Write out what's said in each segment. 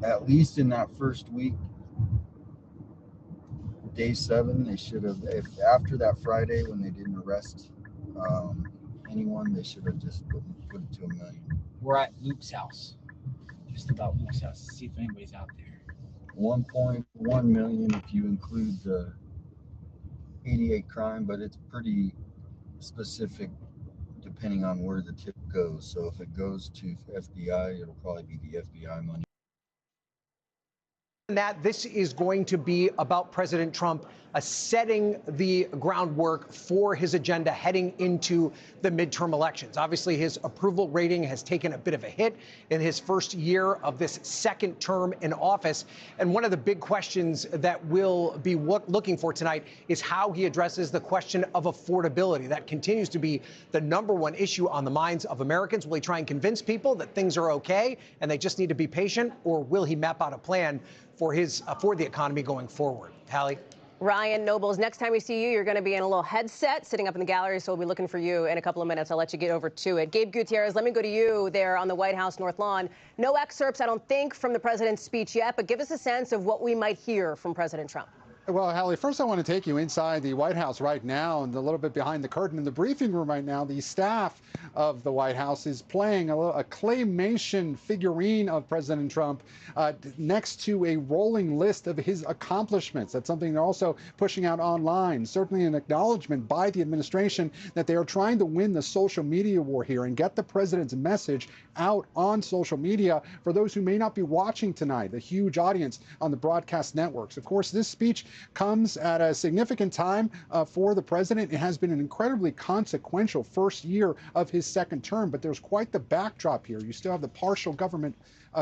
at least in that first week, day 7, they should have, if after that Friday when they didn't arrest anyone, they should have just put it to 1 million. We're at Luke's house, just about Luke's house, to see if anybody's out there. 1.1 million if you include the 88 crime, but it's pretty specific depending on where the tip goes. So if it goes to FBI, it'll probably be the FBI money. That this is going to be about President Trump setting the groundwork for his agenda heading into the midterm elections. Obviously, his approval rating has taken a bit of a hit in his first year of this second term in office. And one of the big questions that we'll be looking for tonight is how he addresses the question of affordability. That continues to be the #1 issue on the minds of Americans. Will he try and convince people that things are okay and they just need to be patient, or will he map out a plan for the economy going forward? Hallie? Ryan Nobles, next time we see you, you're going to be in a little headset sitting up in the gallery, so we'll be looking for you in a couple of minutes. I'll let you get over to it. Gabe Gutierrez, let me go to you there on the White House North Lawn. No excerpts, I don't think, from the president's speech yet, but give us a sense of what we might hear from President Trump. Well, Hallie, first I want to take you inside the White House right now and a little bit behind the curtain in the briefing room right now. The staff of the White House is playing a claymation figurine of President Trump next to a rolling list of his accomplishments. That's something they're also pushing out online. Certainly an acknowledgement by the administration that they are trying to win the social media war here and get the president's message out on social media for those who may not be watching tonight, a huge audience on the broadcast networks. Of course, this speech comes at a significant time for the president. It has been an incredibly consequential first year of his second term, but there's quite the backdrop here. You still have the partial government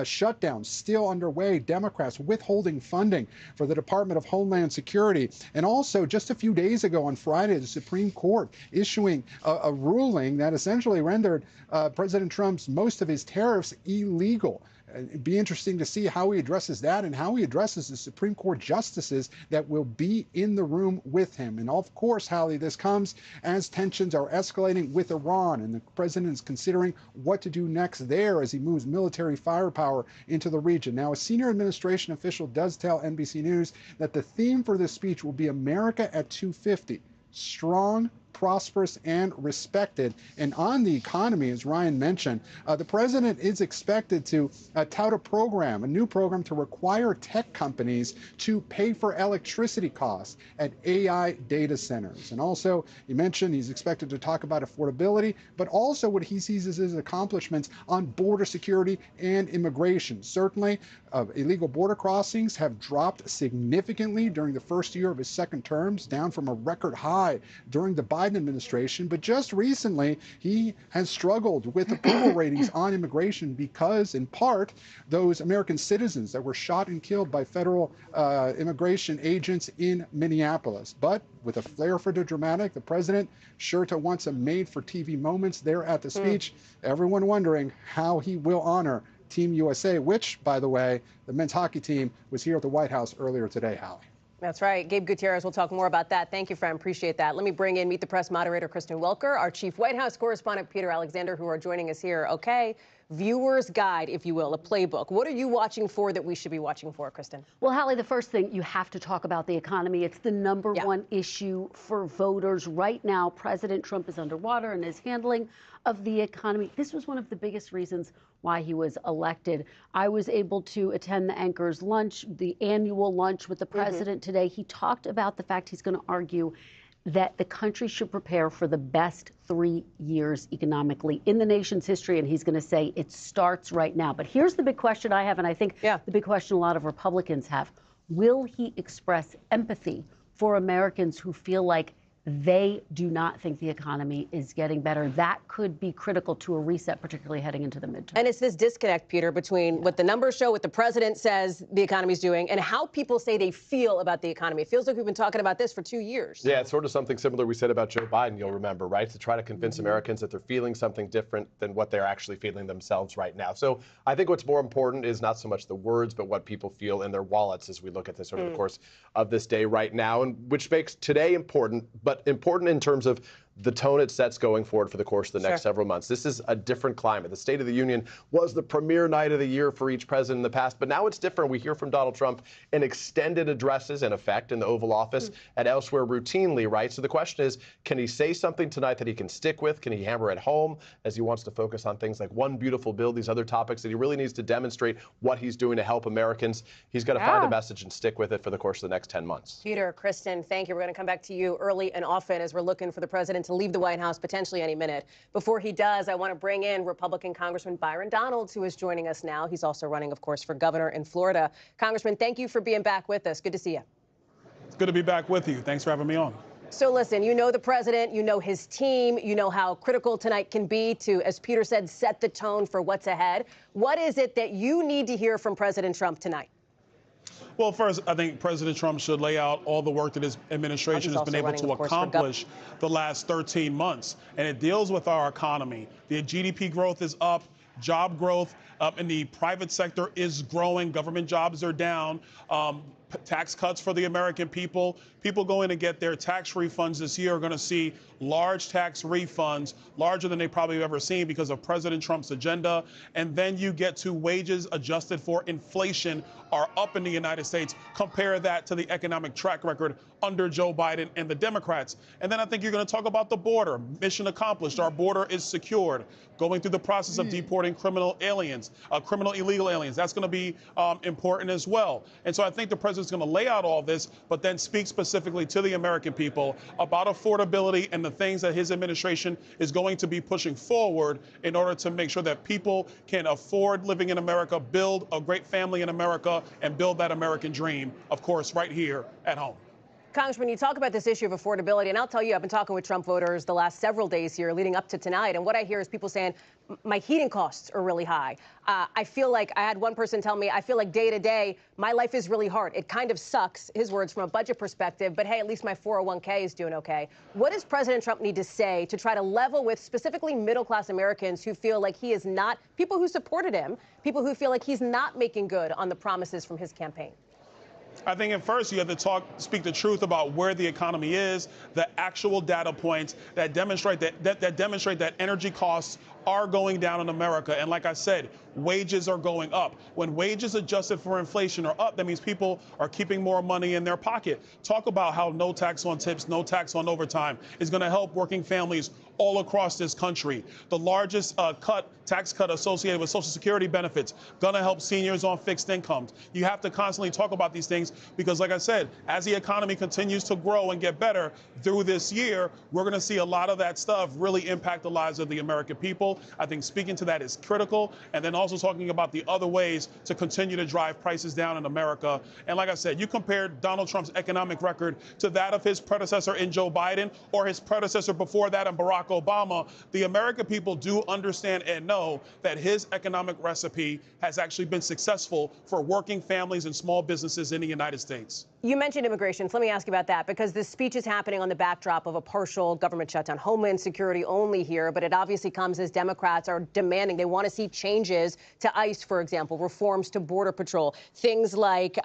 shutdown still underway, Democrats withholding funding for the Department of Homeland Security. And also, just a few days ago on Friday, the Supreme Court issuing a ruling that essentially rendered President Trump's most of his tariffs illegal. It'd be interesting to see how he addresses that and how he addresses the Supreme Court justices that will be in the room with him. And of course, Hallie, this comes as tensions are escalating with Iran, and the president is considering what to do next there as he moves military firepower into the region. Now, a senior administration official does tell NBC News that the theme for this speech will be America at 250, strong, prosperous, and respected. And on the economy, as Ryan mentioned, the president is expected to tout a new program to require tech companies to pay for electricity costs at AI data centers. And also, you mentioned he's expected to talk about affordability, but also what he sees as his accomplishments on border security and immigration. Certainly, illegal border crossings have dropped significantly during the first year of his second terms, down from a record high during the Biden administration. But just recently, he has struggled with approval ratings on immigration because, in part, those American citizens that were shot and killed by federal immigration agents in Minneapolis. But with a flair for the dramatic, the president sure to want some made-for-TV moments there at the speech. Everyone wondering how he will honor Team USA, which, by the way, the men's hockey team was here at the White House earlier today, Hallie. That's right. Gabe Gutierrez, we'll talk more about that. Thank you, friend. Appreciate that. Let me bring in Meet the Press moderator Kristen Welker, our chief White House correspondent Peter Alexander, who are joining us here. Okay, viewer's guide, if you will, a playbook. What are you watching for that we should be watching for, Kristen? Well, Hallie, the first thing, you have to talk about the economy. It's the #1 issue for voters right now. President Trump is underwater in his handling of the economy. This was one of the biggest reasons why he was elected. I was able to attend the anchor's lunch, the annual lunch with the president today. He talked about the fact he's going to argue that the country should prepare for the best 3 years economically in the nation's history, and he's going to say it starts right now. But here's the big question I have, and I think the big question a lot of Republicans have. Will he express empathy for Americans who feel like they do not think the economy is getting better? That could be critical to a reset, particularly heading into the midterm. And it's this disconnect, Peter, between what the numbers show, what the president says the economy's doing, and how people say they feel about the economy. It feels like we've been talking about this for 2 years. Yeah, it's sort of something similar we said about Joe Biden, you'll remember, right? To try to convince Americans that they're feeling something different than what they're actually feeling themselves right now. So I think what's more important is not so much the words, but what people feel in their wallets as we look at this over the course of this day right now, and which makes today important, but important in terms of the tone it sets going forward for the course of the next several months. This is a different climate. The State of the Union was the premier night of the year for each president in the past, but now it's different. We hear from Donald Trump in extended addresses, in effect, in the Oval Office and elsewhere routinely, right? So the question is, can he say something tonight that he can stick with? Can he hammer it home as he wants to focus on things like one beautiful bill, these other topics that he really needs to demonstrate what he's doing to help Americans? He's got to find a message and stick with it for the course of the next 10 months. Peter, Kristen, thank you. We're going to come back to you early and often as we're looking for the president to leave the White House potentially any minute. Before he does, I want to bring in Republican Congressman Byron Donalds, who is joining us now. He's also running, of course, for governor in Florida. Congressman, thank you for being back with us. Good to see you. It's good to be back with you. Thanks for having me on. So listen, you know the president, you know his team, you know how critical tonight can be to, as Peter said, set the tone for what's ahead. What is it that you need to hear from President Trump tonight? Well, first, I think President Trump should lay out all the work that his administration has been able to accomplish the last 13 months. And it deals with our economy. The GDP growth is up. Job growth in the private sector is growing. Government jobs are down. Tax cuts for the American people. People going to get their tax refunds this year are going to see large tax refunds, larger than they probably have ever seen because of President Trump's agenda. And then you get to wages adjusted for inflation are up in the United States. Compare that to the economic track record under Joe Biden and the Democrats. And then I think you're going to talk about the border. Mission accomplished. Our border is secured. Going through the process of deporting criminal aliens, criminal illegal aliens. That's going to be important as well. And so I think the president's going to lay out all this, but then speak specifically to the American people about affordability and the things that his administration is going to be pushing forward in order to make sure that people can afford living in America, build a great family in America, and build that American dream, of course, right here at home. Congressman, you talk about this issue of affordability, and I'll tell you, I've been talking with Trump voters the last several days here leading up to tonight, and what I hear is people saying, my heating costs are really high. I feel like, I had one person tell me, I feel like day to day, my life is really hard. It kind of sucks, his words, from a budget perspective, but hey, at least my 401k is doing okay. What does President Trump need to say to try to level with specifically middle-class Americans who feel like he is not, people who supported him, people who feel like he's not making good on the promises from his campaign? I think at first you have to speak the truth about where the economy is, the actual data points that demonstrate that energy costs are going down in America. And like I said, wages are going up. When wages adjusted for inflation are up, that means people are keeping more money in their pocket. Talk about how no tax on tips, no tax on overtime is going to help working families all across this country. The largest tax cut associated with Social Security benefits, going to help seniors on fixed incomes. You have to constantly talk about these things because, like I said, as the economy continues to grow and get better through this year, we're going to see a lot of that stuff really impact the lives of the American people. I think speaking to that is critical. And then also talking about the other ways to continue to drive prices down in America. And like I said, you compare Donald Trump's economic record to that of his predecessor in Joe Biden or his predecessor before that in Barack Obama. The American people do understand and know that his economic recipe has actually been successful for working families and small businesses in the United States. You mentioned immigration. So let me ask you about that, because this speech is happening on the backdrop of a partial government shutdown, Homeland Security only here, but it obviously comes as Democrats are demanding, they want to see changes to ICE, for example, reforms to Border Patrol, things like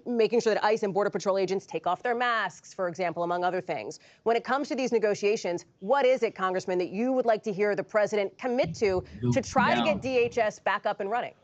making sure that ICE and Border Patrol agents take off their masks, for example, among other things. When it comes to these negotiations, what is it, Congressman, that you would like to hear the president commit to try to get DHS back up and running?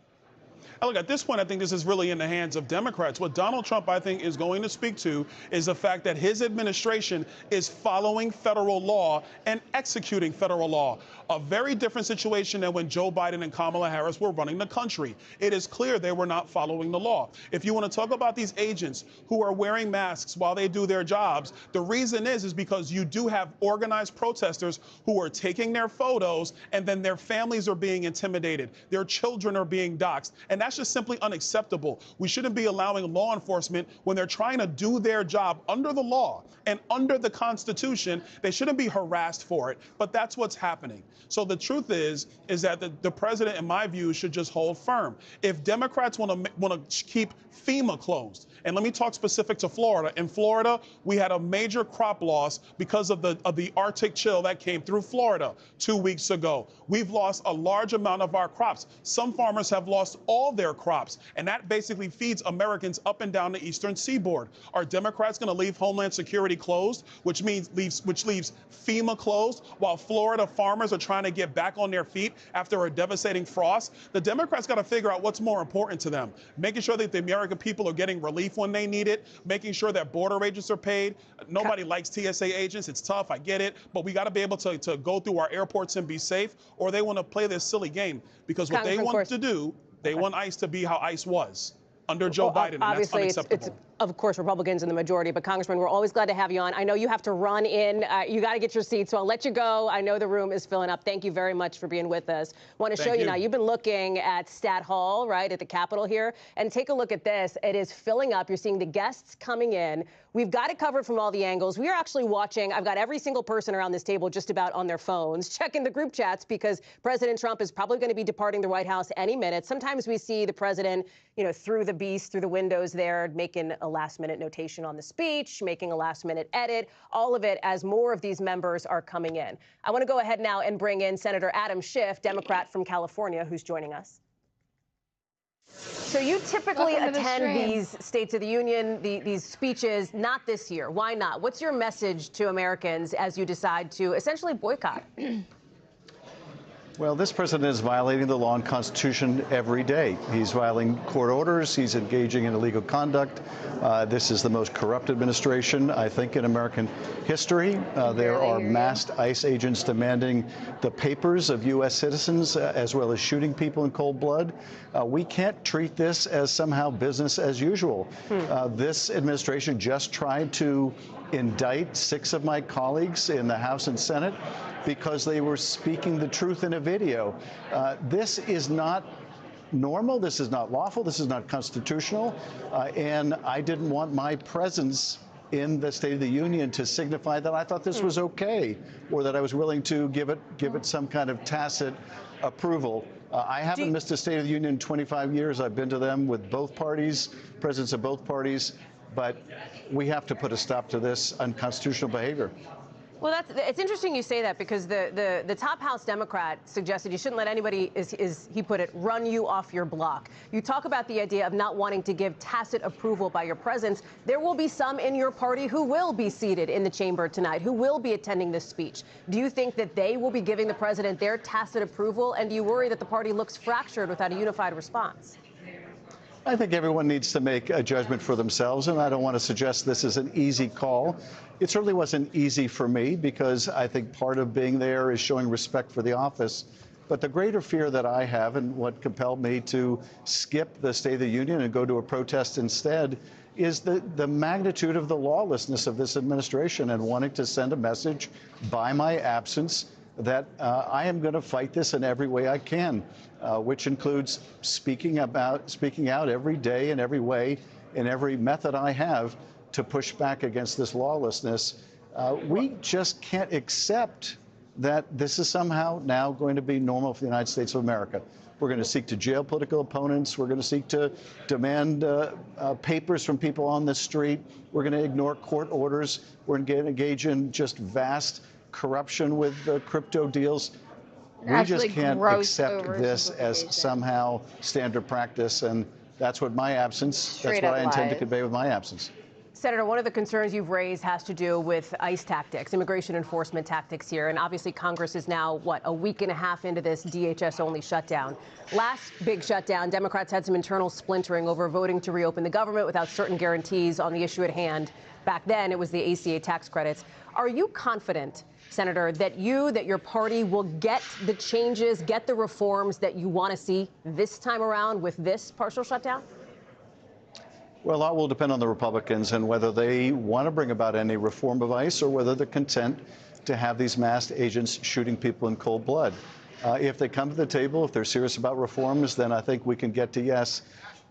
Look, at this point, I think this is really in the hands of Democrats. What Donald Trump, I think, is going to speak to is the fact that his administration is following federal law and executing federal law. A very different situation than when Joe Biden and Kamala Harris were running the country. It is clear they were not following the law. If you want to talk about these agents who are wearing masks while they do their jobs, the reason is because you do have organized protesters who are taking their photos and then their families are being intimidated. Their children are being doxxed. And that's just simply unacceptable. We shouldn't be allowing law enforcement, when they're trying to do their job under the law and under the Constitution, they shouldn't be harassed for for it, but that's what's happening. So the truth is that the president, in my view, should just hold firm. If Democrats want to keep FEMA closed, and let me talk specific to Florida. In Florida, we had a major crop loss because of the Arctic chill that came through Florida 2 weeks ago. We've lost a large amount of our crops. Some farmers have lost all their crops, and that basically feeds Americans up and down the eastern seaboard. Are Democrats going to leave Homeland Security closed, which leaves FEMA closed, while Florida farmers are trying to get back on their feet after a devastating frost? The Democrats got to figure out what's more important to them, making sure that the American people are getting relief when they need it, making sure that border agents are paid. Nobody likes TSA agents. It's tough. I get it. But we got to be able to go through our airports and be safe, or they want to play this silly game. Because what they want to do, they want ICE to be how ICE was under Joe Biden, and that's unacceptable. It's of course, Republicans in the majority, but Congressman, we're always glad to have you on. I know you have to run in. You got to get your seat, so I'll let you go. I know the room is filling up. Thank you very much for being with us. Want to show you now, you've been looking at Stat Hall, right, at the Capitol here, and take a look at this. It is filling up. You're seeing the guests coming in. We've got it covered from all the angles. We are actually watching. I've got every single person around this table just about on their phones, checking the group chats, because President Trump is probably going to be departing the White House any minute. Sometimes we see the president, you know, through the beast, through the windows there, making a last-minute notation on the speech, making a last-minute edit, all of it as more of these members are coming in. I want to go ahead now and bring in Senator Adam Schiff, Democrat from California, who's joining us. So you typically attend these States of the Union, these speeches, not this year. Why not? What's your message to Americans as you decide to essentially boycott? Well, this president is violating the law and Constitution every day. He's violating court orders. He's engaging in illegal conduct. This is the most corrupt administration, I think, in American history. There are masked ICE agents demanding the papers of U.S. citizens, as well as shooting people in cold blood. We can't treat this as somehow business as usual. This administration just tried to indict 6 of my colleagues in the House and Senate because they were speaking the truth in a video. This is not normal. This is not lawful. This is not constitutional. And I didn't want my presence in the State of the Union to signify that I thought this was okay, or that I was willing to give it some kind of tacit approval. I haven't missed a State of the Union in 25 years. I've been to them with both parties, presidents of both parties. But we have to put a stop to this unconstitutional behavior. Well, it's interesting you say that, because the top House Democrat suggested you shouldn't let anybody, as he put it, run you off your block. You talk about the idea of not wanting to give tacit approval by your presence. There will be some in your party who will be seated in the chamber tonight, who will be attending this speech. Do you think that they will be giving the president their tacit approval? And do you worry that the party looks fractured without a unified response? I think everyone needs to make a judgment for themselves, and I don't want to suggest this is an easy call. It certainly wasn't easy for me, because I think part of being there is showing respect for the office. But the greater fear that I have, and what compelled me to skip the State of the Union and go to a protest instead, is the magnitude of the lawlessness of this administration, and wanting to send a message by my absence that I am going to fight this in every way I can, which includes speaking out every day in every way, in every method I have to push back against this lawlessness. We just can't accept that this is somehow now going to be normal for the United States of America. We're going to seek to jail political opponents. We're going to seek to demand papers from people on the street. We're going to ignore court orders. We're going to engage in just vast corruption with crypto deals. We just can't accept this as somehow standard practice, and that's what my absence, that's what I intend to convey with my absence. Senator, one of the concerns you've raised has to do with ICE tactics, immigration enforcement tactics here. And obviously, Congress is now, what, a week and a half into this DHS-only shutdown. Last big shutdown, Democrats had some internal splintering over voting to reopen the government without certain guarantees on the issue at hand. Back then, it was the ACA tax credits. Are you confident, Senator, that your party will get the changes, get the reforms that you want to see this time around with this partial shutdown? Well, a lot will depend on the Republicans and whether they want to bring about any reform of ICE, or whether they're content to have these masked agents shooting people in cold blood. If they come to the table, if they're serious about reforms, then I think we can get to yes.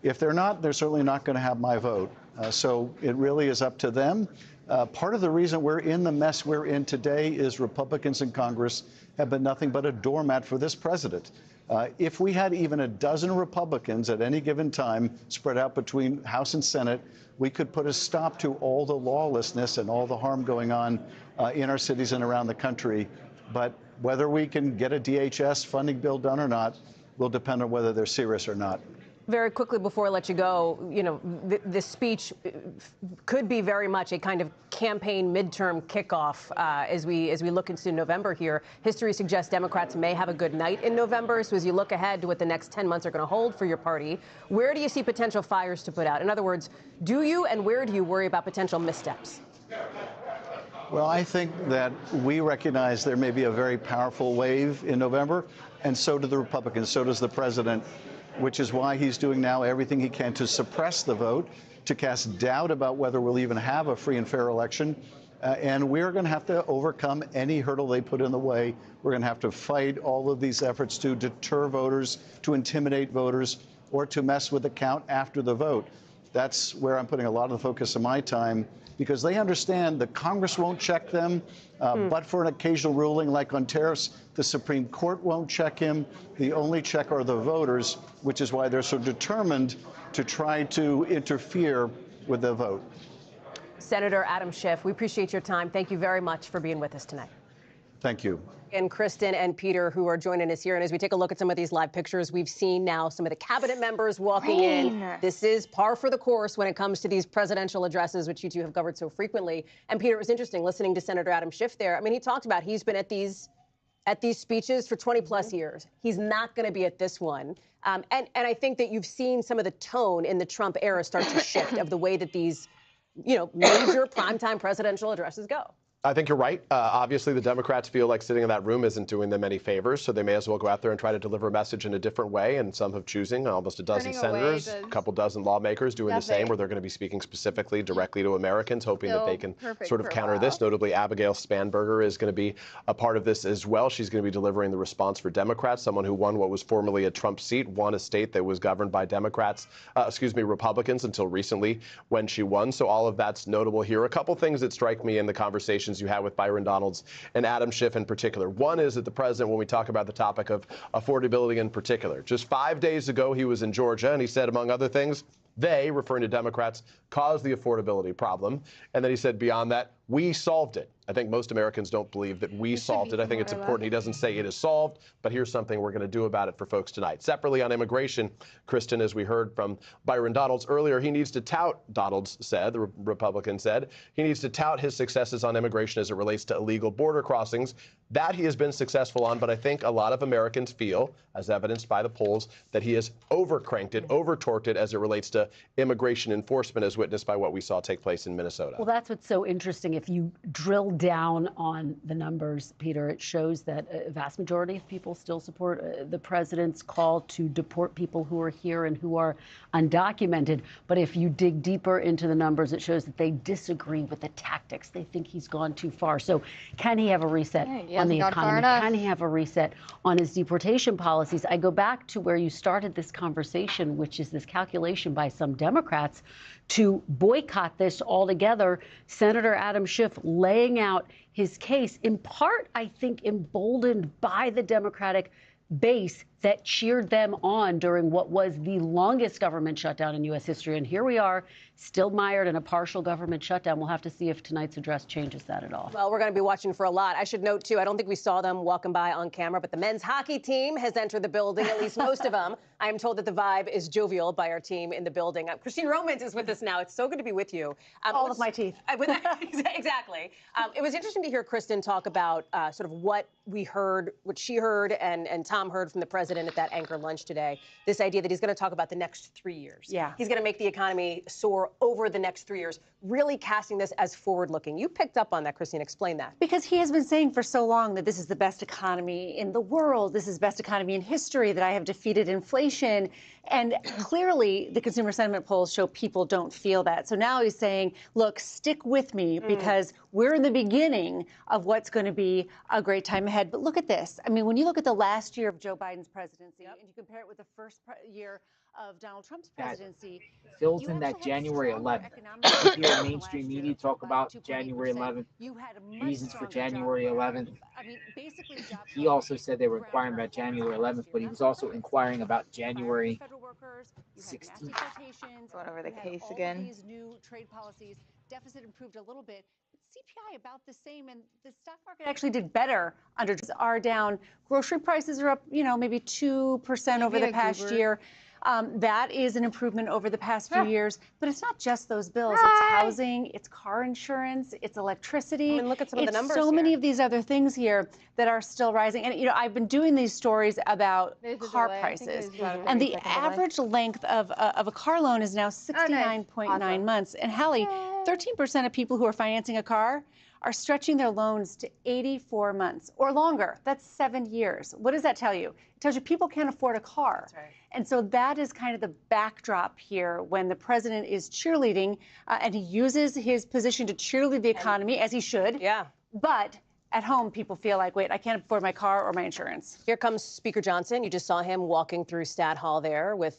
If they're not, they're certainly not going to have my vote. So it really is up to them. Part of the reason we're in the mess we're in today is Republicans in Congress have been nothing but a doormat for this president. If we had even a dozen Republicans at any given time spread out between House and Senate, we could put a stop to all the lawlessness and all the harm going on in our cities and around the country. But whether we can get a DHS funding bill done or not will depend on whether they're serious or not. Very quickly before I let you go, you know, this speech could be very much a kind of campaign midterm kickoff as we look into November here. History suggests Democrats may have a good night in November. So as you look ahead to what the next 10 months are going to hold for your party, where do you see potential fires to put out? In other words, do you and where do you worry about potential missteps? Well, I think that we recognize there may be a very powerful wave in November, and so do the Republicans, so does the president, which is why he's doing now everything he can to suppress the vote, to cast doubt about whether we'll even have a free and fair election. And we're going to have to overcome any hurdle they put in the way. We're going to have to fight all of these efforts to deter voters, to intimidate voters, or to mess with the count after the vote. That's where I'm putting a lot of the focus of my time, because they understand the Congress won't check them, but for an occasional ruling like on tariffs, the Supreme Court won't check him. The only check are the voters, which is why they're so determined to try to interfere with the vote. Senator Adam Schiff, we appreciate your time. Thank you very much for being with us tonight. Thank you. And Kristen and Peter, who are joining us here. And as we take a look at some of these live pictures, we've seen now some of the cabinet members walking in. This is par for the course when it comes to these presidential addresses, which you two have covered so frequently. And Peter, it was interesting listening to Senator Adam Schiff there. I mean, he talked about he's been at these speeches for 20 plus years. He's not going to be at this one. And I think that you've seen some of the tone in the Trump era start to shift of the way that these, you know, major primetime presidential addresses go. I think you're right. Obviously, the Democrats feel like sitting in that room isn't doing them any favors, so they may as well go out there and try to deliver a message in a different way. And some have choosing almost a dozen senators, a couple dozen lawmakers doing the same, where they're going to be speaking specifically directly to Americans, hoping that they can sort of counter this. Notably, Abigail Spanberger is going to be a part of this as well. She's going to be delivering the response for Democrats, someone who won what was formerly a Trump seat, won a state that was governed by Republicans until recently when she won. So all of that's notable here. A couple things that strike me in the conversations you had with Byron Donalds and Adam Schiff in particular. One is that the president, when we talk about the topic of affordability in particular, just 5 days ago he was in Georgia and he said, among other things, they, referring to Democrats, caused the affordability problem. And then he said, beyond that, we solved it. I think most Americans don't believe that we solved it. I think it's important he doesn't say it is solved, but here's something we're going to do about it for folks tonight. Separately on immigration, Kristen, as we heard from Byron Donalds earlier, he needs to tout, Donalds said, the Republican said, he needs to tout his successes on immigration as it relates to illegal border crossings. That he has been successful on, but I think a lot of Americans feel, as evidenced by the polls, that he has over-cranked it, over-torqued it as it relates to immigration enforcement, as witnessed by what we saw take place in Minnesota. Well, that's what's so interesting. If you drill down on the numbers, Peter, it shows that a vast majority of people still support the president's call to deport people who are here and who are undocumented. But if you dig deeper into the numbers, it shows that they disagree with the tactics. They think he's gone too far. So can he have a reset on the economy? Can he have a reset on his deportation policies? I go back to where you started this conversation, which is this calculation by some Democrats to boycott this altogether. Senator Adam Schiff laying out his case, in part, I think, emboldened by the Democratic base that cheered them on during what was the longest government shutdown in U.S. history. And here we are, still mired in a partial government shutdown. We'll have to see if tonight's address changes that at all. Well, we're going to be watching for a lot. I should note, too, I don't think we saw them walking by on camera, but the men's hockey team has entered the building, at least most of them. I am told that the vibe is jovial by our team in the building. Christine Romans is with us now. It's so good to be with you. All of my teeth. Exactly. It was interesting to hear Kristen talk about sort of what we heard, what she heard, and Tom heard from the president at that anchor lunch today. This idea that he's going to talk about the next 3 years. Yeah. He's going to make the economy soar over the next 3 years, really casting this as forward-looking. You picked up on that, Christine. Explain that. Because he has been saying for so long that this is the best economy in the world, this is the best economy in history, that I have defeated inflation. And clearly, the consumer sentiment polls show people don't feel that. So now he's saying, look, stick with me because we're in the beginning of what's going to be a great time ahead. But look at this. I mean, when you look at the last year of Joe Biden's presidency, presidency and you compare it with the first year of Donald Trump's presidency, fills you in that actually had January stronger 11th. economic You hear growth mainstream last year media talk by about 2.8%. January 11th, You had a much reasons for stronger January job growth. 11th. I mean, basically job He growth also said they were ground inquiring about about 4% January last 11th, year. but he That's was the also lowest. inquiring about You fired January the federal workers, you had 16th. massive quotations, Going over the you had case all again. of these new trade policies. Deficit improved a little bit. CPI about the same, and the stock market actually did better under are down. Grocery prices are up, maybe 2% over the past year. That is an improvement over the past few years, but it's not just those bills. It's housing, it's car insurance, it's electricity. I mean, look at some of the numbers so many here. of these other things here that are still rising. And I've been doing these stories about car prices, and the average length of a car loan is now 69.9 months. And Hallie, 13% of people who are financing a car are stretching their loans to 84 months or longer. That's 7 years. What does that tell you? It tells you people can't afford a car. That's right. And so that is kind of the backdrop here when the president is cheerleading, and he uses his position to cheerlead the economy, as he should. Yeah. But at home, people feel like, wait, I can't afford my car or my insurance. Here comes Speaker Johnson. You just saw him walking through Stat Hall there with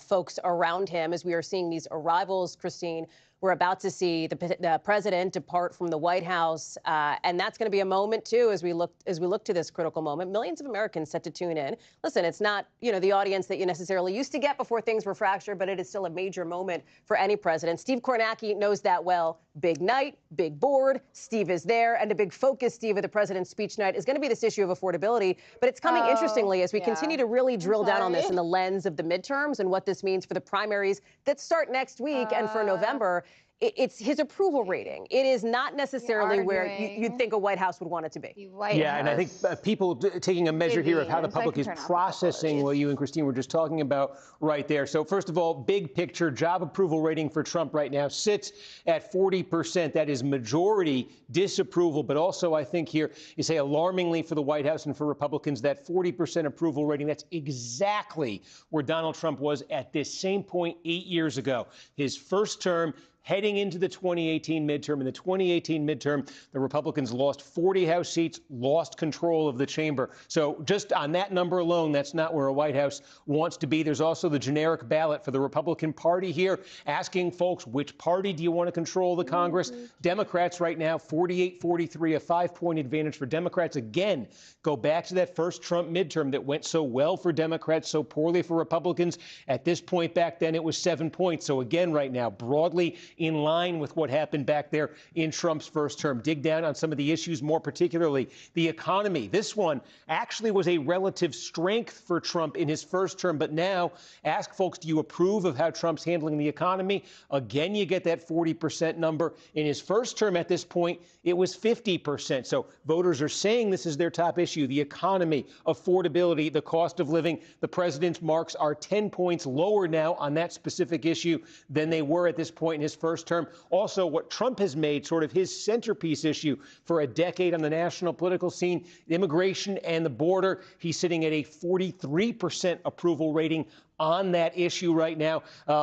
folks around him as we are seeing these arrivals, Christine. We're about to see the president depart from the White House, and that's going to be a moment too as we look to this critical moment. Millions of Americans set to tune in. Listen, it's not the audience that you necessarily used to get before things were fractured, but it is still a major moment for any president. Steve Kornacki knows that well. Big night, big board. Steve is there, and a big focus, Steve, of the president's speech night is going to be this issue of affordability. But it's coming interestingly as we continue to really drill down on this in the lens of the midterms and what this means for the primaries that start next week and for November. It's his approval rating. It is not necessarily where you'd think a White House would want it to be. Yeah, and I think people taking a measure here of how the public is processing what you and Christine were just talking about right there. So first of all, big picture, job approval rating for Trump right now sits at 40%. That is majority disapproval, but also I think here you say alarmingly for the White House and for Republicans, that 40% approval rating, that's exactly where Donald Trump was at this same point 8 years ago. His first term, heading into the 2018 midterm. In the 2018 midterm, the Republicans lost 40 House seats, lost control of the chamber. So just on that number alone, that's not where a White House wants to be. There's also the generic ballot for the Republican Party here, asking folks, which party do you want to control the Congress? Democrats right now, 48-43, a 5-point advantage for Democrats. Again, go back to that first Trump midterm that went so well for Democrats, so poorly for Republicans. At this point back then, it was 7 points. So again, right now, broadly in line with what happened back there in Trump's first term. Dig down on some of the issues, more particularly the economy. This one actually was a relative strength for Trump in his first term. But now ask folks, do you approve of how Trump's handling the economy? Again, you get that 40% number. In his first term at this point, it was 50%. So voters are saying this is their top issue, the economy, affordability, the cost of living. The president's marks are 10 points lower now on that specific issue than they were at this point in his first term. Also, what Trump has made sort of his centerpiece issue for a decade on the national political scene, immigration and the border. He's sitting at a 43% approval rating on that issue right now.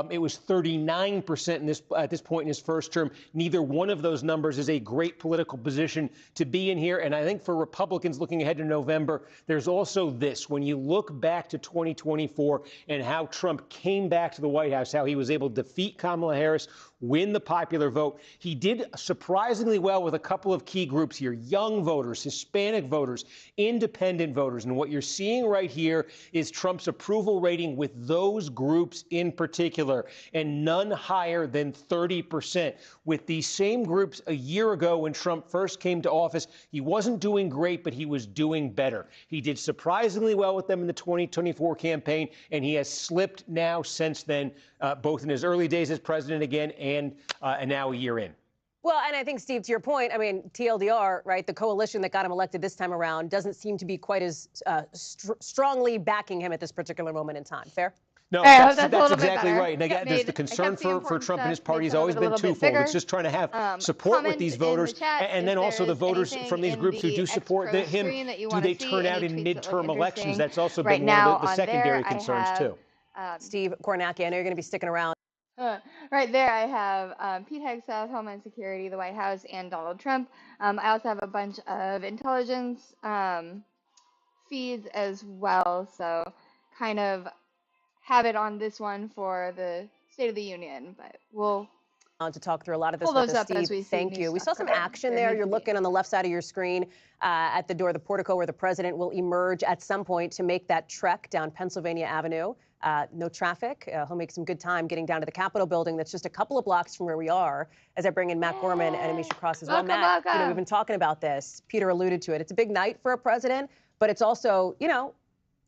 It was 39% at this point in his first term. Neither one of those numbers is a great political position to be in here. And I think for Republicans looking ahead to November, there's also this. When you look back to 2024 and how Trump came back to the White House, how he was able to defeat Kamala Harris, win the popular vote, he did surprisingly well with a couple of key groups here: young voters, Hispanic voters, independent voters. And what you're seeing right here is Trump's approval rating with those groups in particular, and none higher than 30%. With these same groups a year ago when Trump first came to office, he wasn't doing great, but he was doing better. He did surprisingly well with them in the 2024 campaign, and he has slipped now since then, both in his early days as president again and now a year in. Well, and I think, Steve, to your point, I mean, TLDR, right, the coalition that got him elected this time around doesn't seem to be quite as strongly backing him at this particular moment in time. Fair? No, that's exactly right. And again, there's the concern for Trump and his party has always been twofold. It's just trying to have support with these voters, and then also the voters from these groups who do support him, do they turn out in midterm elections? That's also been one of the secondary concerns, too. Steve Kornacki, I know you're going to be sticking around. Right there, I have Pete Hegseth, Homeland Security, the White House, and Donald Trump. I also have a bunch of intelligence feeds as well. So kind of have it on this one for the State of the Union, but we'll to talk through a lot of this pull with those us, up Steve. as we see Thank new you. We saw stuff some come out. action There there. needs You're to be. looking on the left side of your screen at the door, the portico where the president will emerge at some point to make that trek down Pennsylvania Avenue. No traffic. He'll make some good time getting down to the Capitol building. That's just a couple of blocks from where we are. As I bring in Matt Gorman and Amisha Cross as well. Matt, you know, we've been talking about this. Peter alluded to it. It's a big night for a president, but it's also, you know,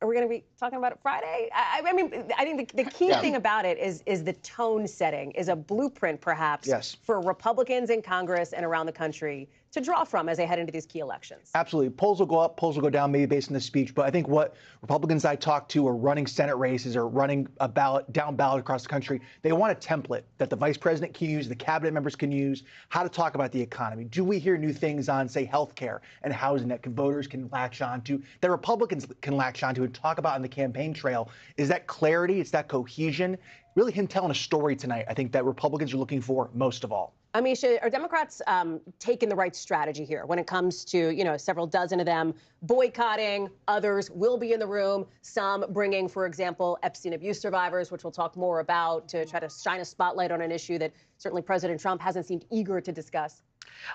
are we going to be talking about it Friday? I mean, I think the key thing about it is the tone setting, is a blueprint perhaps for Republicans in Congress and around the country to draw from as they head into these key elections. Absolutely. Polls will go up, polls will go down, maybe based on the speech. But I think what Republicans I talk to are running Senate races or running a ballot, down ballot across the country. They want a template that the vice president can use, the cabinet members can use, how to talk about the economy. Do we hear new things on, say, health care and housing that voters can latch on to, that Republicans can latch on to and talk about on the campaign trail? Is that clarity? It's that cohesion? Really him telling a story tonight, I think that Republicans are looking for most of all. Amisha, are Democrats taking the right strategy here when it comes to, you know, several dozen of them boycotting, others will be in the room, some bringing, for example, Epstein abuse survivors, which we'll talk more about, to try to shine a spotlight on an issue that certainly President Trump hasn't seemed eager to discuss?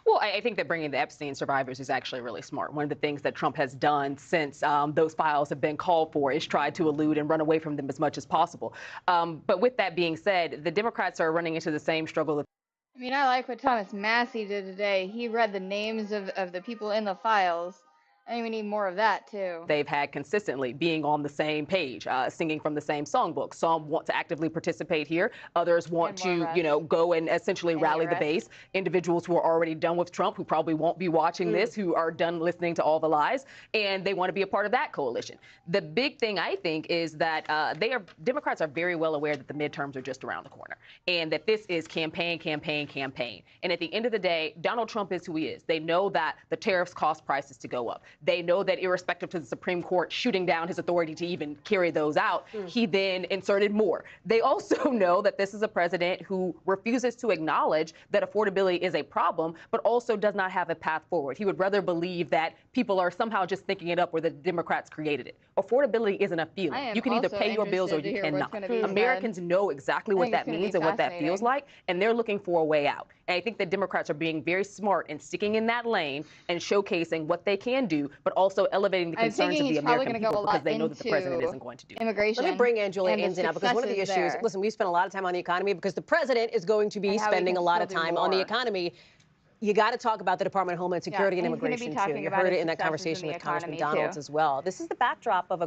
Well, I think that bringing the Epstein survivors is actually really smart. One of the things that Trump has done since those files have been called for is try to elude and run away from them as much as possible. But with that being said, the Democrats are running into the same struggle. I mean, I like what Thomas Massey did today. He read the names of the people in the files. I think we need more of that, too. They've had consistently being on the same page, singing from the same songbook. Some want to actively participate here. Others want to, you know, go and essentially rally the base. Individuals who are already done with Trump, who probably won't be watching this, who are done listening to all the lies, and they want to be a part of that coalition. The big thing, I think, is that Democrats are very well aware that the midterms are just around the corner, and that this is campaign, campaign, campaign. And at the end of the day, Donald Trump is who he is. They know that the tariffs cause prices to go up. They know that irrespective to the Supreme Court shooting down his authority to even carry those out, he then inserted more. They also know that this is a president who refuses to acknowledge that affordability is a problem, but also does not have a path forward. He would rather believe that people are somehow just thinking it up where the Democrats created it. Affordability isn't a feeling. You can either pay your bills or you cannot. Americans know exactly what that means and what that feels like, and they're looking for a way out. And I think that Democrats are being very smart in sticking in that lane and showcasing what they can do, but also elevating the concerns of the American people because they know that the president isn't going to do immigration. Let me bring in Julia Ains now, because one of the issues, listen, we spent a lot of time on the economy because the president is going to be spending a lot of time on the economy. You got to talk about the Department of Homeland Security and immigration, too. You heard it in that conversation with Congressman Donalds as well. This is the backdrop of a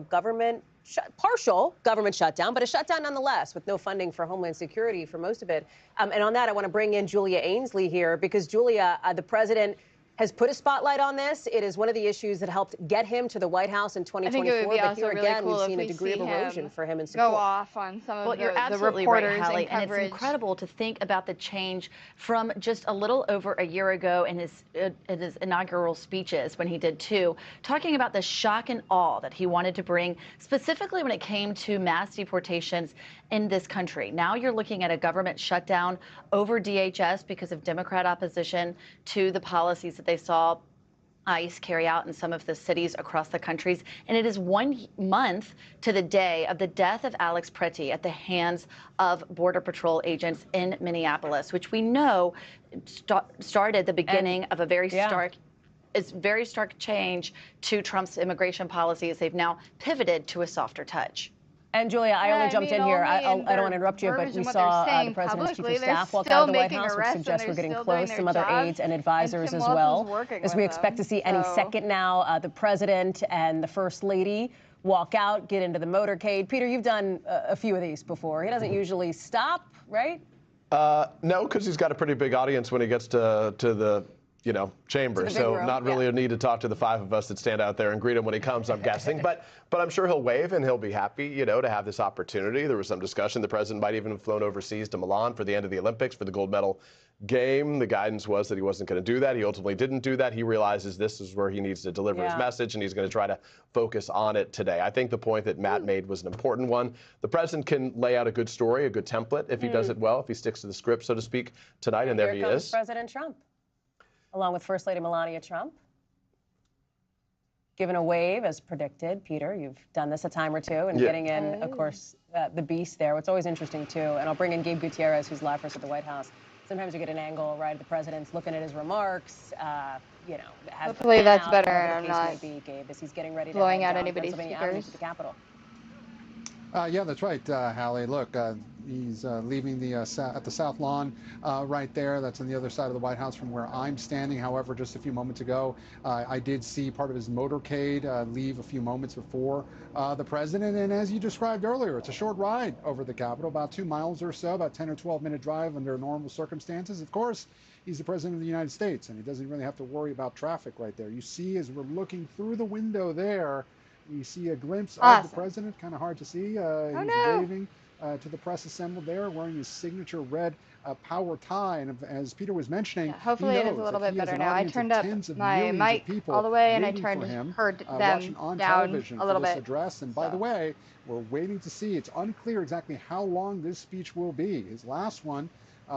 partial government shutdown, but a shutdown nonetheless, with no funding for Homeland Security for most of it. And on that, I want to bring in Julia Ainsley here, because, Julia, the president has put a spotlight on this. It is one of the issues that helped get him to the White House in 2024. But here again, we've seen a degree of erosion for him in support. Go off on some of you're absolutely right, Hallie, and it's incredible to think about the change from just a little over a year ago in his inaugural speeches, when he did two, talking about the shock and awe that he wanted to bring, specifically when it came to mass deportations in this country. Now you're looking at a government shutdown over DHS because of Democrat opposition to the policies that they saw ICE carry out in some of the cities across the countries. And it is 1 month to the day of the death of Alex Pretty at the hands of Border Patrol agents in Minneapolis, which we know started the beginning of a very stark change to Trump's immigration policies. They've now pivoted to a softer touch. And Julia, I only jumped in here. I don't want to interrupt you, but we saw the president's chief of staff walk out of the White House, which suggests we're getting close. Some other aides and advisors as well, as we expect to see any second now. The president and the first lady walk out, get into the motorcade. Peter, you've done a few of these before. He doesn't usually stop, right? No, because he's got a pretty big audience when he gets to the chamber. So not really a need to talk to the five of us that stand out there and greet him when he comes, I'm guessing. But I'm sure he'll wave and he'll be happy, to have this opportunity. There was some discussion the president might even have flown overseas to Milan for the end of the Olympics for the gold medal game. The guidance was that he wasn't going to do that. He ultimately didn't do that. He realizes this is where he needs to deliver his message, and he's going to try to focus on it today. I think the point that Matt made was an important one. The president can lay out a good story, a good template, if he does it well, if he sticks to the script, so to speak, tonight, and there he is. President Trump, along with First Lady Melania Trump. given a wave as predicted. Peter, you've done this a time or two, and getting in, of course, the beast there. It's always interesting, too. And I'll bring in Gabe Gutierrez, who's live for us at the White House. Sometimes you get an angle, right, the president's looking at his remarks, you know. Hopefully that's better, and I'm not Gabe, as he's getting ready to blowing head out down anybody's Pennsylvania speakers. Avenue to the Capitol. Yeah, that's right, Hallie. Look, he's leaving the at the South Lawn right there. That's on the other side of the White House from where I'm standing. However, just a few moments ago, I did see part of his motorcade leave a few moments before the president. And as you described earlier, it's a short ride over the Capitol, about 2 miles or so, about 10 or 12-minute drive under normal circumstances. Of course, he's the president of the United States, and he doesn't really have to worry about traffic right there. You see, as we're looking through the window there, you see a glimpse of the president, kind of hard to see. He's waving to the press assembled there, wearing his signature red power tie. And as Peter was mentioning, hopefully it is a little bit better now. I turned up my mic all the way, and I turned heard them down a little bit. Address. And by the way, we're waiting to see. It's unclear exactly how long this speech will be. His last one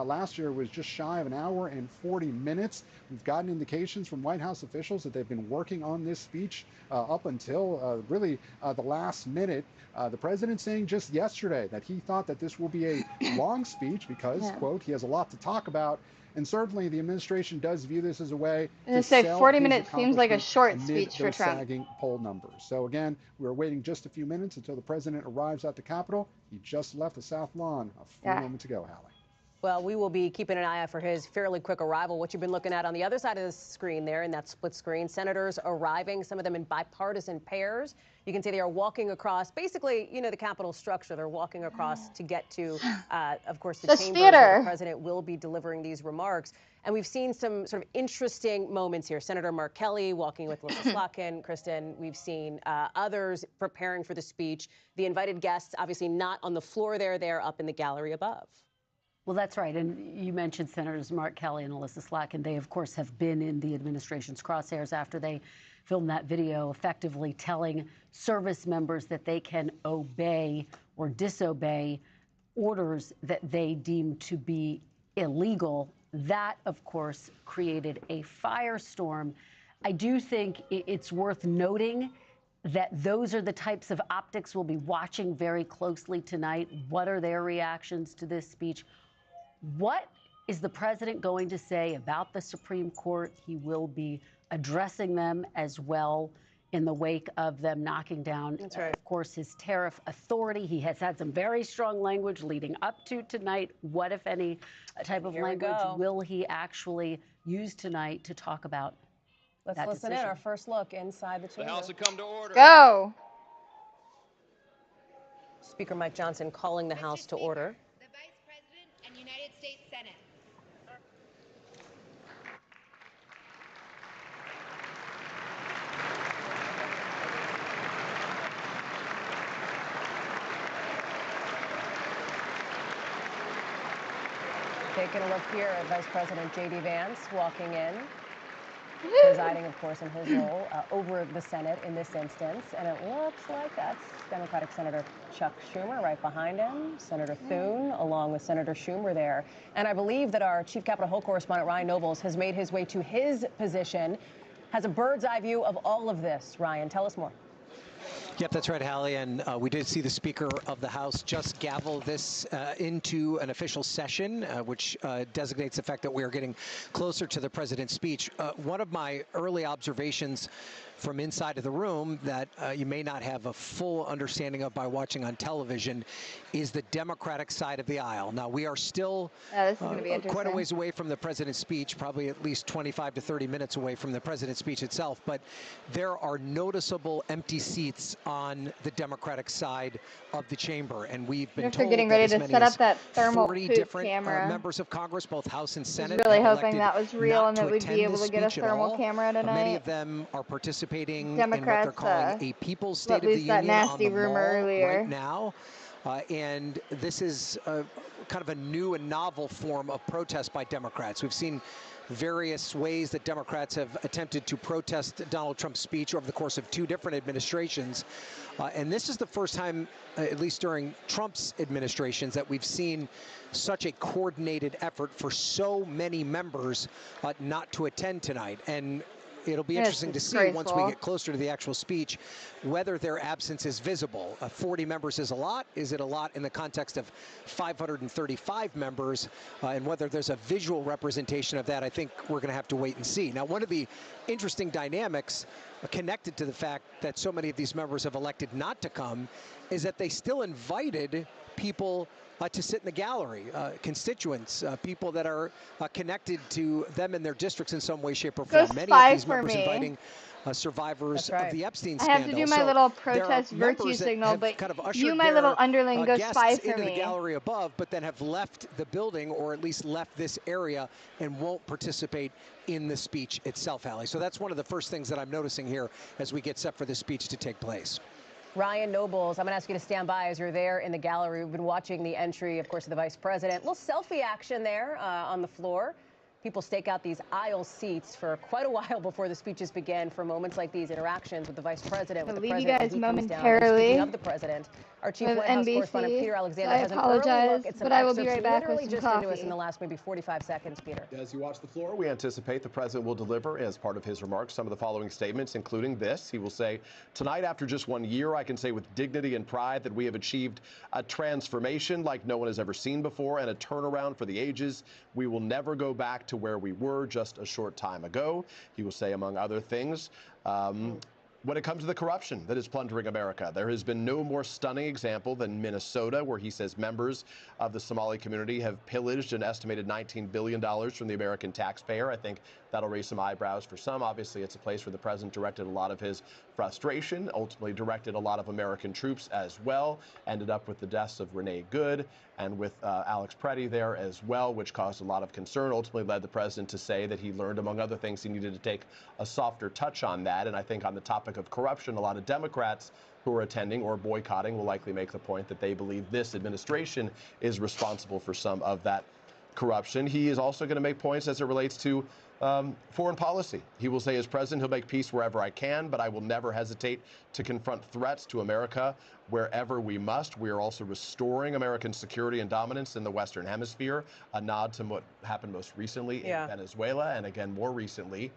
last year was just shy of 1 hour and 40 minutes. We've gotten indications from White House officials that they've been working on this speech up until really the last minute. The president saying just yesterday that he thought that this will be a long speech because, quote, he has a lot to talk about. And certainly the administration does view this as a way to say sell 40 his minutes seems like a short speech for Trump. Sagging poll numbers. So again, we're waiting just a few minutes until the president arrives at the Capitol. He just left the South Lawn a few moments ago, Hallie. Well, we will be keeping an eye out for his fairly quick arrival. What you've been looking at on the other side of the screen there in that split screen, senators arriving, some of them in bipartisan pairs. You can see they are walking across, basically, you know, the Capitol structure. They're walking across to get to, of course, the chambers where the president will be delivering these remarks. And we've seen some sort of interesting moments here. Senator Mark Kelly walking with Alyssa Slotkin, Kristen. We've seen others preparing for the speech. The invited guests, obviously not on the floor there. They're up in the gallery above. Well, that's right. And you mentioned Senators Mark Kelly and Alyssa Slotkin. They, of course, have been in the administration's crosshairs after they filmed that video effectively telling service members that they can obey or disobey orders that they deem to be illegal. That, of course, created a firestorm. I do think it's worth noting that those are the types of optics we'll be watching very closely tonight. What are their reactions to this speech? What is the president going to say about the Supreme Court? He will be addressing them as well in the wake of them knocking down, of course, his tariff authority. He has had some very strong language leading up to tonight. What, if any, type of language will he actually use tonight to talk about Let's that listen decision? in. Our first look inside the chamber. The House will come to order. Go! Speaker Mike Johnson calling the House to order. The Vice President and United States Senate. Taking a look here at Vice President J.D. Vance walking in, presiding, of course, in his role over the Senate in this instance. And it looks like that's Democratic Senator Chuck Schumer right behind him, Senator Thune, along with Senator Schumer there. And I believe that our chief Capitol Hill correspondent, Ryan Nobles, has made his way to his position, has a bird's eye view of all of this. Ryan, tell us more. Yep, that's right, Hallie. And we did see the Speaker of the House just gavel this into an official session, which designates the fact that we are getting closer to the president's speech. One of my early observations from inside of the room that you may not have a full understanding of by watching on television is the Democratic side of the aisle. Now, we are still quite a ways away from the president's speech, probably at least 25 to 30 minutes away from the president's speech itself, but there are noticeable empty seats on the Democratic side of the chamber, and we've been told getting ready to set up that thermal 40 poop different camera. Members of Congress, both House and Senate, I was really hoping that was real and that we'd be able to get a thermal camera tonight. Many of them are participating Democrats, in what they're calling a People's State of the Union on the Mall right now. And this is kind of a new and novel form of protest by Democrats. We've seen various ways that Democrats have attempted to protest Donald Trump's speech over the course of 2 different administrations. And this is the first time, at least during Trump's administrations, that we've seen such a coordinated effort for so many members not to attend tonight. And it'll be interesting to see once we get closer to the actual speech whether their absence is visible. 40 members is a lot. Is it a lot in the context of 535 members? And whether there's a visual representation of that, I think we're going to have to wait and see. Now, one of the interesting dynamics connected to the fact that so many of these members have elected not to come is that they still invited people to sit in the gallery, constituents, people that are connected to them in their districts in some way, shape, or form. Many of these members inviting survivors of the Epstein scandal. I have to do my little protest virtue signal, but kind of you, my little underling, go spy for into me. the gallery above, but then have left the building, or at least left this area, and won't participate in the speech itself, Hallie. So that's one of the first things that I'm noticing here as we get set for the speech to take place. Ryan Nobles, I'm going to ask you to stand by as you're there in the gallery. We've been watching the entry, of course, of the vice president. A little selfie action there on the floor. People stake out these aisle seats for quite a while before the speeches begin for moments like these, interactions with the vice president, with the president. I'll leave you guys momentarily. Speaking of the president, our chief White House correspondent Peter Alexander has an early look at some but I will be right back with some just coffee. into us in the last maybe 45 seconds, Peter. As you watch the floor, we anticipate the president will deliver, as part of his remarks, some of the following statements, including this. He will say, "Tonight, after just 1 year, I can say with dignity and pride that we have achieved a transformation like no one has ever seen before and a turnaround for the ages. We will never go back to where we were just a short time ago." He will say, among other things, when it comes to the corruption that is plundering America, there has been no more stunning example than Minnesota, where he says members of the Somali community have pillaged an estimated $19 billion from the American taxpayer. I think that'll raise some eyebrows for some. Obviously, it's a place where the president directed a lot of his frustration, ultimately directed a lot of American troops as well, ended up with the deaths of Renee Good and with Alex Preddy there as well, which caused a lot of concern, ultimately led the president to say that he learned, among other things, he needed to take a softer touch on that. And I think on the topic of corruption, a lot of Democrats who are attending or boycotting will likely make the point that they believe this administration is responsible for some of that corruption. He is also going to make points as it relates to foreign policy. He will say, as president, he'll make peace wherever I can, but I will never hesitate to confront threats to America wherever we must. We are also restoring American security and dominance in the Western Hemisphere, a nod to what happened most recently in Venezuela, and again, more recently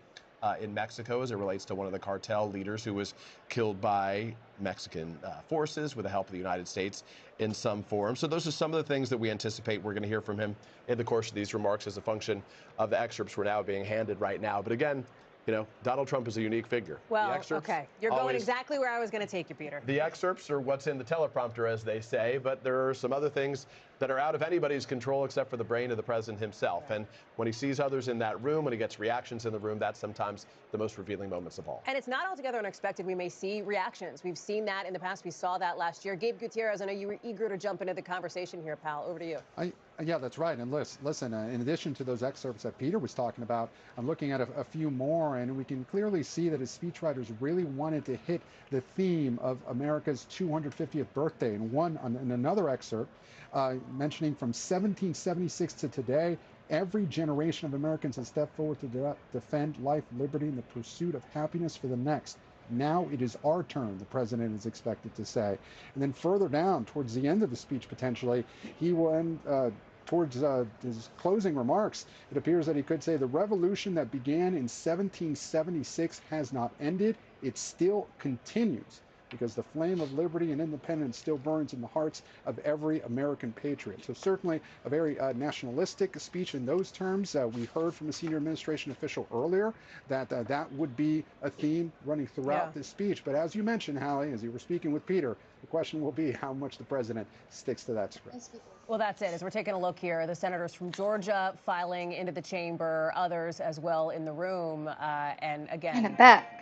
in Mexico, as it relates to one of the cartel leaders who was killed by Mexican forces with the help of the United States in some form. So those are some of the things that we anticipate we're going to hear from him in the course of these remarks as a function of the excerpts we're now being handed right now. But again, you know, Donald Trump is a unique figure. Well, okay. You're going exactly where I was going to take you, Peter. The excerpts are what's in the teleprompter, as they say, but there are some other things that are out of anybody's control except for the brain of the president himself. And when he sees others in that room, when he gets reactions in the room, that's sometimes the most revealing moments of all. And it's not altogether unexpected we may see reactions. We've seen that in the past. We saw that last year. Gabe Gutierrez, I know you were eager to jump into the conversation here, pal. Over to you. Yeah, that's right. And listen, in addition to those excerpts that Peter was talking about, I'm looking at a few more, and we can clearly see that his speechwriters really wanted to hit the theme of America's 250th birthday. And in another excerpt, mentioning from 1776 to today, every generation of Americans has stepped forward to defend life, liberty, and the pursuit of happiness for the next. Now it is our turn, the president is expected to say. And then further down, towards the end of the speech, potentially, he will end towards his closing remarks. It appears that he could say, "The revolution that began in 1776 has not ended. It still continues, because the flame of liberty and independence still burns in the hearts of every American patriot." So certainly a very nationalistic speech in those terms. We heard from a senior administration official earlier that that would be a theme running throughout this speech. But as you mentioned, Hallie, as you were speaking with Peter, the question will be how much the president sticks to that script. Well, that's it. As we're taking a look here, the senators from Georgia filing into the chamber, others as well in the room, and again,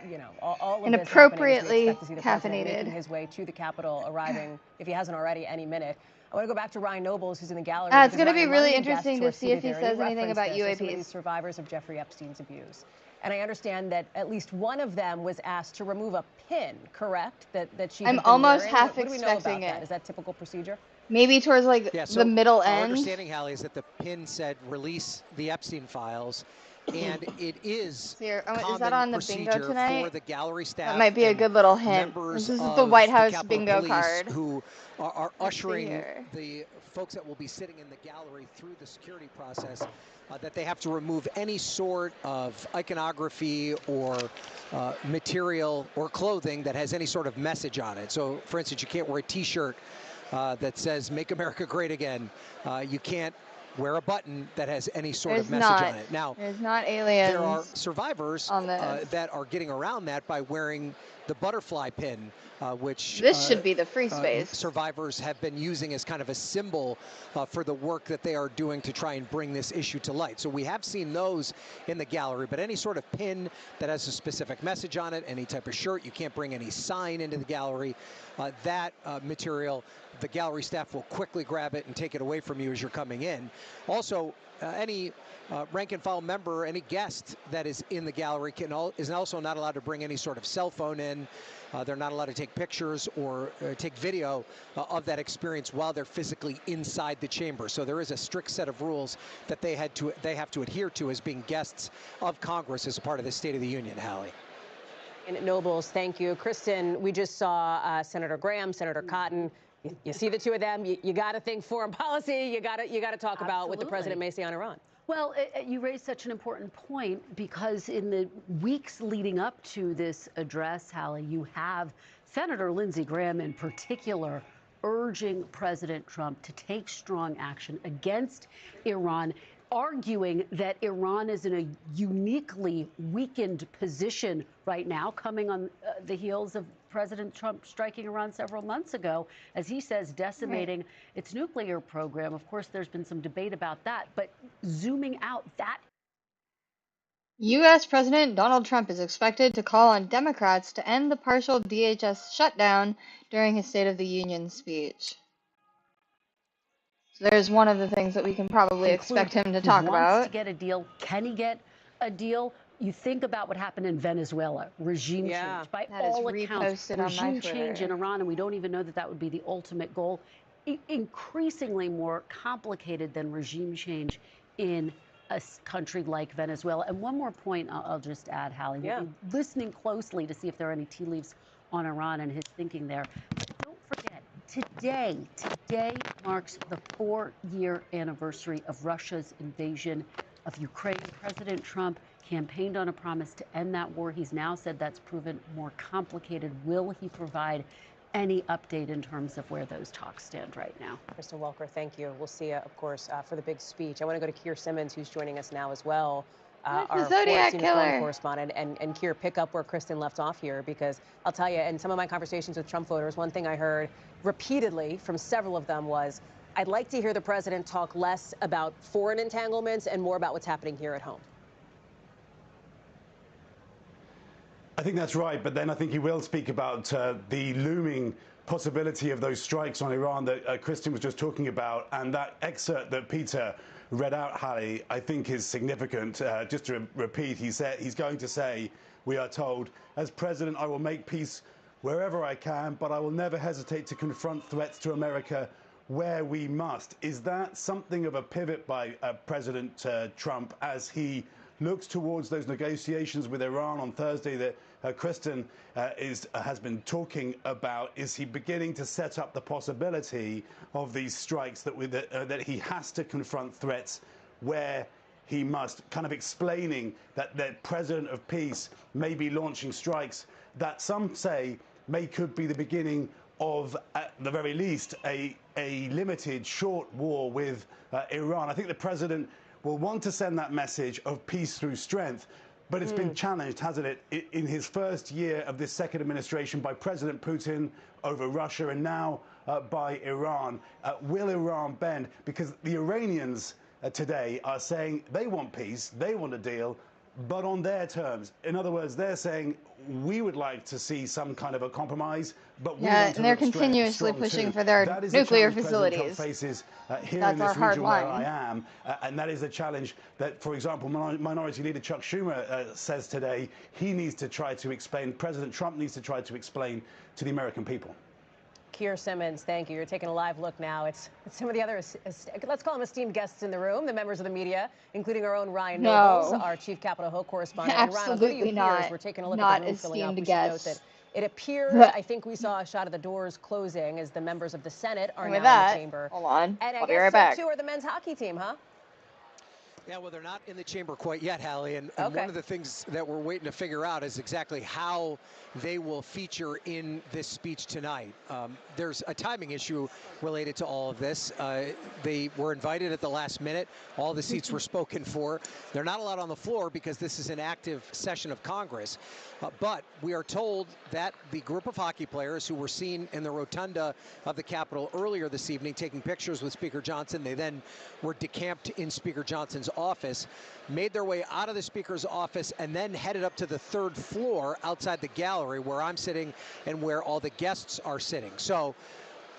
you know, all of inappropriately this happening, caffeinated, making his way to the Capitol, arriving, if he hasn't already, any minute. I want to go back to Ryan Nobles, who's in the gallery. It's going to be really interesting to see if he says anything about UAPs. Survivors of Jeffrey Epstein's abuse. And I understand that at least one of them was asked to remove a pin, correct? That she. I'm almost half what do we know about expecting that? it. Is that typical procedure? Maybe towards like the middle end. Our understanding, Hallie, is that the pin said release the Epstein files, and it is is that on the bingo tonight? for the gallery staff. That might be a good little hint. This is the White House bingo card. Who are ushering the folks that will be sitting in the gallery through the security process. That they have to remove any sort of iconography or material or clothing that has any sort of message on it. So, for instance, you can't wear a T-shirt that says "Make America Great Again." You can't wear a button that has any sort of message on it. Now, there's not aliens. There are survivors that are getting around that by wearing the butterfly pin, which this should be the free space. Survivors have been using as kind of a symbol for the work that they are doing to try and bring this issue to light. So we have seen those in the gallery, but any sort of pin that has a specific message on it, any type of shirt, you can't bring any sign into the gallery. That material, the gallery staff will quickly grab it and take it away from you as you're coming in. Also, any rank and file member, any guest that is in the gallery is also not allowed to bring any sort of cell phone in. They're not allowed to take pictures or take video of that experience while they're physically inside the chamber. So there is a strict set of rules that they have to adhere to as being guests of Congress as a part of the State of the Union, Hallie. And Nobles, thank you. Kristen, we just saw Senator Graham, Senator Cotton. You see the two of them, you got to think foreign policy. You got to talk about what the president may say on Iran. Well, you raised such an important point because in the weeks leading up to this address, Hallie, you have Senator Lindsey Graham in particular urging President Trump to take strong action against Iran, arguing that Iran is in a uniquely weakened position right now, coming on the heels of President Trump striking Iran several months ago, as he says, decimating its nuclear program. Of course, there's been some debate about that, but zooming out, that U.S. President Donald Trump is expected to call on Democrats to end the partial DHS shutdown during his State of the Union speech. So there's one of the things that we can probably expect him to talk about. He wants to get a deal. Can he get a deal? You think about what happened in Venezuela, regime change. By all accounts, regime change in Iran, and we don't even know that that would be the ultimate goal. Increasingly more complicated than regime change in a country like Venezuela. And one more point I'll just add, Hallie. We'll be listening closely to see if there are any tea leaves on Iran and his thinking there. But don't forget, today marks the 4-year anniversary of Russia's invasion of Ukraine. President Trump campaigned on a promise to end that war. He's now said that's proven more complicated. Will he provide any update in terms of where those talks stand right now? Kristen Welker, thank you. We'll see you, of course, for the big speech. I want to go to Keir Simmons, who's joining us now as well. Our Zodiac killer correspondent. And Keir, pick up where Kristen left off here, because I'll tell you, in some of my conversations with Trump voters, one thing I heard repeatedly from several of them was, I'd like to hear the president talk less about foreign entanglements and more about what's happening here at home. I think that's right, but then I think he will speak about the looming possibility of those strikes on Iran that Kristen was just talking about, and that excerpt that Peter read out, Hallie, I think is significant. Just to repeat, he said he's going to say, we are told, as president, I will make peace wherever I can, but I will never hesitate to confront threats to America where we must. Is that something of a pivot by President Trump as he looks towards those negotiations with Iran on Thursday that Kristen has been talking about? Is he beginning to set up the possibility of these strikes that he has to confront threats where he must, kind of explaining that the president of peace may be launching strikes that some say could be the beginning of, at the very least, a limited, short war with Iran? I think the president will want to send that message of peace through strength, but it's been challenged, hasn't it, in his first year of this second administration by President Putin over Russia and now by Iran. Will Iran bend? Because the Iranians today are saying they want peace, they want a deal, but on their terms. In other words, they're saying we would like to see some kind of a compromise, but we want to and they're continuously pushing for their nuclear facilities. Faces here That's in this our hard region line. where I am, and that is a challenge that, for example, Minority Leader Chuck Schumer says today he needs to try to explain. President Trump needs to try to explain to the American people. Keir Simmons, thank you. You're taking a live look now. It's some of the other, let's call them esteemed guests in the room, the members of the media, including our own Ryan Nobles, our chief Capitol Hill correspondent. Absolutely and Ryan, not. as we're taking a look Not at the room filling up, esteemed we should note guests. that it appears, I think we saw a shot of the doors closing as the members of the Senate are now in the chamber. Hold on. And I I'll be guess right back. so too are the men's hockey team, huh? Yeah, well, they're not in the chamber quite yet, Hallie. And one of the things that we're waiting to figure out is exactly how they will feature in this speech tonight. There's a timing issue related to all of this. They were invited at the last minute. All the seats were spoken for. They're not allowed on the floor because this is an active session of Congress. But we are told that the group of hockey players who were seen in the rotunda of the Capitol earlier this evening taking pictures with Speaker Johnson, they then were decamped in Speaker Johnson's office, made their way out of the Speaker's office, and then headed up to the third floor outside the gallery where I'm sitting and where all the guests are sitting. So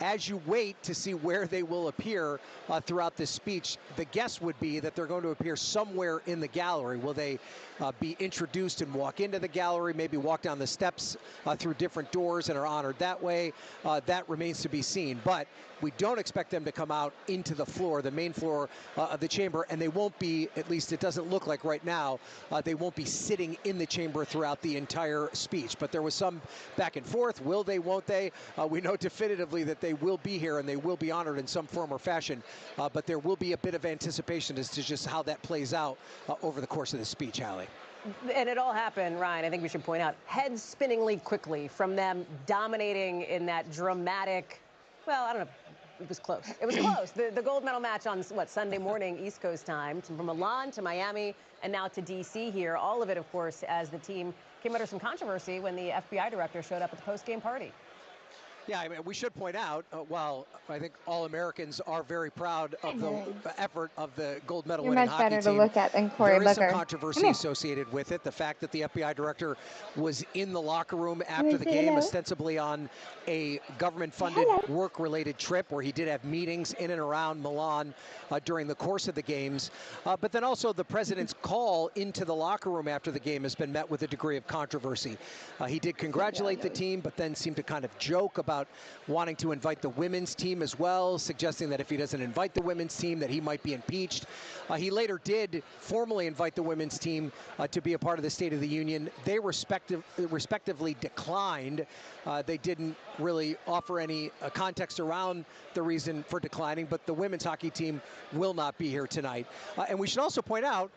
as you wait to see where they will appear throughout this speech, the guess would be that they're going to appear somewhere in the gallery. Will they be introduced and walk into the gallery, maybe walk down the steps through different doors and are honored that way? That remains to be seen. But we don't expect them to come out into the floor, the main floor of the chamber, and they won't be, at least it doesn't look like right now, they won't be sitting in the chamber throughout the entire speech. But there was some back and forth. Will they, won't they? We know definitively that they will be here and they will be honored in some form or fashion. But there will be a bit of anticipation as to just how that plays out over the course of the speech, Hallie. And it all happened, Ryan, I think we should point out, heads spinningly quickly from them dominating in that dramatic, well, I don't know, it was close. It was close. The gold medal match on, what, Sunday morning, East Coast time, from Milan to Miami and now to D.C. here. All of it, of course, as the team came under some controversy when the FBI director showed up at the post-game party. Yeah, I mean, we should point out, while I think all Americans are very proud of the effort of the gold medal winning hockey team, You're much better to look at than Cory there is some Booker. controversy associated with it. The fact that the FBI director was in the locker room after the game, ostensibly on a government-funded work-related trip where he did have meetings in and around Milan during the course of the games. But then also the president's call into the locker room after the game has been met with a degree of controversy. He did congratulate the team, but then seemed to kind of joke about wanting to invite the women's team as well, suggesting that if he doesn't invite the women's team that he might be impeached. He later did formally invite the women's team to be a part of the State of the Union. They respectively declined. They didn't really offer any context around the reason for declining, but the women's hockey team will not be here tonight. And we should also point out,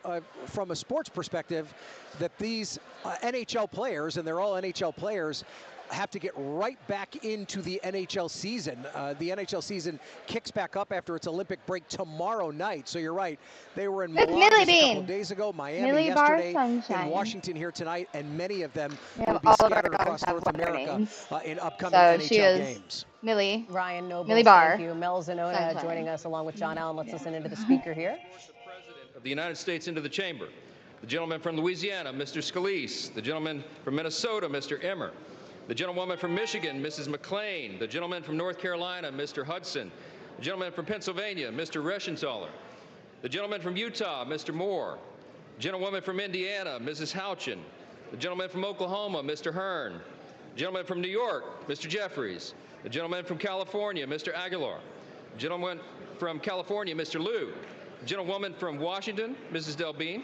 from a sports perspective, that these NHL players, and they're all NHL players, have to get right back into the NHL season. The NHL season kicks back up after its Olympic break tomorrow night. So you're right. They were in Milan just a couple of days ago, Miami yesterday, in Washington here tonight, and many of them will be scattered across North America in upcoming NHL games. Millie. Ryan Noble, Millie Barr. thank you. Mel Zanona joining us along with John Allen. Let's listen into the speaker here. Of the United States into the chamber. The gentleman from Louisiana, Mr. Scalise. The gentleman from Minnesota, Mr. Emmer. The gentlewoman from Michigan, Mrs. McClain. The gentleman from North Carolina, Mr. Hudson. The gentleman from Pennsylvania, Mr. Reschenthaler. The gentleman from Utah, Mr. Moore. The gentlewoman from Indiana, Mrs. Houchin. The gentleman from Oklahoma, Mr. Hearn. The gentleman from New York, Mr. Jeffries. The gentleman from California, Mr. Aguilar. The gentleman from California, Mr. Liu. The gentlewoman from Washington, Mrs. Delbene.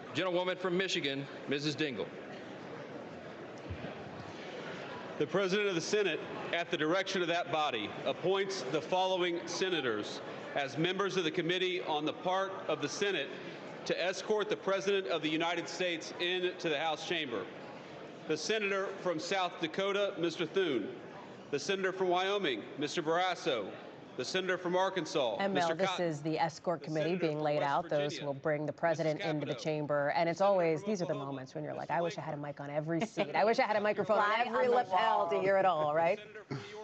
The gentlewoman from Michigan, Mrs. Dingle. The President of the Senate, at the direction of that body, appoints the following senators as members of the Committee on the part of the Senate to escort the President of the United States into the House chamber. The Senator from South Dakota, Mr. Thune. The Senator from Wyoming, Mr. Barrasso. The Senator from Arkansas, and Mel, this is the escort committee being laid out. Those who will bring the president into the chamber. And it's always, these are the moments when you're like, I wish I had a mic on every seat. I wish I had a microphone on every lapel to hear it all, right?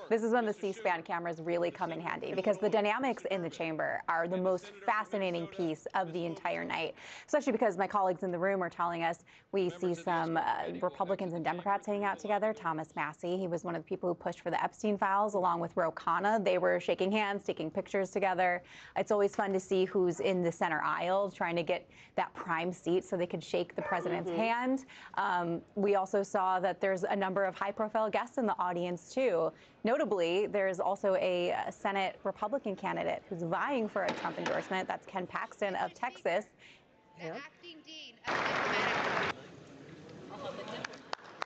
This is when the C-SPAN cameras really come in handy, because the dynamics in the chamber are the most fascinating piece of the entire night, especially because my colleagues in the room are telling us we see some Republicans and Democrats hanging out together. Thomas Massie, he was one of the people who pushed for the Epstein files, along with Ro Khanna. They were shaking hands, taking pictures together. It's always fun to see who's in the center aisle trying to get that prime seat so they could shake the president's hand. We also saw that there's a number of high-profile guests in the audience, too. Notably, there's also a Senate Republican candidate who's vying for a Trump endorsement. That's Ken Paxton of Texas.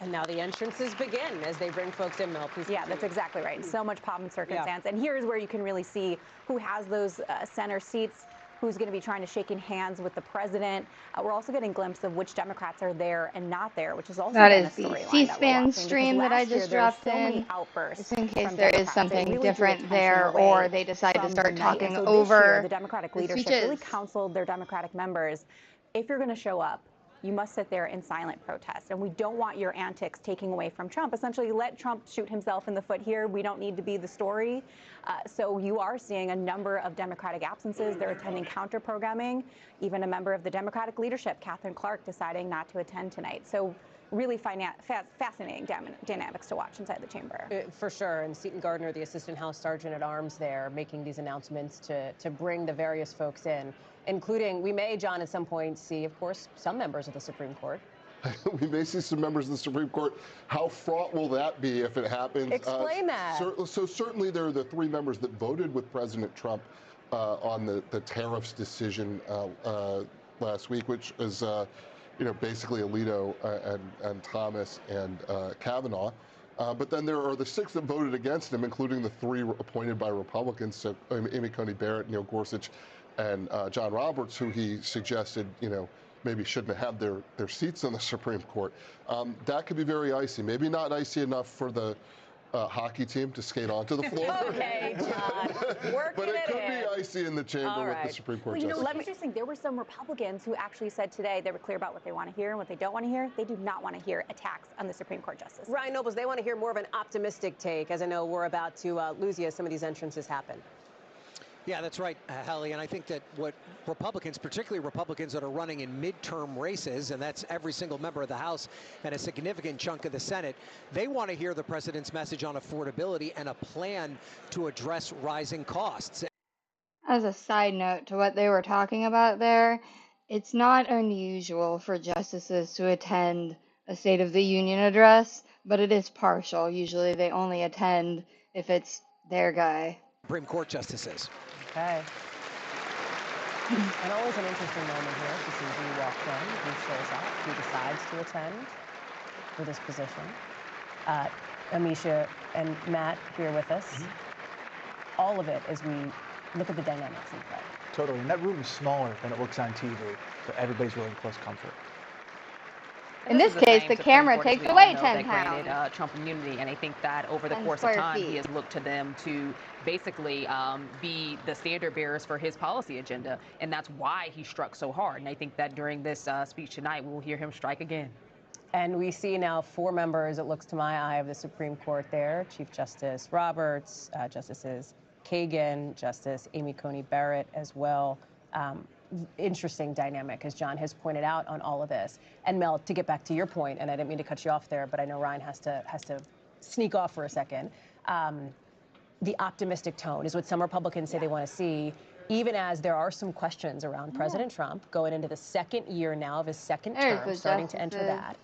And now the entrances begin as they bring folks in, Mel. Please. Yeah, that's exactly right. So much pomp and circumstance. Yeah. And here's where you can really see who has those center seats, who's going to be trying to shake hands with the president. We're also getting a glimpse of which Democrats are there and not there, which is also that been is a the storyline C-SPAN stream that I just dropped in, just in case there is something really different there, or they decide to start talking so over this year, the Democratic leadership speeches. really counseled their Democratic members, if you're going to show up, you must sit there in silent protest. And we don't want your antics taking away from Trump. Essentially, let Trump shoot himself in the foot here. We don't need to be the story. So you are seeing a number of Democratic absences. They're attending counter-programming. Even a member of the Democratic leadership, Katherine Clark, deciding not to attend tonight. So really fascinating dynamics to watch inside the chamber. For sure. And Seton Gardner, the assistant House Sergeant at Arms there, making these announcements to bring the various folks in, including, we may, John, at some point see, of course, some members of the Supreme Court. We may see some members of the Supreme Court. How fraught will that be if it happens? Explain that. So certainly there are the 3 members that voted with President Trump on the tariffs decision last week, which is basically Alito and Thomas and Kavanaugh. But then there are the 6 that voted against him, including the 3 appointed by Republicans, so Amy Coney Barrett, Neil Gorsuch, and John Roberts, who he suggested, maybe shouldn't have had their seats on the Supreme Court. That could be very icy. Maybe not icy enough for the hockey team to skate onto the floor. Okay, John. But it could be icy in the chamber with the Supreme Court justice. Let me just think, there were some Republicans who actually said today they were clear about what they want to hear and what they don't want to hear. They do not want to hear attacks on the Supreme Court justice. Ryan Nobles, they want to hear more of an optimistic take, as I know we're about to lose you as some of these entrances happen. Yeah, that's right, Hallie. And I think that what Republicans, particularly Republicans that are running in midterm races, and that's every single member of the House and a significant chunk of the Senate, they want to hear the president's message on affordability and a plan to address rising costs. As a side note to what they were talking about there, it's not unusual for justices to attend a State of the Union address, but it is partial. Usually they only attend if it's their guy. Supreme Court justices. Okay. And always an interesting moment here to see who walks in, who shows up, who decides to attend for this position. Amisha and Matt here with us. Mm-hmm. All of it as we look at the dynamics in play. Totally. And that room is smaller than it looks on TV, so everybody's really in close comfort. In this case, the camera takes away 10 pounds. Granted Trump immunity, and I think that over the course of time, he has looked to them to basically be the standard bearers for his policy agenda, and that's why he struck so hard. And I think that during this speech tonight, we will hear him strike again. And we see now 4 members, it looks to my eye, of the Supreme Court there. Chief Justice Roberts, Justices Kagan, Justice Amy Coney Barrett as well. Interesting dynamic, as John has pointed out on all of this. And Mel, to get back to your point, and I didn't mean to cut you off there, but I know Ryan has to sneak off for a second. The optimistic tone is what some Republicans say they want to see, even as there are some questions around President Trump going into the 2nd year now of his 2nd term, starting to enter that,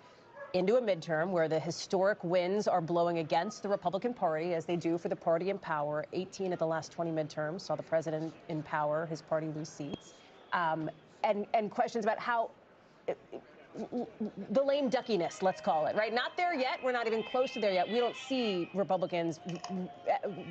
into a midterm where the historic winds are blowing against the Republican Party, as they do for the party in power. 18 of the last 20 midterms saw the president in power, his party lose seats. And questions about how the lame duckiness, let's call it, right? Not there yet. We're not even close to there yet. We don't see Republicans,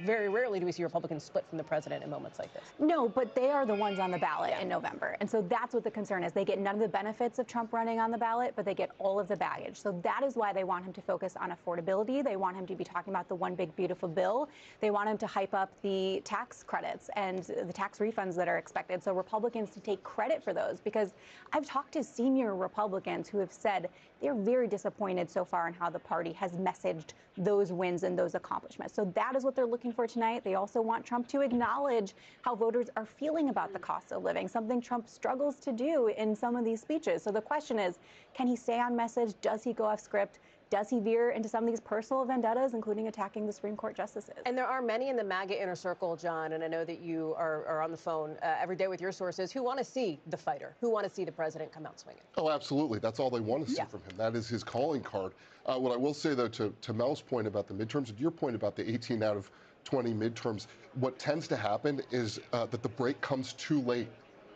very rarely do we see Republicans split from the president in moments like this. No, but they are the ones on the ballot in November. And so that's what the concern is. They get none of the benefits of Trump running on the ballot, but they get all of the baggage. So that is why they want him to focus on affordability. They want him to be talking about the one big beautiful bill. They want him to hype up the tax credits and the tax refunds that are expected. So Republicans to take credit for those, because I've talked to senior Republicans who have said they're very disappointed so far in how the party has messaged those wins and those accomplishments. So that is what they're looking for tonight. They also want Trump to acknowledge how voters are feeling about the cost of living, something Trump struggles to do in some of these speeches. So the question is, can he stay on message? Does he go off script? does he veer into some of these personal vendettas, including attacking the Supreme Court justices? And there are many in the MAGA inner circle, John, and I know that you are on the phone every day with your sources who want to see the fighter, who want to see the president come out swinging. Oh, absolutely. That's all they want to see from him. That is his calling card. What I will say, though, to Mel's point about the midterms and your point about the 18 out of 20 midterms, what tends to happen is that the break comes too late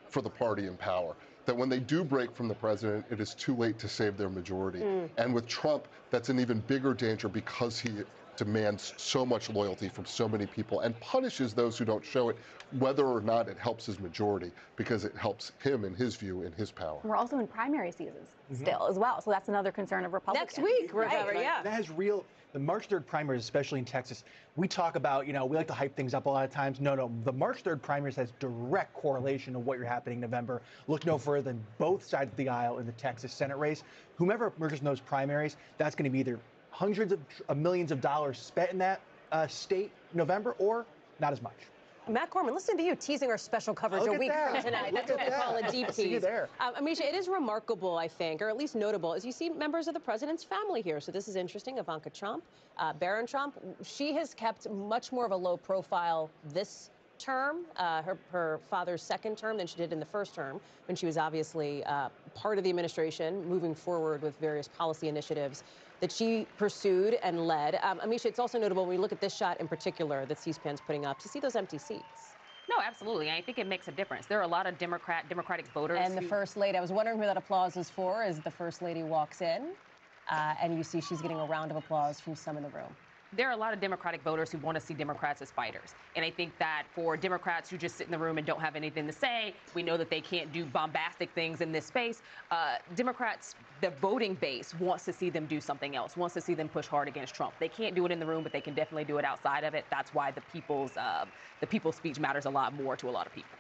for the party in power. That when they do break from the president, it is too late to save their majority. And with Trump, that's an even bigger danger because he demands so much loyalty from so many people and punishes those who don't show it, whether or not it helps his majority, because it helps him, in his view, in his power. We're also in primary seasons still as well, so that's another concern of Republicans. Next week, yeah. That has real. The March 3rd primaries, especially in Texas, we talk about, we like to hype things up a lot of times. No, the March 3rd primaries has direct correlation to what you're happening in November. Look no further than both sides of the aisle in the Texas Senate race. Whomever emerges in those primaries, that's going to be either hundreds of millions of dollars spent in that state in November or not as much. Matt Corman, listen to you teasing our special coverage a week from tonight. That's what we call a deep tease. See you there. Amisha, it is remarkable, I think, or at least notable, as you see members of the president's family here. So this is interesting. Ivanka Trump, Barron Trump, she has kept much more of a low profile this term, her father's second term, than she did in the first term, when she was obviously part of the administration, moving forward with various policy initiatives that she pursued and led. Amisha, it's also notable when we look at this shot in particular that C-SPAN's putting up to see those empty seats. No, absolutely. I think it makes a difference. There are a lot of Democratic voters. And the First Lady, I was wondering who that applause is for as the First Lady walks in. And you see she's getting a round of applause from some in the room. There are a lot of Democratic voters who want to see Democrats as fighters. And I think that for Democrats who just sit in the room and don't have anything to say, we know that they can't do bombastic things in this space. Democrats, the voting base wants to see them do something else, wants to see them push hard against Trump. They can't do it in the room, but they can definitely do it outside of it. That's why the people's speech matters a lot more to a lot of people.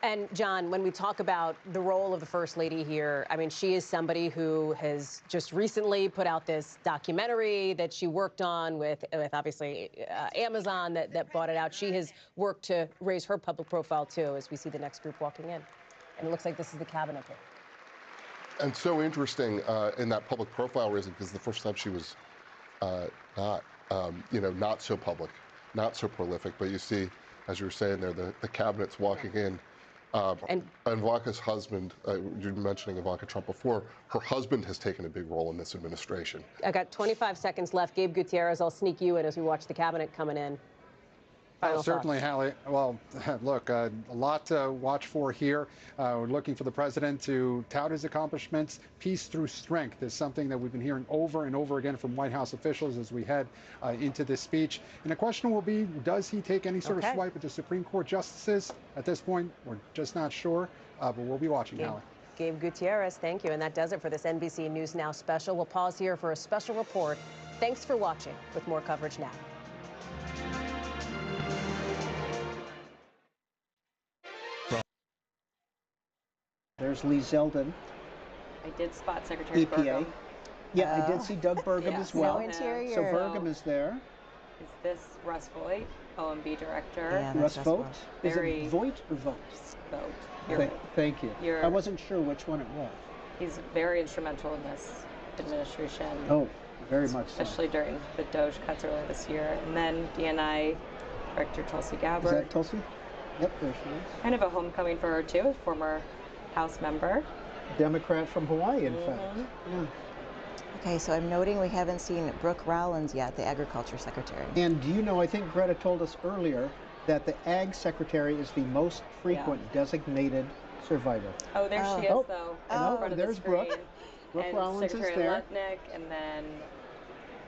And John, when we talk about the role of the First Lady here, I mean, she is somebody who has just recently put out this documentary that she worked on with obviously Amazon that bought it out. She has worked to raise her public profile too, as we see the next group walking in. And it looks like this is the cabinet here. And so interesting in that public profile raising, because the first time she was not so public, not so prolific, but you see, as you were saying there, the cabinet's walking in. And Ivanka's husband, you were mentioning Ivanka Trump before, her husband has taken a big role in this administration. I got 25 seconds left. Gabe Gutierrez, I'll sneak you in as we watch the cabinet coming in. Certainly, Hallie. Well, look, a lot to watch for here. We're looking for the president to tout his accomplishments. Peace through strength is something that we've been hearing over and over again from White House officials as we head into this speech. And the question will be, does he take any sort of swipe at the Supreme Court justices? At this point, we're just not sure, but we'll be watching, Hallie. Gabe Gutierrez, thank you. And that does it for this NBC News Now special. We'll pause here for a special report. Thanks for watching, with more coverage now. There's Lee Zeldin. I did spot Secretary EPA. Burgum. Yeah, I did see Doug Burgum as well. No interior. So Burgum is there. Is this Russ Voigt, OMB director? Yeah, Russ Voigt? Is it Voigt or Vogt? Vogt. You're right. Thank you. I wasn't sure which one it was. He's very instrumental in this administration. Oh, very much so. Especially during the Doge cuts earlier this year. And then DNI Director Tulsi Gabbard. Is that Tulsi? Yep, there she is. Kind of a homecoming for her, too, former House member. Democrat from Hawaii, in fact. Yeah. Okay, so I'm noting we haven't seen Brooke Rollins yet, the Agriculture Secretary. And do you know, I think Greta told us earlier that the Ag Secretary is the most frequent designated survivor. Oh, there she is, though. Oh, there's Brooke. Brooke Rollins Secretary is there. Lutnick, and then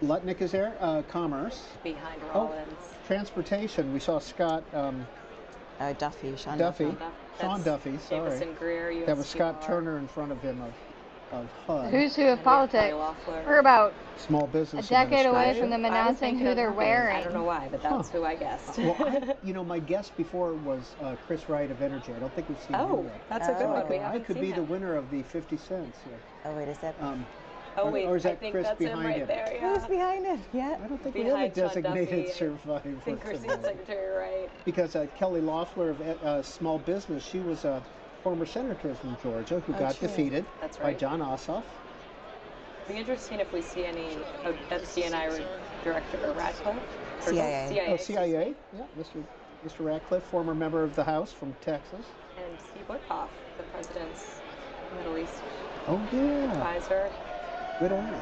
Lutnick is there. Commerce. Behind Rollins. Transportation. We saw Scott. Duffy, Sean Duffy. Sean Duffy, sorry. Davison Greer, that was Scott Turner in front of him of HUD. Who's who of politics? We're about small business a decade away from them announcing who they're wearing. I don't know why, but that's who I guessed. Well, my guess before was Chris Wright of Energy. I don't think we've seen him yet. That's a good one. We I haven't could seen be him. the winner of the 50 cents. Oh, wait, is that? Or is that I think Chris that's behind him right him? there, yeah. Who's behind him? Yeah. I don't think Behind we have a Sean designated Duffy, survivor. I think Christine Secretary Wright. Because Kelly Loeffler of Small Business, she was a former senator from Georgia who got defeated by John Ossoff. It'd be interesting if we see any of DNI Director Radcliffe. CIA. CIA. Oh, CIA. Yeah, Mr. Radcliffe, former member of the House from Texas. And Steve Witkoff, the president's Middle East advisor. Good on.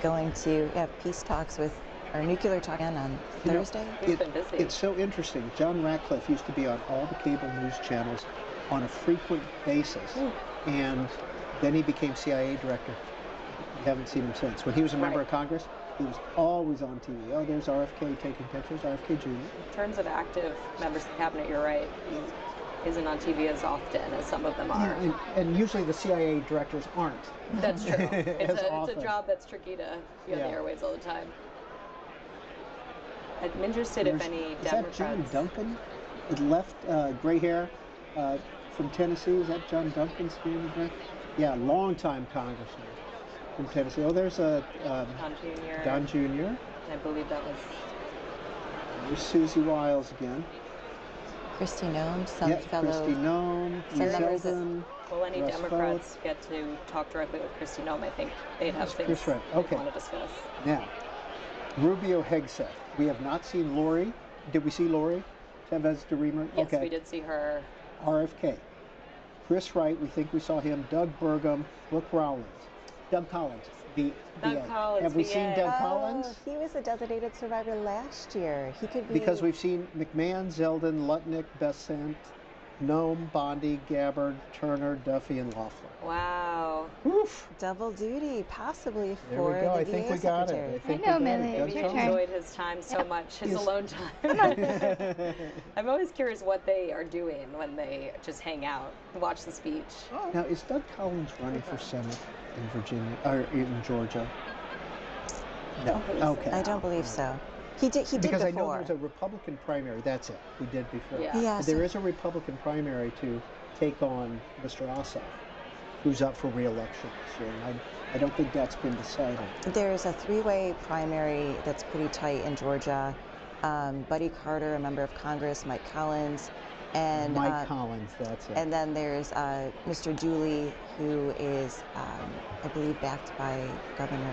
Going to have peace talks with, or nuclear talk on Thursday. He's been busy. It's so interesting. John Ratcliffe used to be on all the cable news channels on a frequent basis, and then he became CIA director. We haven't seen him since. When he was a member of Congress, he was always on TV. Oh, there's RFK taking pictures, RFK Jr. In terms of active members of the cabinet, you're right. He isn't on TV as often as some of them are. Yeah, and usually the CIA directors aren't. That's true. It's a job that's tricky to be on the airwaves all the time. I'm interested if any Democrats. Is that John Duncan? With left gray hair from Tennessee. Is that John Duncan standing there? Yeah, longtime congressman from Tennessee. Oh, there's Don Jr. And I believe that was. There's Susie Wiles again. Christy Nome, some fellow. Christy Nome, Will any Democrats get to talk directly with Christy Nome? I think they'd have things they want to discuss. Now, Rubio Hegseth. We have not seen Lori. Did we see Lori Chavez de Remer? Yes, we did see her. RFK. Chris Wright, we think we saw him. Doug Burgum, Brooke Rowlands. Doug Collins. Doug Collins. Have we seen Doug Collins? He was a designated survivor last year. He could be. Because we've seen McMahon, Zeldin, Lutnick, Bessent, Nome, Bondi, Gabbard, Turner, Duffy, and Loeffler. Wow. Oof. Double duty, possibly There for we go. the I think VA we got secretary. it. I think know, we got Millie. it. Maybe Doug he Collins. enjoyed his time so much, his alone time. I'm always curious what they are doing when they just hang out, watch the speech. Now, is Doug Collins running for Senate in Virginia or in Georgia? No. Okay. I don't believe so. He did because before. I know there's a Republican primary. That's it. He did before. Yeah. There is a Republican primary to take on Mr. Ossoff, who's up for re-election this year. And I don't think that's been decided. There's a three-way primary that's pretty tight in Georgia. Buddy Carter, a member of Congress, Mike Collins, and Mike Collins, that's it. And then there's Mr. Dooley, who is, I believe, backed by Governor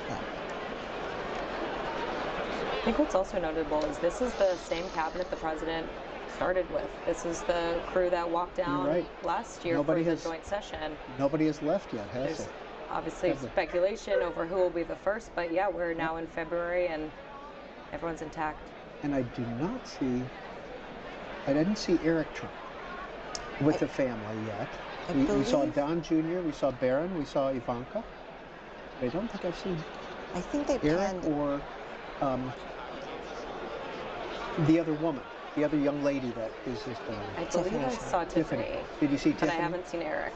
Kemp. I think what's also notable is this is the same cabinet the president started with. This is the crew that walked down last year for the joint session. Nobody has left yet, has There's obviously speculation over who will be the first, but yeah, we're now in February and everyone's intact. And I didn't see Eric Trump with the family yet. We saw Don Jr., we saw Barron, we saw Ivanka. I don't think I've seen I think they Eric or the other woman, the other young lady that is his family. I believe I saw Tiffany. Did you see But Tiffany? I haven't seen Eric.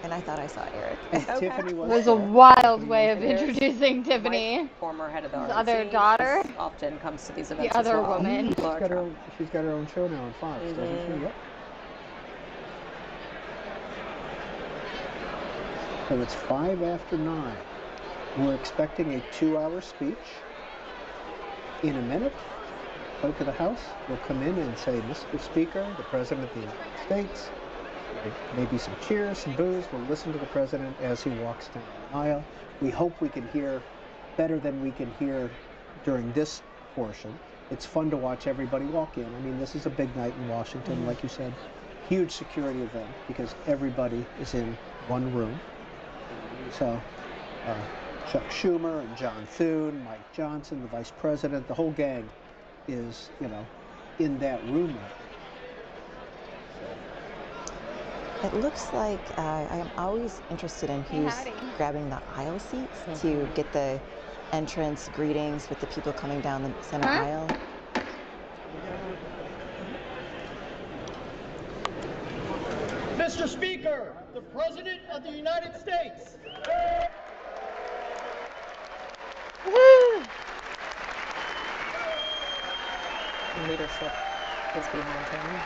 And I thought I saw Eric. Tiffany It was a wild way of introducing Tiffany. My former head of the His RNC, other daughter. Often comes to these events The other as well. woman. She's got her own show now on Fox, doesn't she? Yep. So it's 5 after 9. We're expecting a 2-hour speech. In a minute, clerk of the House will come in and say, Mr. Speaker, the President of the United States. Maybe some cheers, some boos. We'll listen to the President as he walks down the aisle. We hope we can hear better than we can hear during this portion. It's fun to watch everybody walk in. I mean, this is a big night in Washington, like you said. Huge security event because everybody is in one room. So Chuck Schumer and John Thune, Mike Johnson, the Vice President, the whole gang is, in that room right now. It looks like I am always interested in who's grabbing the aisle seats to get the entrance greetings with the people coming down the center aisle. Mr. Speaker, the President of the United States. Leadership is behind him.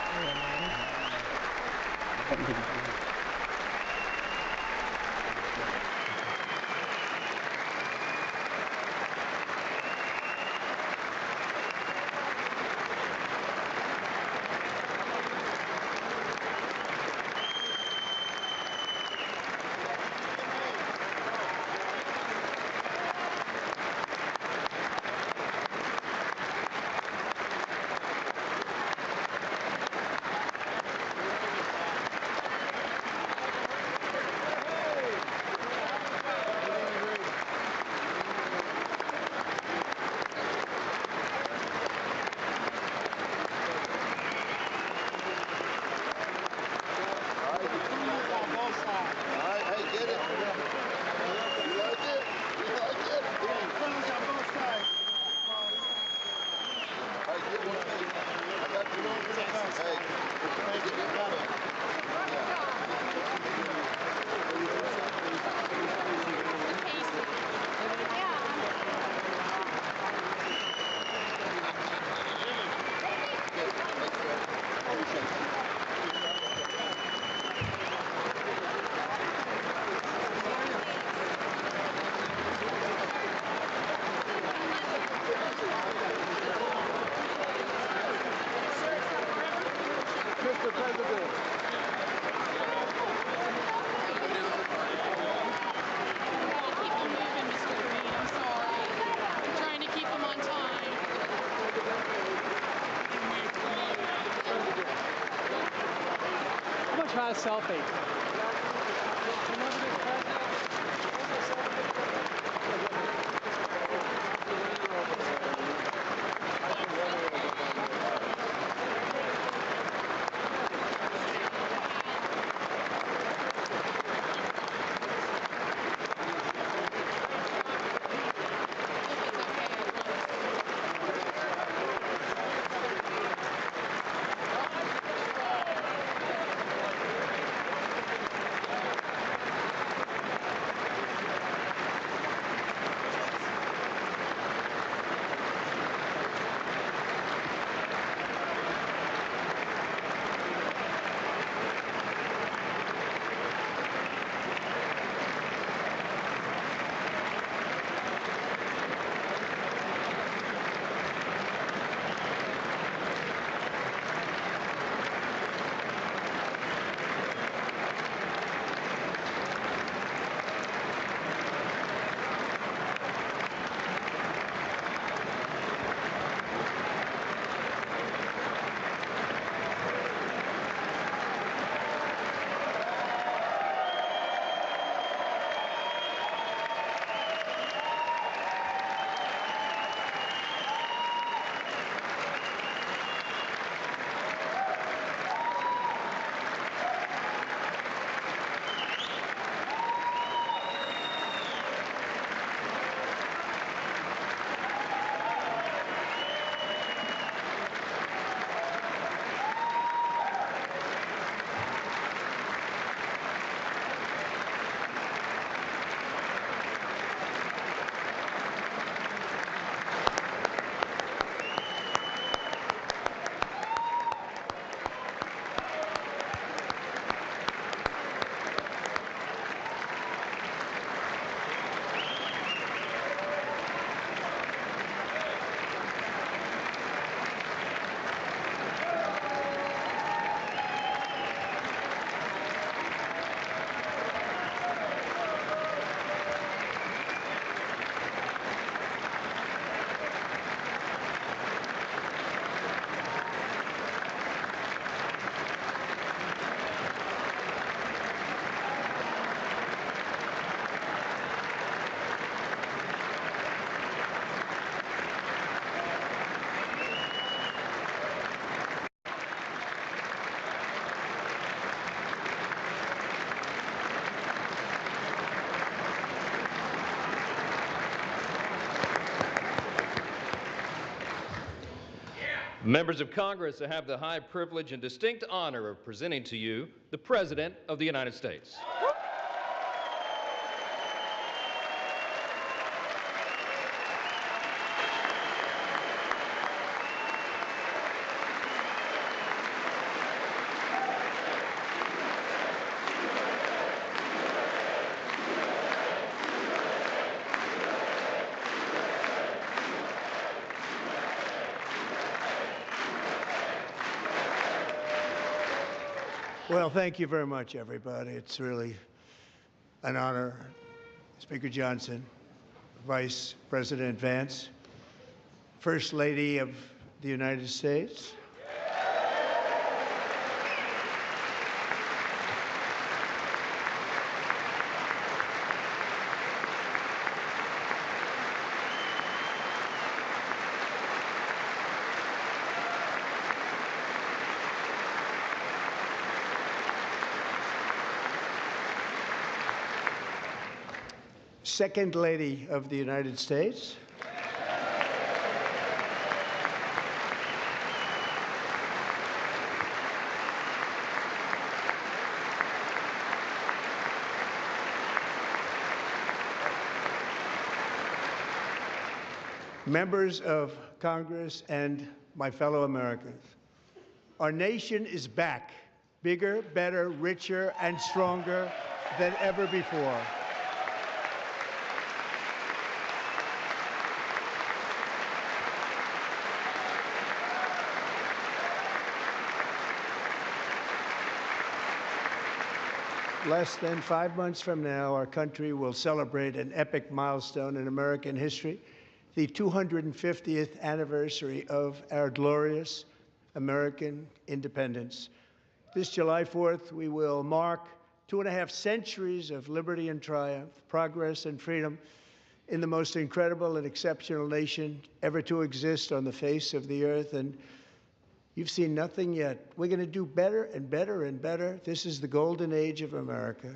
last selfie. Members of Congress, I have the high privilege and distinct honor of presenting to you the President of the United States. Well, thank you very much, everybody. It's really an honor. Speaker Johnson, Vice President Vance, First Lady of the United States. Second Lady of the United States. Members of Congress and my fellow Americans, our nation is back, bigger, better, richer, and stronger than ever before. Less than 5 months from now, our country will celebrate an epic milestone in American history, the 250th anniversary of our glorious American independence. This July 4th, we will mark 2.5 centuries of liberty and triumph, progress and freedom in the most incredible and exceptional nation ever to exist on the face of the earth. And you've seen nothing yet. We're going to do better and better and better. This is the golden age of America.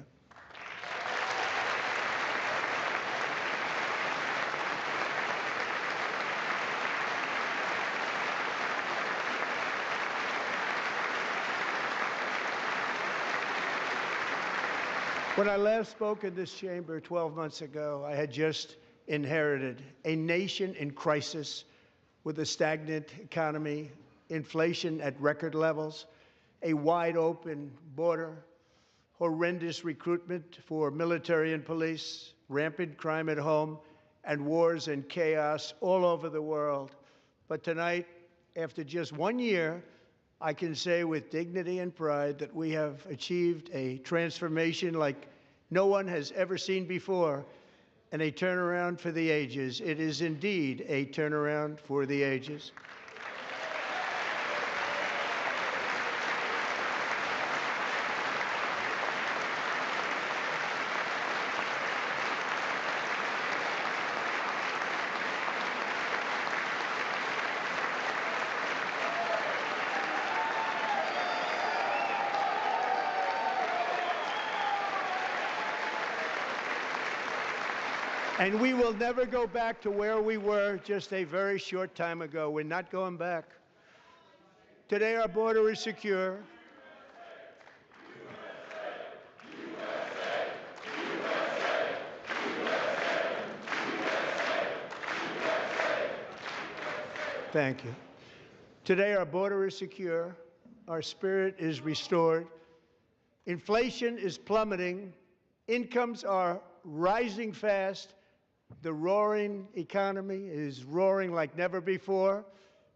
When I last spoke in this chamber 12 months ago, I had just inherited a nation in crisis with a stagnant economy, inflation at record levels, a wide open border, horrendous recruitment for military and police, rampant crime at home, and wars and chaos all over the world. But tonight, after just 1 year, I can say with dignity and pride that we have achieved a transformation like no one has ever seen before, and a turnaround for the ages. It is indeed a turnaround for the ages. And we will never go back to where we were just a very short time ago. We're not going back. Today, our border is secure. Thank you. Today, our border is secure. Our spirit is restored. Inflation is plummeting. Incomes are rising fast. The roaring economy is roaring like never before,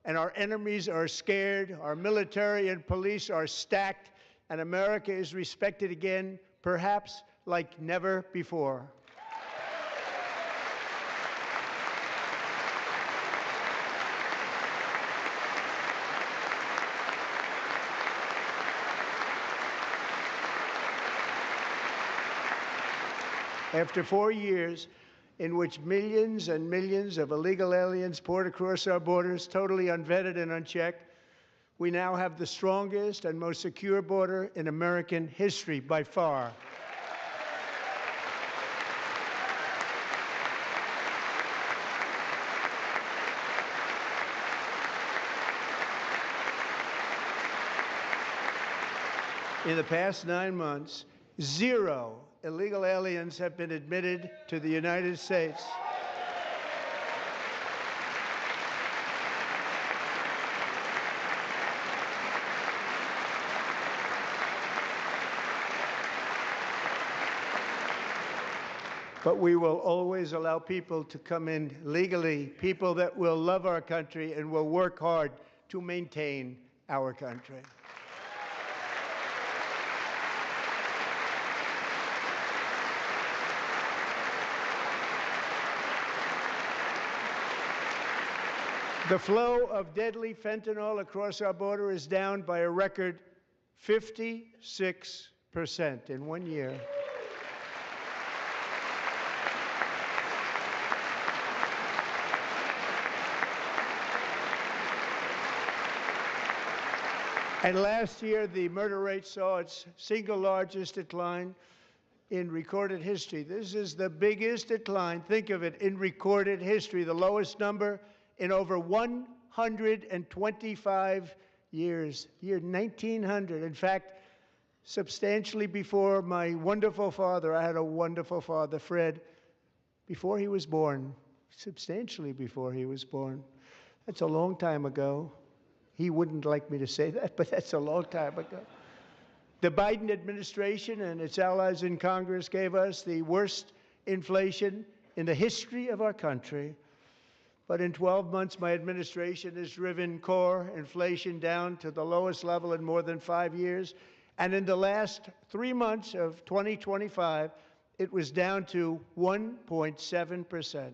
and our enemies are scared, our military and police are stacked, and America is respected again, perhaps like never before. After 4 years in which millions and millions of illegal aliens poured across our borders, totally unvetted and unchecked, we now have the strongest and most secure border in American history by far. In the past 9 months, 0 illegal aliens have been admitted to the United States. But we will always allow people to come in legally, people that will love our country and will work hard to maintain our country. The flow of deadly fentanyl across our border is down by a record 56% in 1 year. And last year, the murder rate saw its single largest decline in recorded history. This is the biggest decline, think of it, in recorded history, the lowest number in over 125 years, year 1900. In fact, substantially before my wonderful father, I had a wonderful father, Fred, before he was born, substantially before he was born. That's a long time ago. He wouldn't like me to say that, but that's a long time ago. The Biden administration and its allies in Congress gave us the worst inflation in the history of our country. But in 12 months, my administration has driven core inflation down to the lowest level in more than 5 years. And in the last 3 months of 2025, it was down to 1.7%.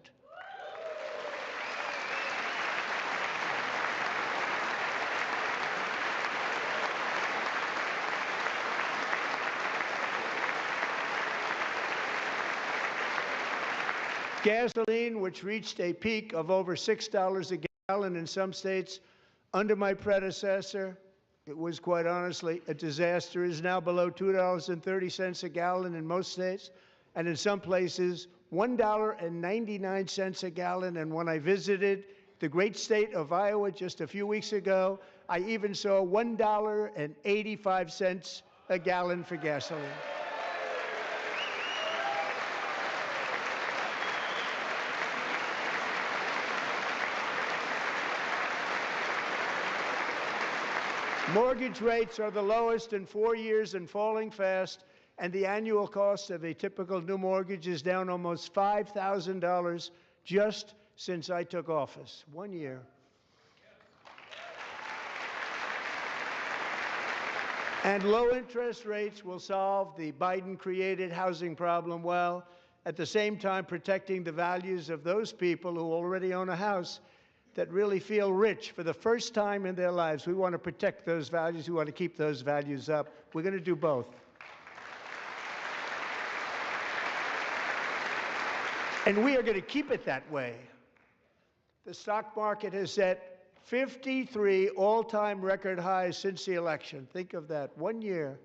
Gasoline, which reached a peak of over $6 a gallon in some states under my predecessor, it was quite honestly a disaster, is now below $2.30 a gallon in most states, and in some places $1.99 a gallon. And when I visited the great state of Iowa just a few weeks ago, I even saw $1.85 a gallon for gasoline. Mortgage rates are the lowest in 4 years and falling fast, and the annual cost of a typical new mortgage is down almost $5,000 just since I took office. 1 year. And low interest rates will solve the Biden-created housing problem while at the same time protecting the values of those people who already own a house that really feel rich for the first time in their lives. We want to protect those values. We want to keep those values up. We're going to do both. And we are going to keep it that way. The stock market has set 53 all-time record highs since the election. Think of that, 1 year.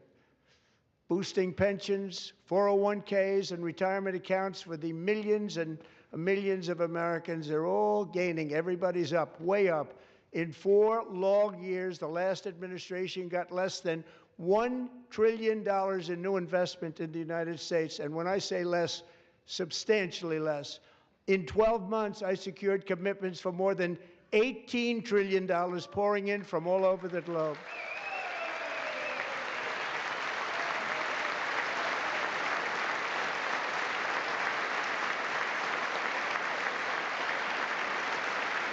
Boosting pensions, 401ks, and retirement accounts for the millions and millions of Americans. They're all gaining. Everybody's up, way up. In 4 long years, the last administration got less than $1 trillion in new investment in the United States. And when I say less, substantially less. In 12 months, I secured commitments for more than $18 trillion pouring in from all over the globe.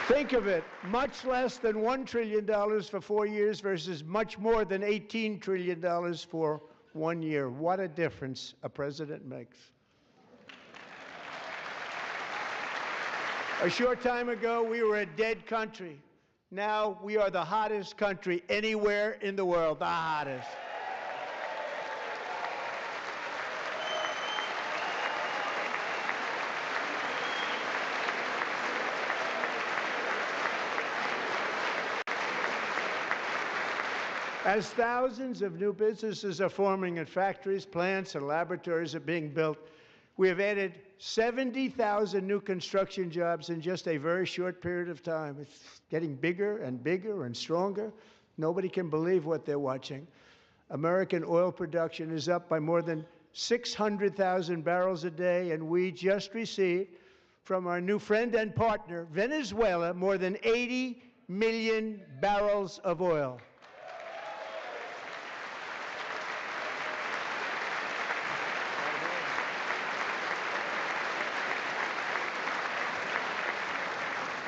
Think of it, much less than $1 trillion for 4 years versus much more than $18 trillion for 1 year. What a difference a president makes. A short time ago, we were a dead country. Now we are the hottest country anywhere in the world, the hottest. As thousands of new businesses are forming and factories, plants, and laboratories are being built, we have added 70,000 new construction jobs in just a very short period of time. It's getting bigger and bigger and stronger. Nobody can believe what they're watching. American oil production is up by more than 600,000 barrels a day, and we just received from our new friend and partner, Venezuela, more than 80 million barrels of oil.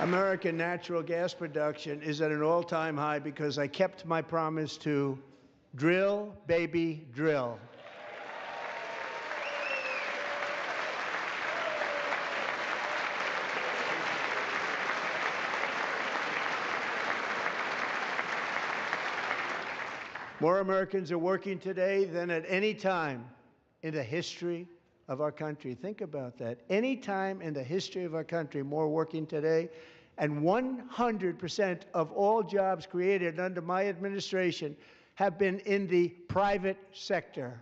American natural gas production is at an all-time high because I kept my promise to drill, baby, drill. More Americans are working today than at any time in the history of our country. Think about that. Any time in the history of our country, more working today, and 100% of all jobs created under my administration have been in the private sector.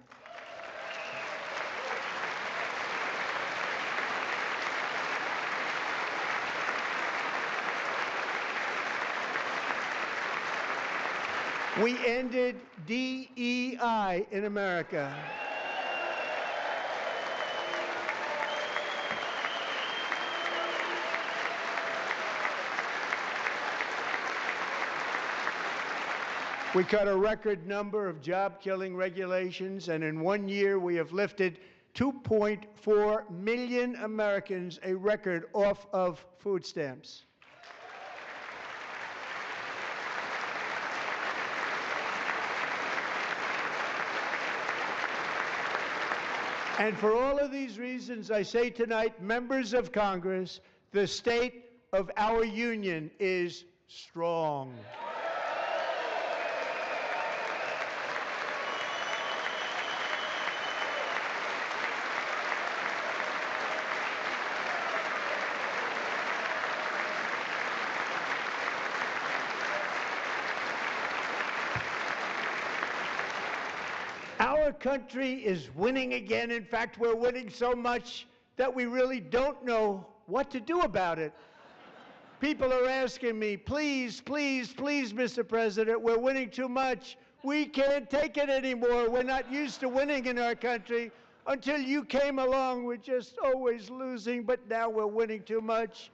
We ended DEI in America. We cut a record number of job-killing regulations, and in 1 year we have lifted 2.4 million Americans, a record, off of food stamps. And for all of these reasons, I say tonight, members of Congress, the state of our union is strong. Our country is winning again. In fact, we're winning so much that we really don't know what to do about it. People are asking me, please, please, please, Mr. President, we're winning too much. We can't take it anymore. We're not used to winning in our country. Until you came along, we're just always losing, but now we're winning too much.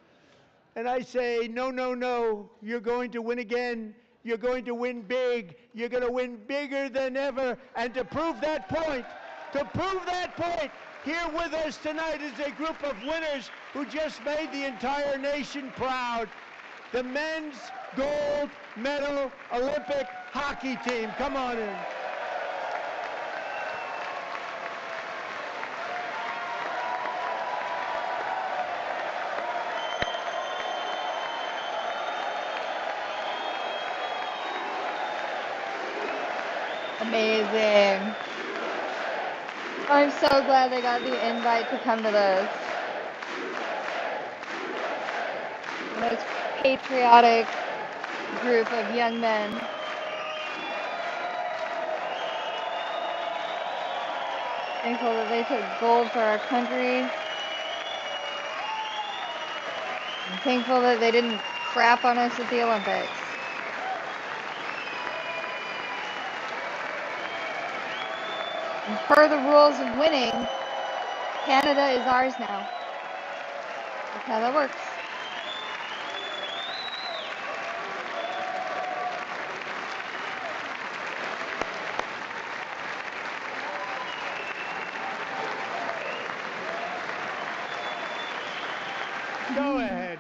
And I say, no, no, no, you're going to win again. You're going to win big. You're going to win bigger than ever. And to prove that point, here with us tonight is a group of winners who just made the entire nation proud. The men's gold medal Olympic hockey team. Come on in. Amazing. I'm so glad they got the invite to come to this. The most patriotic group of young men. Thankful that they took gold for our country. I'm thankful that they didn't crap on us at the Olympics. And per the rules of winning, Canada is ours now. That's how that works. Go ahead.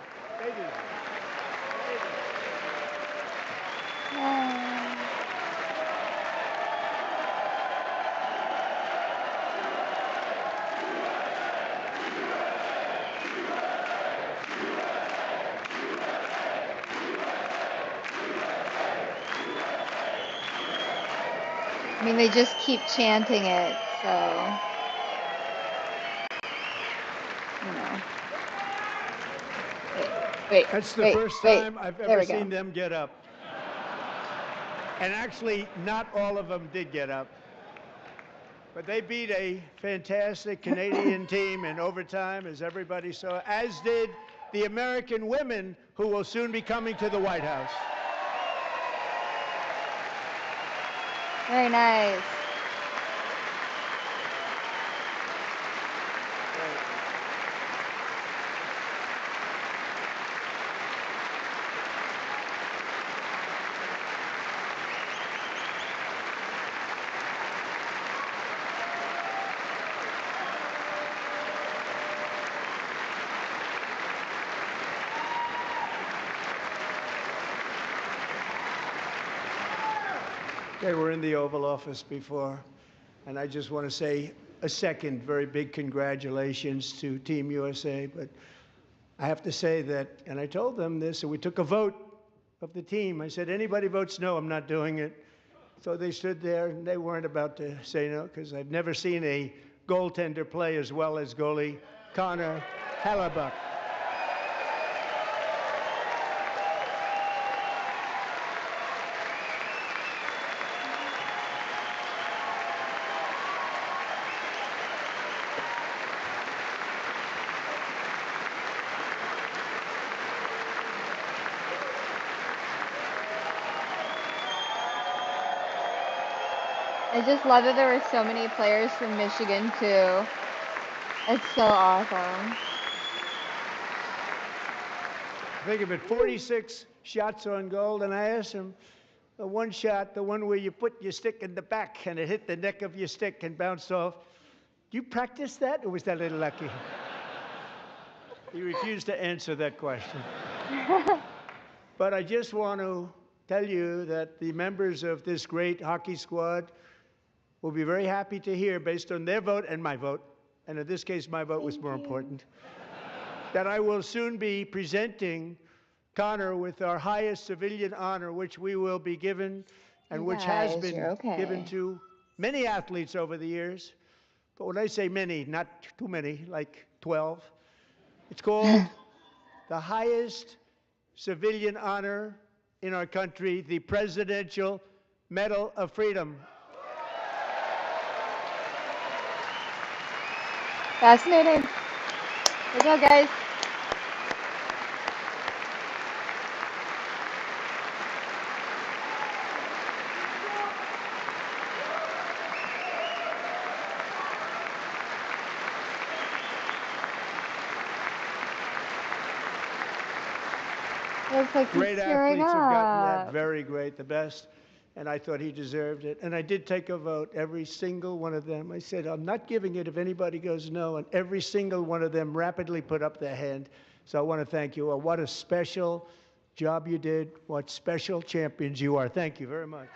I mean, they just keep chanting it, so, you know. Wait, That's the first time I've ever seen them get up. And actually, not all of them did get up. But they beat a fantastic Canadian team in overtime, as everybody saw, as did the American women who will soon be coming to the White House. Very nice. They were in the Oval Office before, and I just want to say a second very big congratulations to Team USA. But I have to say that, and I told them this, and we took a vote of the team. I said, anybody votes no, I'm not doing it. So they stood there, and they weren't about to say no, because I've never seen a goaltender play as well as goalie Connor Hellebuck. I just love that there were so many players from Michigan, too. It's so awesome. Think of it, 46 shots on goal, and I asked him, the one shot, the one where you put your stick in the back and it hit the neck of your stick and bounced off, do you practice that, or was that a little lucky? He refused to answer that question. But I just want to tell you that the members of this great hockey squad will be very happy to hear, based on their vote and my vote, and in this case my vote was more important, that I will soon be presenting Connor with our highest civilian honor, which we will be given, and which has been given to many athletes over the years. But when I say many, not too many, like 12, it's called the highest civilian honor in our country, the Presidential Medal of Freedom. Fascinating. Good job, guys. Looks like he's Great tearing athletes have gotten that, up. very great, the best, and I thought he deserved it. And I did take a vote, every single one of them. I said, I'm not giving it if anybody goes no, and every single one of them rapidly put up their hand. So I want to thank you all. What a special job you did. What special champions you are. Thank you very much.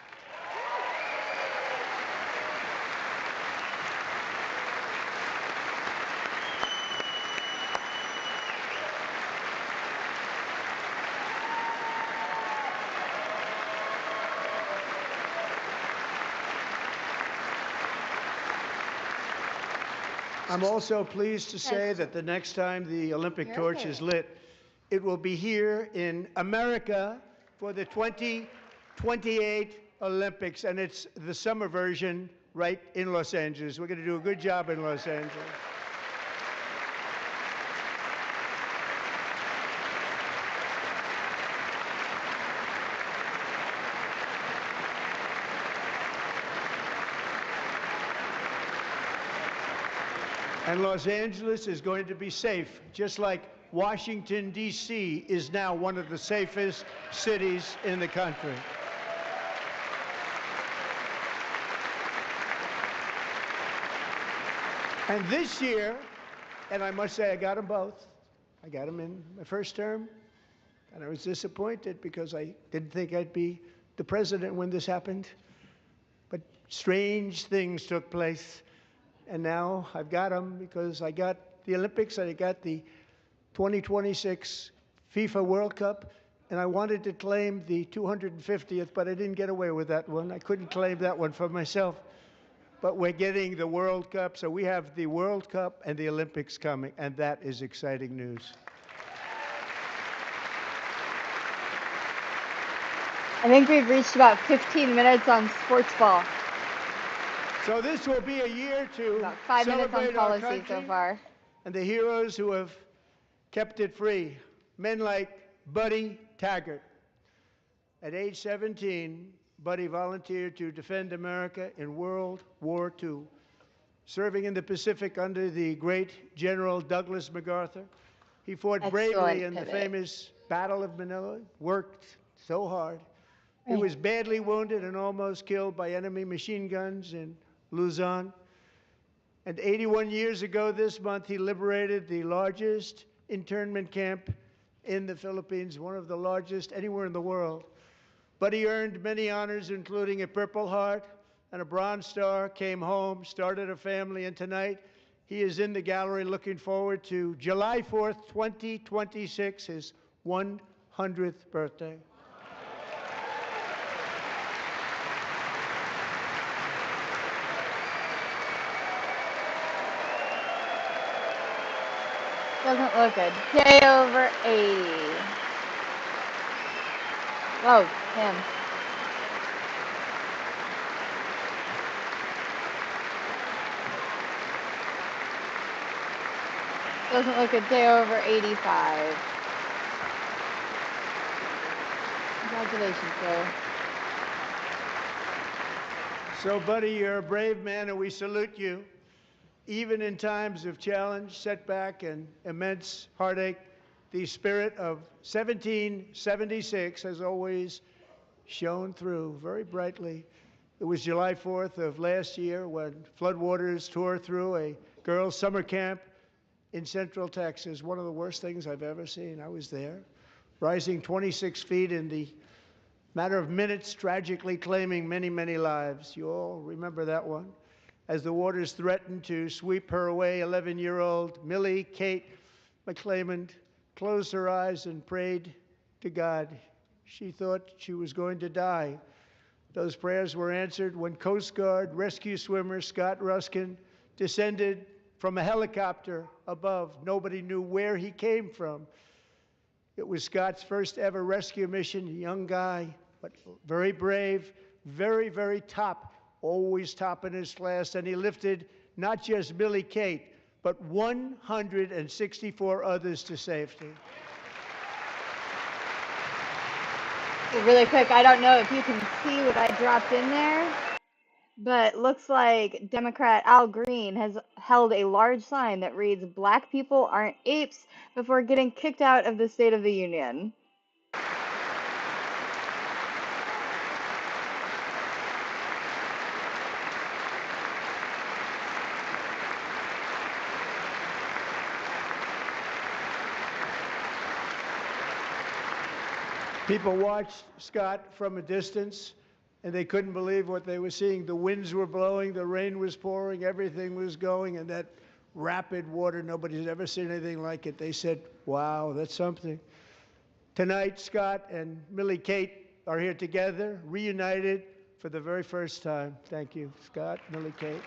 I'm also pleased to say that the next time the Olympic torch is lit, it will be here in America for the 2028 Olympics, and it's the summer version right in Los Angeles. We're going to do a good job in Los Angeles. And Los Angeles is going to be safe, just like Washington, D.C. is now one of the safest cities in the country. And this year, and I must say I got them both. I got them in my first term, and I was disappointed because I didn't think I'd be the president when this happened. But strange things took place. And now I've got them because I got the Olympics and I got the 2026 FIFA World Cup, and I wanted to claim the 250th, but I didn't get away with that one. I couldn't claim that one for myself. But we're getting the World Cup, so we have the World Cup and the Olympics coming, and that is exciting news. I think we've reached about 15 minutes on sports ball. So this will be a year to About 5 minutes on celebrate our policy so country far. and the heroes who have kept it free. Men like Buddy Taggart. At age 17, Buddy volunteered to defend America in World War II, serving in the Pacific under the great General Douglas MacArthur. He fought bravely in the famous Battle of Manila, worked so hard. He was badly wounded and almost killed by enemy machine guns in Luzon. And 81 years ago this month, he liberated the largest internment camp in the Philippines, one of the largest anywhere in the world. But he earned many honors, including a Purple Heart and a Bronze Star, came home, started a family, and tonight he is in the gallery looking forward to July 4th, 2026, his 100th birthday. Doesn't look good. K over 80. Whoa, him. Doesn't look good. K over 85. Congratulations, sir. So, Buddy, you're a brave man, and we salute you. Even in times of challenge, setback, and immense heartache, the spirit of 1776 has always shone through very brightly. It was July 4th of last year when floodwaters tore through a girls' summer camp in Central Texas, one of the worst things I've ever seen. I was there, rising 26 feet in the matter of minutes, tragically claiming many, many lives. You all remember that one. As the waters threatened to sweep her away, 11-year-old Millie Kate McClelland closed her eyes and prayed to God. She thought she was going to die. Those prayers were answered when Coast Guard rescue swimmer Scott Ruskin descended from a helicopter above. Nobody knew where he came from. It was Scott's first ever rescue mission, a young guy, but very brave, very, very top, always top in his class. And he lifted not just Millie Kate, but 164 others to safety. Really quick, I don't know if you can see what I dropped in there, but looks like Democrat Al Green has held a large sign that reads, "Black people aren't apes," before getting kicked out of the State of the Union. People watched Scott from a distance, and they couldn't believe what they were seeing. The winds were blowing, the rain was pouring, everything was going, and that rapid water, nobody's ever seen anything like it. They said, wow, that's something. Tonight, Scott and Millie Kate are here together, reunited for the very first time. Thank you, Scott, Millie Kate.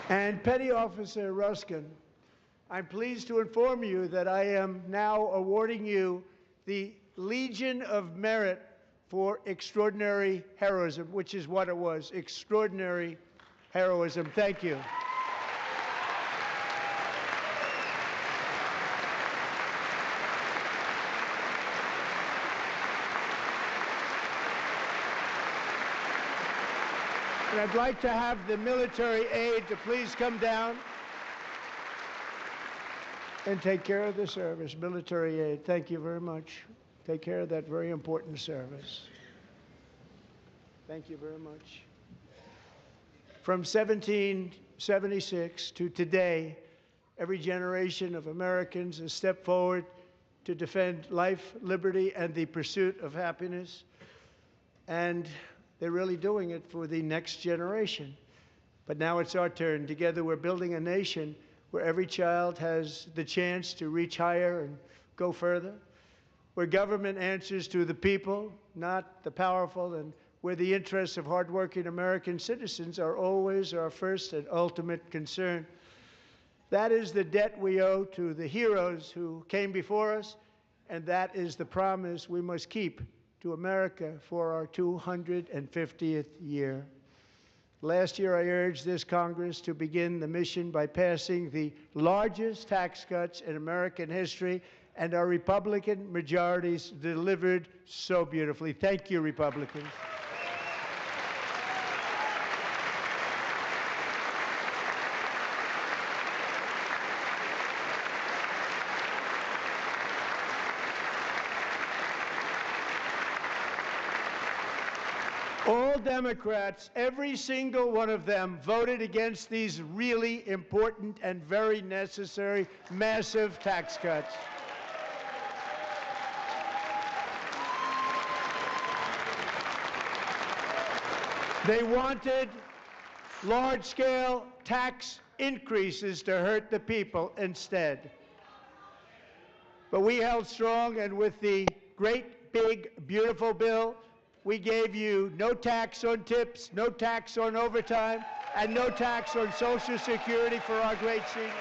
And Petty Officer Ruskin, I'm pleased to inform you that I am now awarding you the Legion of Merit for extraordinary heroism, which is what it was, extraordinary heroism. Thank you. And I'd like to have the military aide to please come down and take care of the service. Military aide, thank you very much. Take care of that very important service. Thank you very much. From 1776 to today, every generation of Americans has stepped forward to defend life, liberty, and the pursuit of happiness. And they're really doing it for the next generation. But now it's our turn. Together we're building a nation where every child has the chance to reach higher and go further, where government answers to the people, not the powerful, and where the interests of hardworking American citizens are always our first and ultimate concern. That is the debt we owe to the heroes who came before us, and that is the promise we must keep to America for our 250th year. Last year, I urged this Congress to begin the mission by passing the largest tax cuts in American history, and our Republican majorities delivered so beautifully. Thank you, Republicans. All Democrats, every single one of them, voted against these really important and very necessary massive tax cuts. They wanted large-scale tax increases to hurt the people instead. But we held strong, and with the great, big, beautiful bill, we gave you no tax on tips, no tax on overtime, and no tax on Social Security for our great seniors.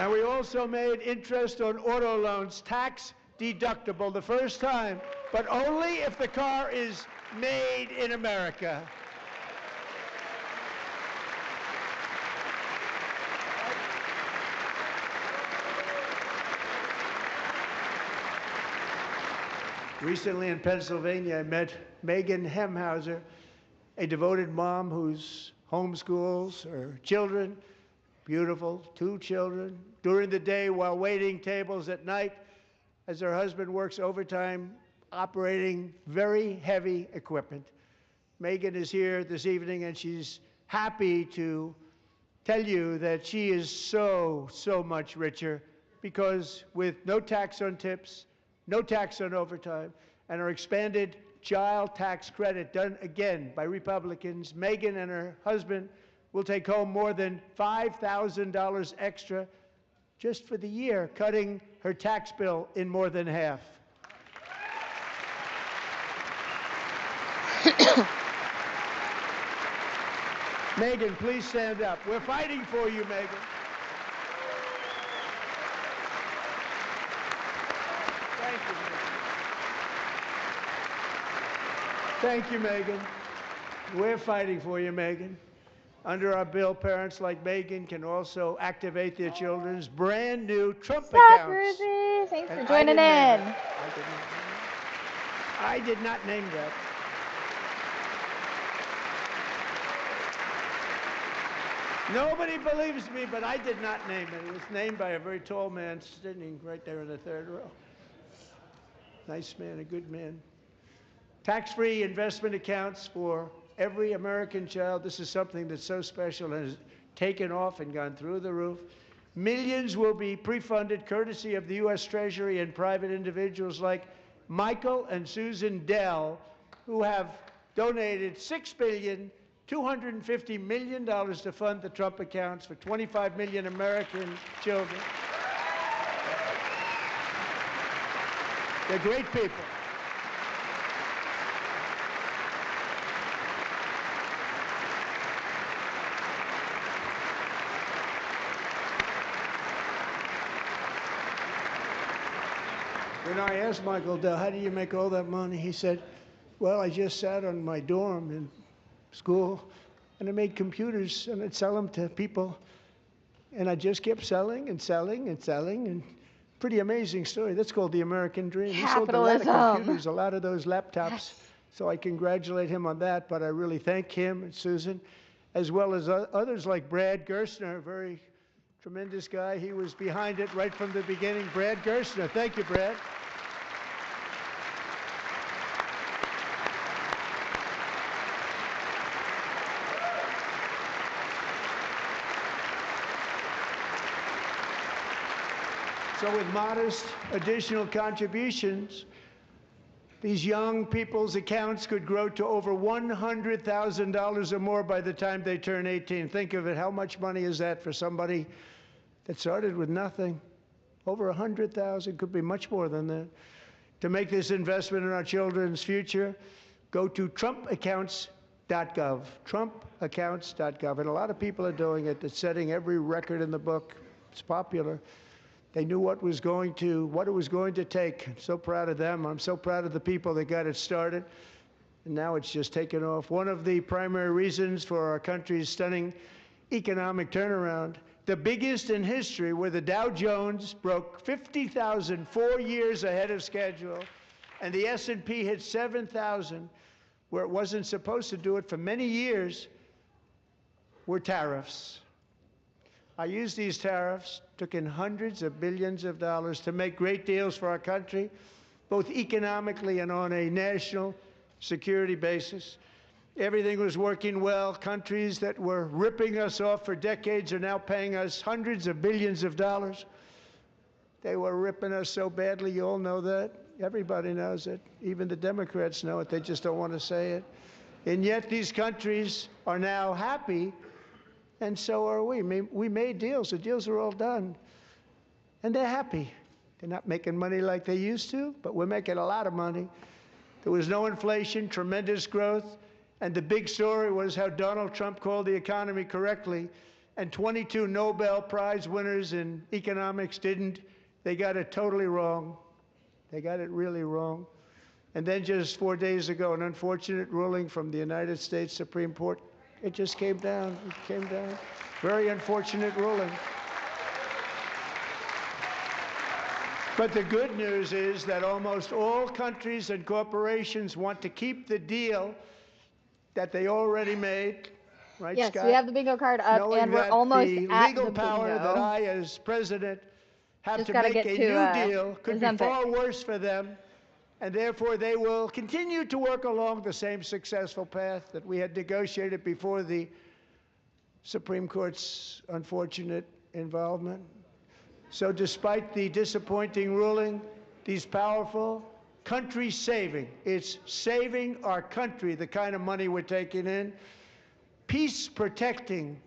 And we also made interest on auto loans tax deductible the first time, but only if the car is made in America. Recently in Pennsylvania, I met Megan Hemhauser, a devoted mom who's homeschools her children, beautiful, 2 children, during the day while waiting tables at night as her husband works overtime operating very heavy equipment. Megan is here this evening, and she's happy to tell you that she is so much richer because with no tax on tips, no tax on overtime, and our expanded child tax credit done again by Republicans. Megan and her husband will take home more than $5,000 extra just for the year, cutting her tax bill in more than half. Megan, please stand up. We're fighting for you, Megan. Thank you, Megan. Thank you, Megan. We're fighting for you, Megan. Under our bill, parents like Megan can also activate their children's brand new Trump accounts. Ruby. Thanks for And joining in. I did not name that. Nobody believes me, but I did not name it. It was named by a very tall man sitting right there in the third row. Nice man, a good man. Tax-free investment accounts for every American child. This is something that's so special and has taken off and gone through the roof. Millions will be pre-funded courtesy of the U.S. Treasury and private individuals like Michael and Susan Dell, who have donated $6.25 billion to fund the Trump accounts for 25 million American children. They're great people. When I asked Michael Dell, how do you make all that money? He said, well, I just sat on my dorm in school and I made computers and I'd sell them to people. And I just kept selling and selling and selling. And pretty amazing story. That's called the American dream. He sold a lot of computers, a lot of those laptops. Yes. So I congratulate him on that. But I really thank him and Susan, as well as others like Brad Gerstner, a very tremendous guy. He was behind it right from the beginning. Brad Gerstner. Thank you, Brad. So with modest additional contributions, these young people's accounts could grow to over $100,000 or more by the time they turn 18. Think of it. How much money is that for somebody that started with nothing? Over 100,000, could be much more than that. To make this investment in our children's future, go to trumpaccounts.gov, trumpaccounts.gov. And a lot of people are doing it. It's setting every record in the book. It's popular. They knew what it was going to take. I'm so proud of them. I'm so proud of the people that got it started. And now it's just taken off. One of the primary reasons for our country's stunning economic turnaround, the biggest in history, where the Dow Jones broke 50,000 4 years ahead of schedule, and the S&P hit 7,000, where it wasn't supposed to do it for many years, were tariffs. I used these tariffs, took in hundreds of billions of dollars to make great deals for our country, both economically and on a national security basis. Everything was working well. Countries that were ripping us off for decades are now paying us hundreds of billions of dollars. They were ripping us so badly, you all know that. Everybody knows it. Even the Democrats know it. They just don't want to say it. And yet these countries are now happy, and so are we. We made deals. The deals are all done. And they're happy. They're not making money like they used to, but we're making a lot of money. There was no inflation, tremendous growth, and the big story was how Donald Trump called the economy correctly, and 22 Nobel Prize winners in economics didn't. They got it totally wrong. They got it really wrong. And then just 4 days ago, an unfortunate ruling from the United States Supreme Court. It just came down. It came down. Very unfortunate ruling. But the good news is that almost all countries and corporations want to keep the deal that they already made. Right, yes, Scott? We have the bingo card up, knowing and we're almost the at legal the power bingo. that I, as president, have Just to gotta make get a to, new deal could be Ozempic. far worse for them, and therefore they will continue to work along the same successful path that we had negotiated before the Supreme Court's unfortunate involvement. So despite the disappointing ruling, these powerful country saving. It's saving our country, the kind of money we're taking in. Peace protecting.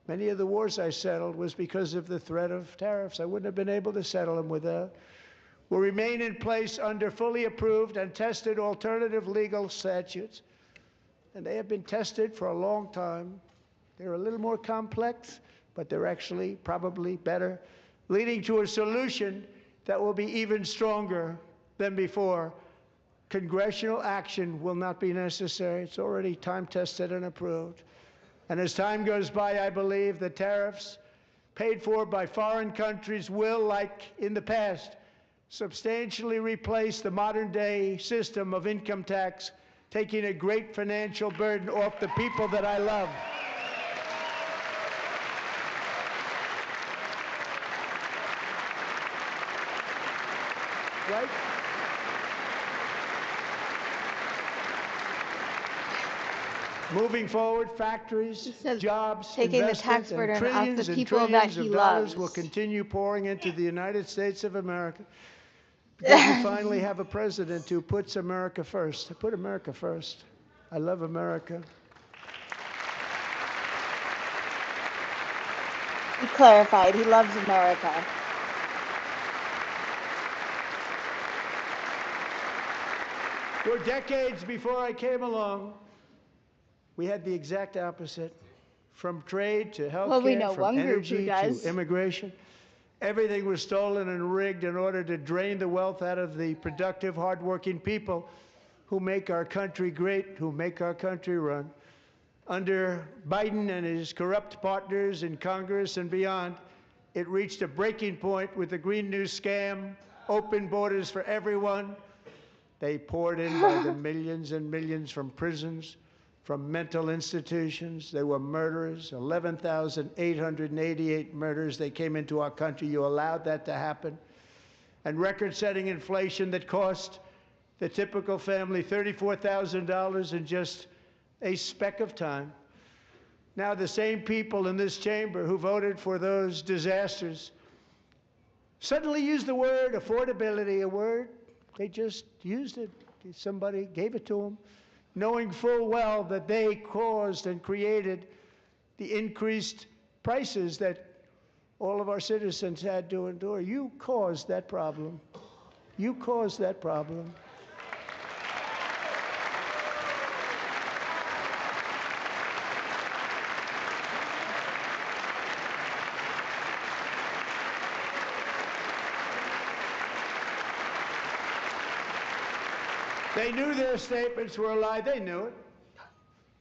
Many of the wars I settled was because of the threat of tariffs. I wouldn't have been able to settle them without. Will remain in place under fully approved and tested alternative legal statutes. And they have been tested for a long time. They're a little more complex, but they're actually probably better, leading to a solution that will be even stronger than before. Congressional action will not be necessary. It's already time-tested and approved. And as time goes by, I believe the tariffs paid for by foreign countries will, like in the past, substantially replace the modern-day system of income tax, taking a great financial burden off the people that I love. Right? Moving forward, factories, jobs, taking the tax investment, burden and off the trillions and people that trillions he of dollars loves. will continue pouring into the United States of America because we finally have a president who puts America first. I put America first. I love America. He clarified he loves America. For decades before I came along, we had the exact opposite. From trade to health Well, we care, know from one group who energy does. to immigration, everything was stolen and rigged in order to drain the wealth out of the productive, hardworking people who make our country great, who make our country run. Under Biden and his corrupt partners in Congress and beyond, it reached a breaking point with the Green New scam, open borders for everyone. They poured in by the millions and millions from prisons, from mental institutions. They were murderers, 11,888 murders. They came into our country. You allowed that to happen. And record-setting inflation that cost the typical family $34,000 in just a speck of time. Now the same people in this chamber who voted for those disasters suddenly used the word affordability, a word they just used it. Somebody gave it to them, knowing full well that they caused and created the increased prices that all of our citizens had to endure. You caused that problem. You caused that problem. They knew their statements were a lie. They knew it.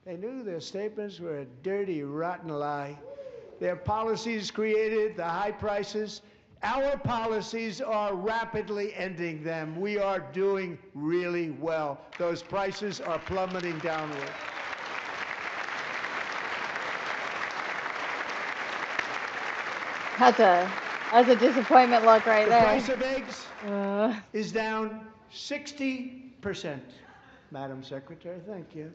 They knew their statements were a dirty, rotten lie. Their policies created the high prices. Our policies are rapidly ending them. We are doing really well. Those prices are plummeting downward. That's a disappointment look right there. The price of eggs is down 60%. Madam Secretary, thank you.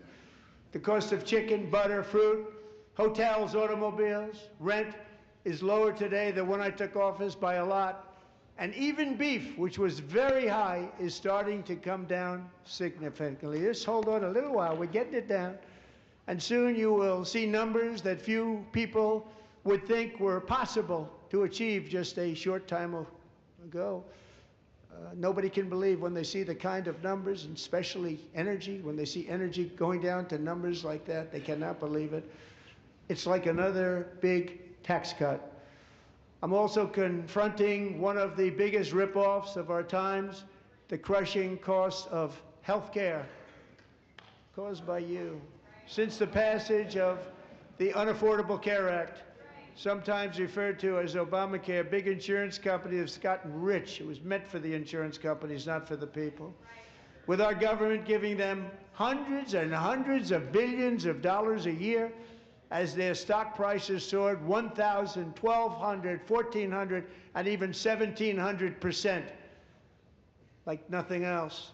The cost of chicken, butter, fruit, hotels, automobiles, rent is lower today than when I took office by a lot. And even beef, which was very high, is starting to come down significantly. Just hold on a little while. We're getting it down. And soon you will see numbers that few people would think were possible to achieve just a short time ago. Nobody can believe when they see the kind of numbers, and especially energy, when they see energy going down to numbers like that, they cannot believe it. It's like another big tax cut. I'm also confronting one of the biggest ripoffs of our times, the crushing cost of health care caused by you. Since the passage of the Unaffordable Care Act, sometimes referred to as Obamacare, big insurance companies have gotten rich. It was meant for the insurance companies, not for the people. With our government giving them hundreds and hundreds of billions of dollars a year as their stock prices soared 1,000, 1,200, 1,400, and even 1,700%, like nothing else.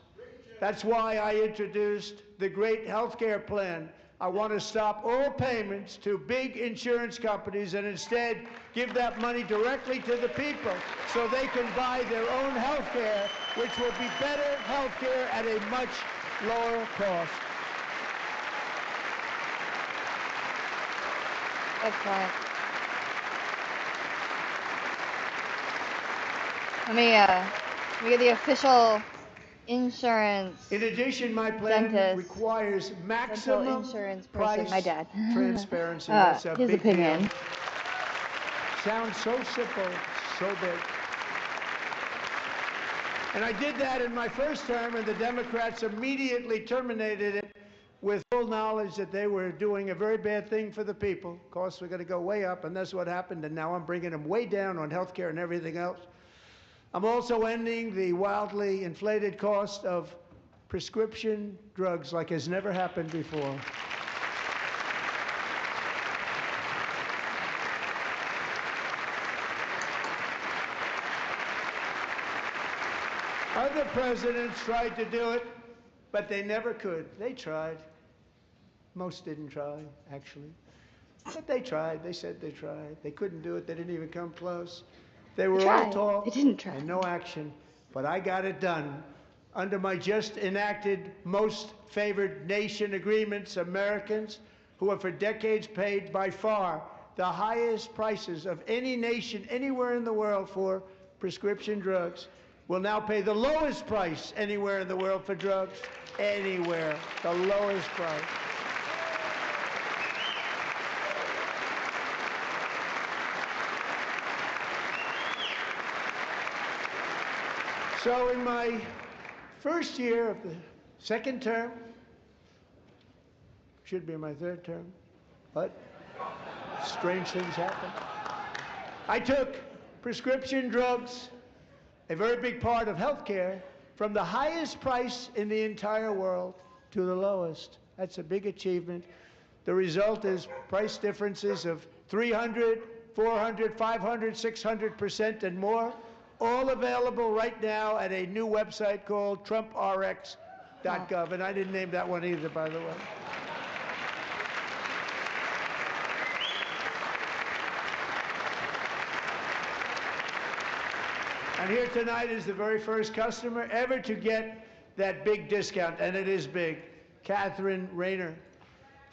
That's why I introduced the great health care plan I want to stop all payments to big insurance companies and instead give that money directly to the people so they can buy their own health care, which will be better health care at a much lower cost. Excellent. Let me get the official insurance. In addition, my plan requires maximum insurance price person. My dad. transparency. That's a his big opinion. deal. Sounds so simple, so big. And I did that in my first term, and the Democrats immediately terminated it with full knowledge that they were doing a very bad thing for the people. Costs were going to go way up, and that's what happened. And now I'm bringing them way down on health care and everything else. I'm also ending the wildly inflated cost of prescription drugs like has never happened before. Other presidents tried to do it, but they never could. They tried. Most didn't try, actually. But they tried. They said they tried. They couldn't do it. They didn't even come close. They were all talk and no action. But I got it done. Under my just enacted most favored nation agreements, Americans who have for decades paid by far the highest prices of any nation anywhere in the world for prescription drugs will now pay the lowest price anywhere in the world for drugs. Anywhere. The lowest price. So in my first year of the second term, should be my third term, but strange things happen. I took prescription drugs, a very big part of healthcare, from the highest price in the entire world to the lowest. That's a big achievement. The result is price differences of 300, 400, 500, 600% and more. All available right now at a new website called trumprx.gov. And I didn't name that one either, by the way. And here tonight is the very first customer ever to get that big discount, and it is big. Catherine Rayner.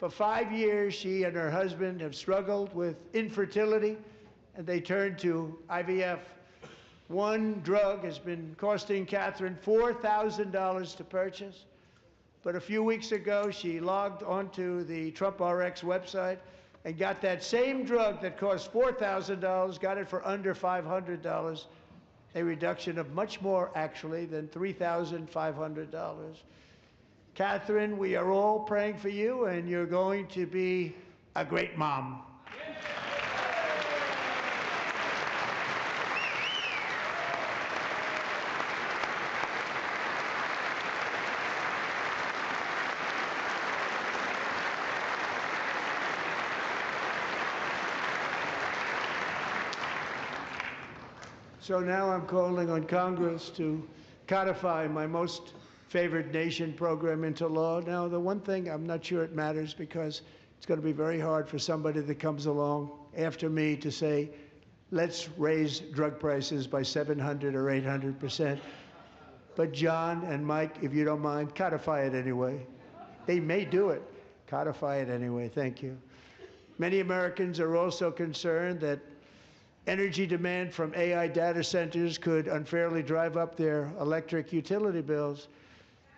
For 5 years, she and her husband have struggled with infertility, and they turned to IVF. One drug has been costing Catherine $4,000 to purchase. But a few weeks ago, she logged onto the TrumpRx website and got that same drug that cost $4,000, got it for under $500, a reduction of much more, actually, than $3,500. Catherine, we are all praying for you, and you're going to be a great mom. So now I'm calling on Congress to codify my most favored nation program into law. Now, the one thing, I'm not sure it matters because it's going to be very hard for somebody that comes along after me to say, let's raise drug prices by 700 or 800%. But John and Mike, if you don't mind, codify it anyway. They may do it. Codify it anyway. Thank you. Many Americans are also concerned that energy demand from AI data centers could unfairly drive up their electric utility bills.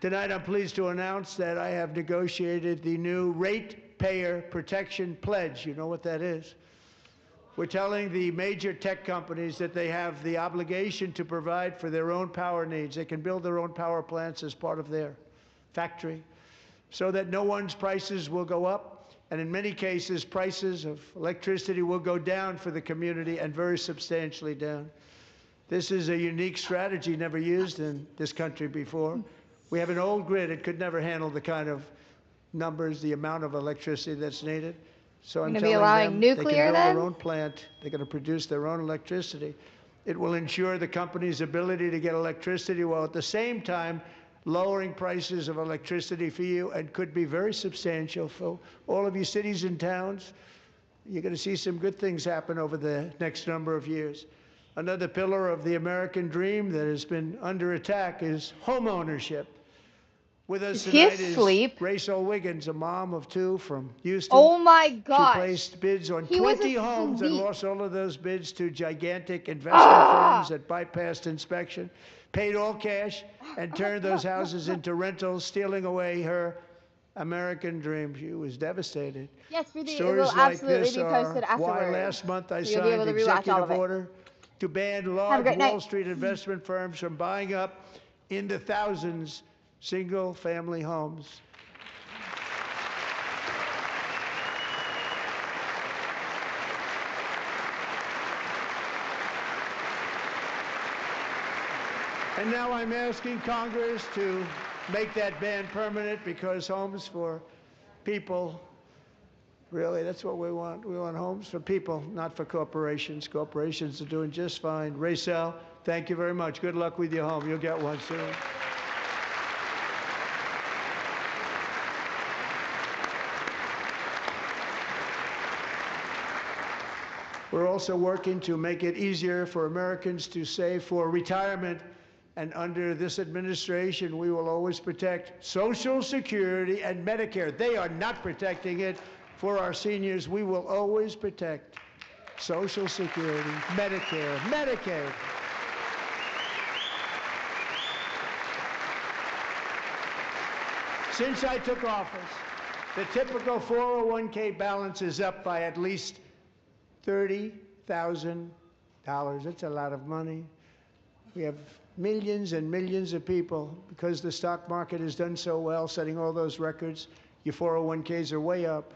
Tonight, I'm pleased to announce that I have negotiated the new Ratepayer Protection Pledge. You know what that is? We're telling the major tech companies that they have the obligation to provide for their own power needs. They can build their own power plants as part of their factory so that no one's prices will go up. And in many cases, prices of electricity will go down for the community, and very substantially down. This is a unique strategy never used in this country before. We have an old grid. It could never handle the kind of numbers, the amount of electricity that's needed. So I'm telling them they can build their own plant. They're going to produce their own electricity. It will ensure the company's ability to get electricity while at the same time lowering prices of electricity for you, and could be very substantial for all of you cities and towns. You're going to see some good things happen over the next number of years. Another pillar of the American dream that has been under attack is home ownership. With us tonight is Rachel Wiggins, a mom of 2 from Houston. Oh my gosh. She placed bids on He was 20 homes and asleep. lost all of those bids to gigantic investment firms that bypassed inspection, paid all cash, and turned those houses into rentals, stealing away her American dream. She was devastated. Yes, it Stories will like absolutely this be posted are why afterwards. last month I So you'll be able signed to rewatch all executive of it. order to ban large Wall Street investment firms from buying up in the thousands single-family homes. And now I'm asking Congress to make that ban permanent, because homes for people, really, that's what we want. We want homes for people, not for corporations. Corporations are doing just fine. Rachel, thank you very much. Good luck with your home. You'll get one soon. We're also working to make it easier for Americans to save for retirement. And under this administration, we will always protect Social Security and Medicare. They are not protecting it for our seniors. We will always protect Social Security, Medicare, Medicaid. Since I took office, the typical 401k balance is up by at least $30,000. That's a lot of money. We have millions and millions of people, because the stock market has done so well, setting all those records. Your 401ks are way up.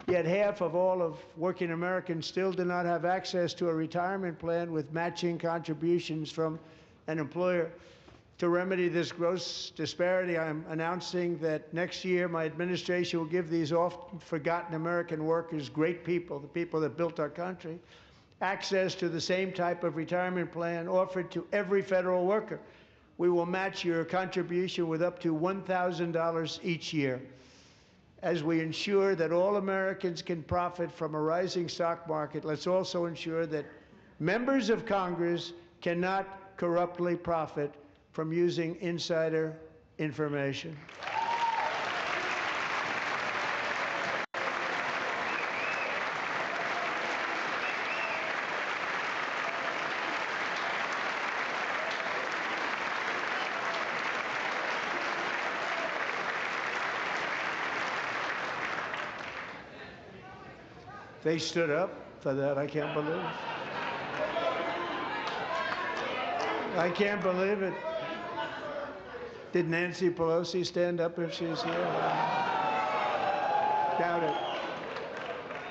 Yet half of all of working Americans still do not have access to a retirement plan with matching contributions from an employer. To remedy this gross disparity, I'm announcing that next year my administration will give these often forgotten American workers, great people, the people that built our country, access to the same type of retirement plan offered to every federal worker. We will match your contribution with up to $1,000 each year. As we ensure that all Americans can profit from a rising stock market, let's also ensure that members of Congress cannot corruptly profit from using insider information. They stood up for that. I can't believe it. I can't believe it. Did Nancy Pelosi stand up if she's here? Doubt it.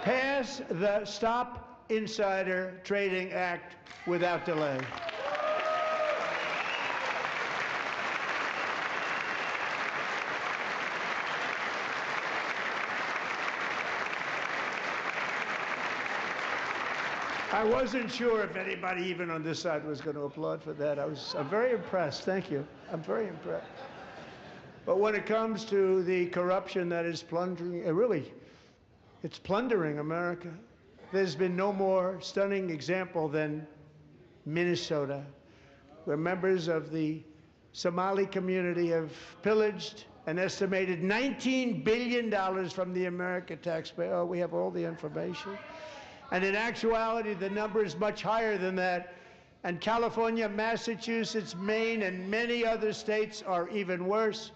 Pass the Stop Insider Trading Act without delay. I wasn't sure if anybody even on this side was going to applaud for that. I'm very impressed. Thank you. I'm very impressed. But when it comes to the corruption that is plundering, it's plundering America. There's been no more stunning example than Minnesota, where members of the Somali community have pillaged an estimated $19 billion from the American taxpayer. Oh, we have all the information. And in actuality, the number is much higher than that. And California, Massachusetts, Maine, and many other states are even worse.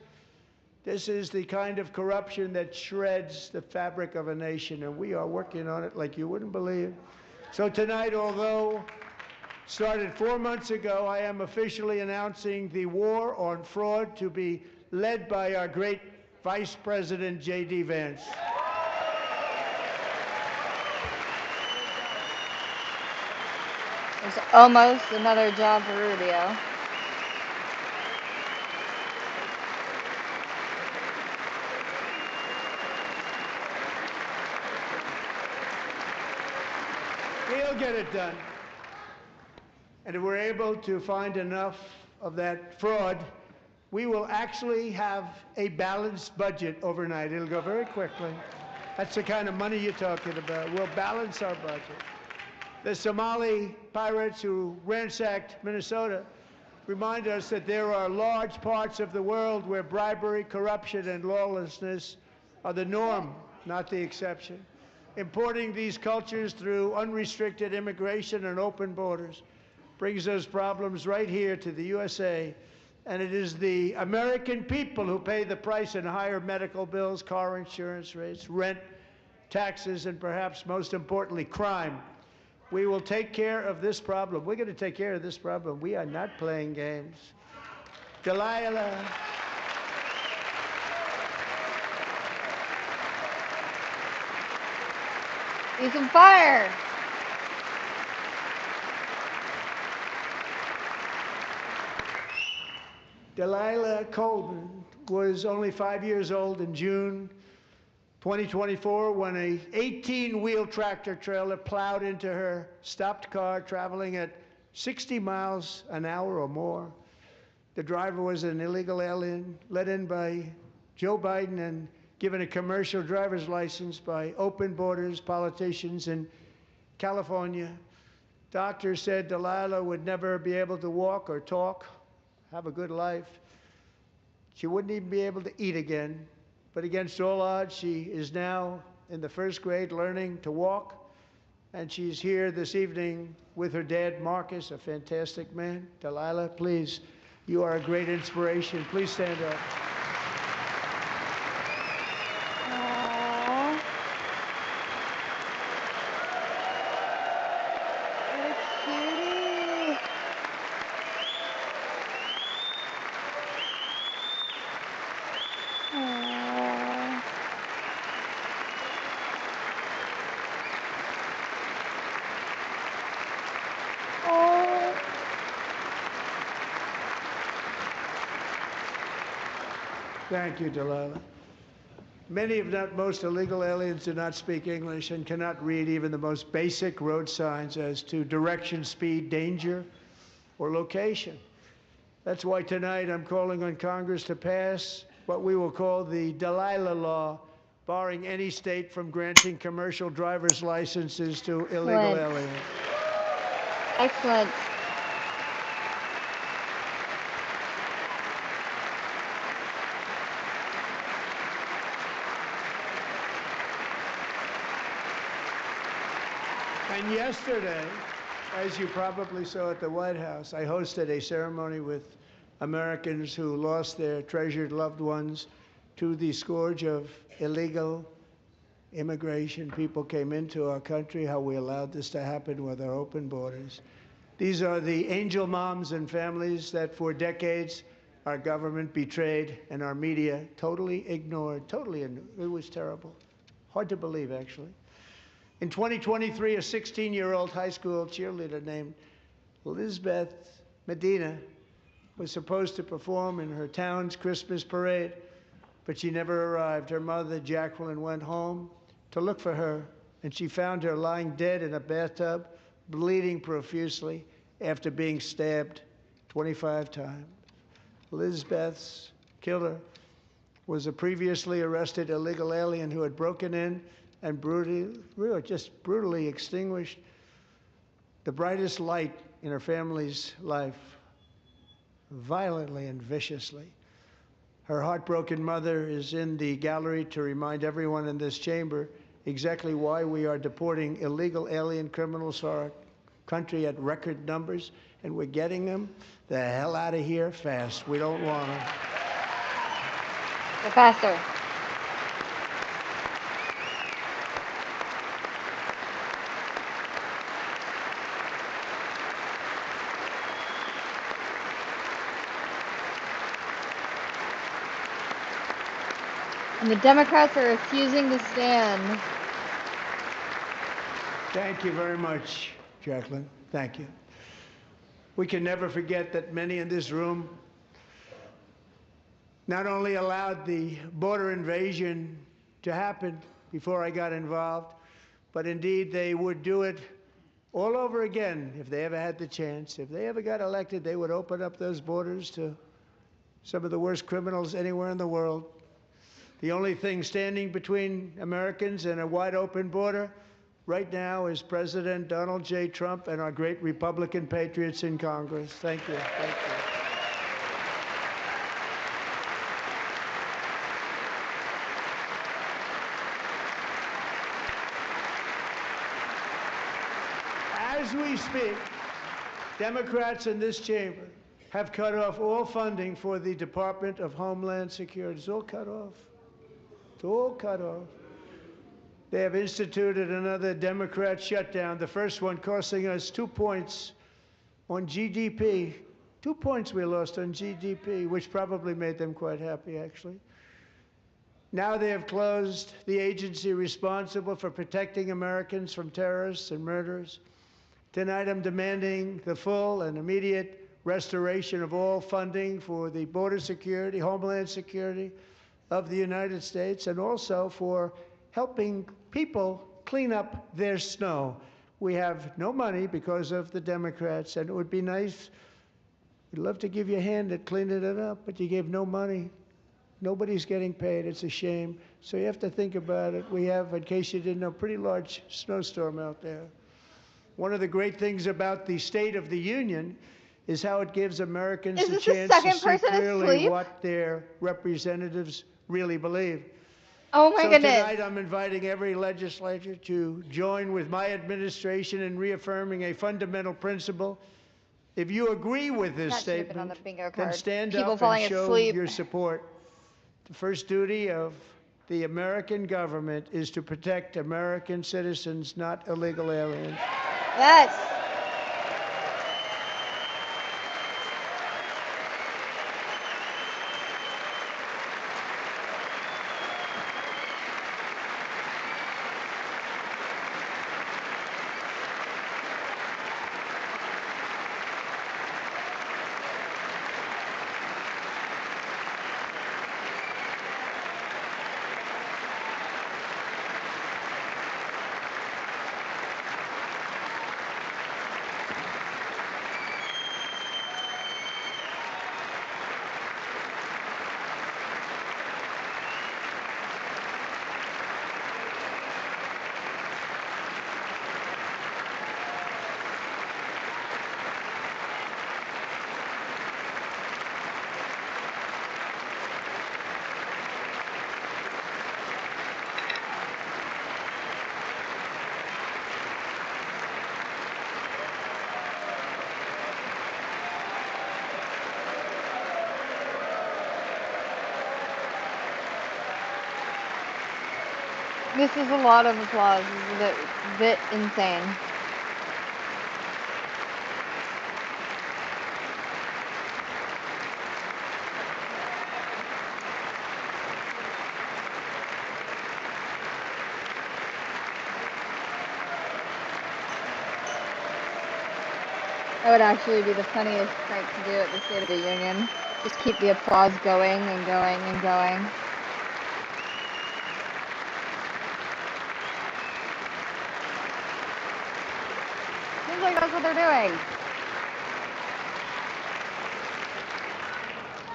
This is the kind of corruption that shreds the fabric of a nation, and we are working on it like you wouldn't believe. So tonight, although started 4 months ago, I am officially announcing the war on fraud to be led by our great Vice President, J.D. Vance. There's almost another job for Rubio. He'll get it done. And if we're able to find enough of that fraud we will actually have a balanced budget overnight. It'll go very quickly. That's the kind of money you're talking about. We'll balance our budget. The Somali pirates who ransacked Minnesota remind us that there are large parts of the world where bribery, corruption, and lawlessness are the norm, not the exception. Importing these cultures through unrestricted immigration and open borders brings those problems right here to the USA. And it is the American people who pay the price in higher medical bills, car insurance rates, rent, taxes, and perhaps most importantly, crime. We will take care of this problem. We're going to take care of this problem. We are not playing games. Delilah. Use some fire. Delilah Colvin was only 5 years old in June 2024 when a 18-wheel tractor trailer plowed into her stopped car traveling at 60 miles an hour or more. The driver was an illegal alien let in by Joe Biden and given a commercial driver's license by open borders politicians in California. Doctors said Delilah would never be able to walk or talk, have a good life. She wouldn't even be able to eat again. But against all odds, she is now in the first grade learning to walk. And she's here this evening with her dad, Marcus, a fantastic man. Delilah, please, you are a great inspiration. Please stand up. Aww. What a cutie. Aww. Oh. Thank you, Delilah. Many, if not most, illegal aliens do not speak English and cannot read even the most basic road signs as to direction, speed, danger, or location. That's why tonight I'm calling on Congress to pass what we will call the Delilah Law, barring any state from granting commercial driver's licenses to illegal aliens. Excellent. And yesterday, as you probably saw at the White House, I hosted a ceremony with Americans who lost their treasured loved ones to the scourge of illegal immigration. People came into our country, how we allowed this to happen with our open borders. These are the angel moms and families that for decades our government betrayed and our media totally ignored. It was terrible. Hard to believe, actually. In 2023, a 16-year-old high school cheerleader named Elizabeth Medina was supposed to perform in her town's Christmas parade, but she never arrived. Her mother, Jacqueline, went home to look for her, and she found her lying dead in a bathtub, bleeding profusely after being stabbed 25 times. Elizabeth's killer was a previously arrested illegal alien who had broken in and brutally extinguished the brightest light in her family's life, violently and viciously. Her heartbroken mother is in the gallery to remind everyone in this chamber exactly why we are deporting illegal alien criminals to our country at record numbers, and we're getting them the hell out of here fast. We don't want them. Go faster. And the Democrats are refusing to stand. Thank you very much, Jacqueline. Thank you. We can never forget that many in this room not only allowed the border invasion to happen before I got involved, but indeed they would do it all over again if they ever had the chance. If they ever got elected, they would open up those borders to some of the worst criminals anywhere in the world. The only thing standing between Americans and a wide open border right now is President Donald J. Trump and our great Republican patriots in Congress. Thank you. Thank you. As we speak, Democrats in this chamber have cut off all funding for the Department of Homeland Security. It's all cut off. It's all cut off. They have instituted another Democrat shutdown, the first one costing us 2 points on GDP. 2 points we lost on GDP, which probably made them quite happy, actually. Now they have closed the agency responsible for protecting Americans from terrorists and murderers. Tonight I'm demanding the full and immediate restoration of all funding for the border security, Homeland Security of the United States, and also for helping people clean up their snow. We have no money because of the Democrats, and it would be nice, we'd love to give you a hand at cleaning it up, but you gave no money. Nobody's getting paid. It's a shame. So you have to think about it. We have, in case you didn't know, a pretty large snowstorm out there. One of the great things about the State of the Union is how it gives Americans a chance to see clearly what their representatives really believe. Oh my goodness. So tonight I'm inviting every legislator to join with my administration in reaffirming a fundamental principle. If you agree with this statement, then stand up and show your support. The first duty of the American government is to protect American citizens, not illegal aliens. Yes. This is a lot of applause. This is a bit insane. That would actually be the funniest sight to do at the State of the Union. Just keep the applause going and going and going. Seems like that's what they're doing.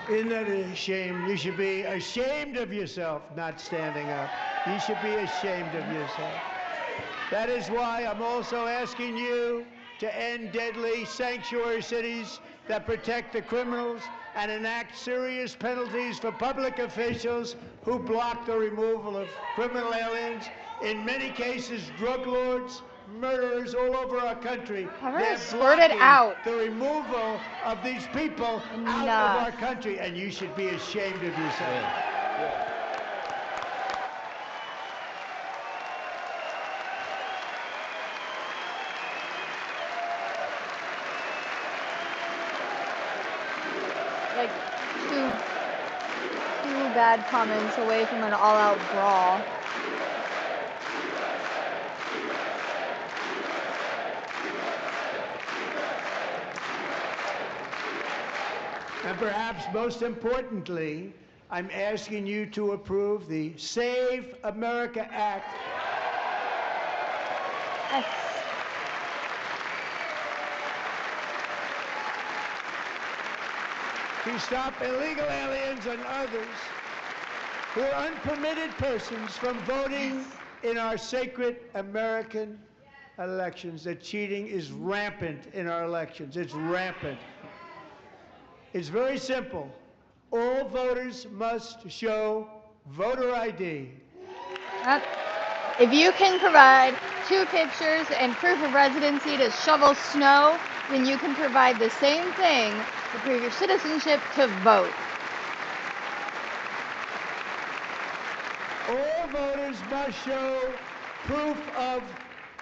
Isn't that a shame? You should be ashamed of yourself not standing up. You should be ashamed of yourself. That is why I'm also asking you to end deadly sanctuary cities that protect the criminals and enact serious penalties for public officials who block the removal of criminal aliens. In many cases, drug lords, murderers all over our country. They're blocking the removal of these people out of our country, and you should be ashamed of yourself. Like two bad comments away from an all-out brawl. And perhaps most importantly, I'm asking you to approve the Save America Act. Yes. to stop illegal aliens and others who are unpermitted persons from voting in our sacred American elections. The cheating is rampant in our elections. It's rampant. It's very simple. All voters must show voter ID. If you can provide 2 pictures and proof of residency to shovel snow, then you can provide the same thing to prove your citizenship to vote. All voters must show proof of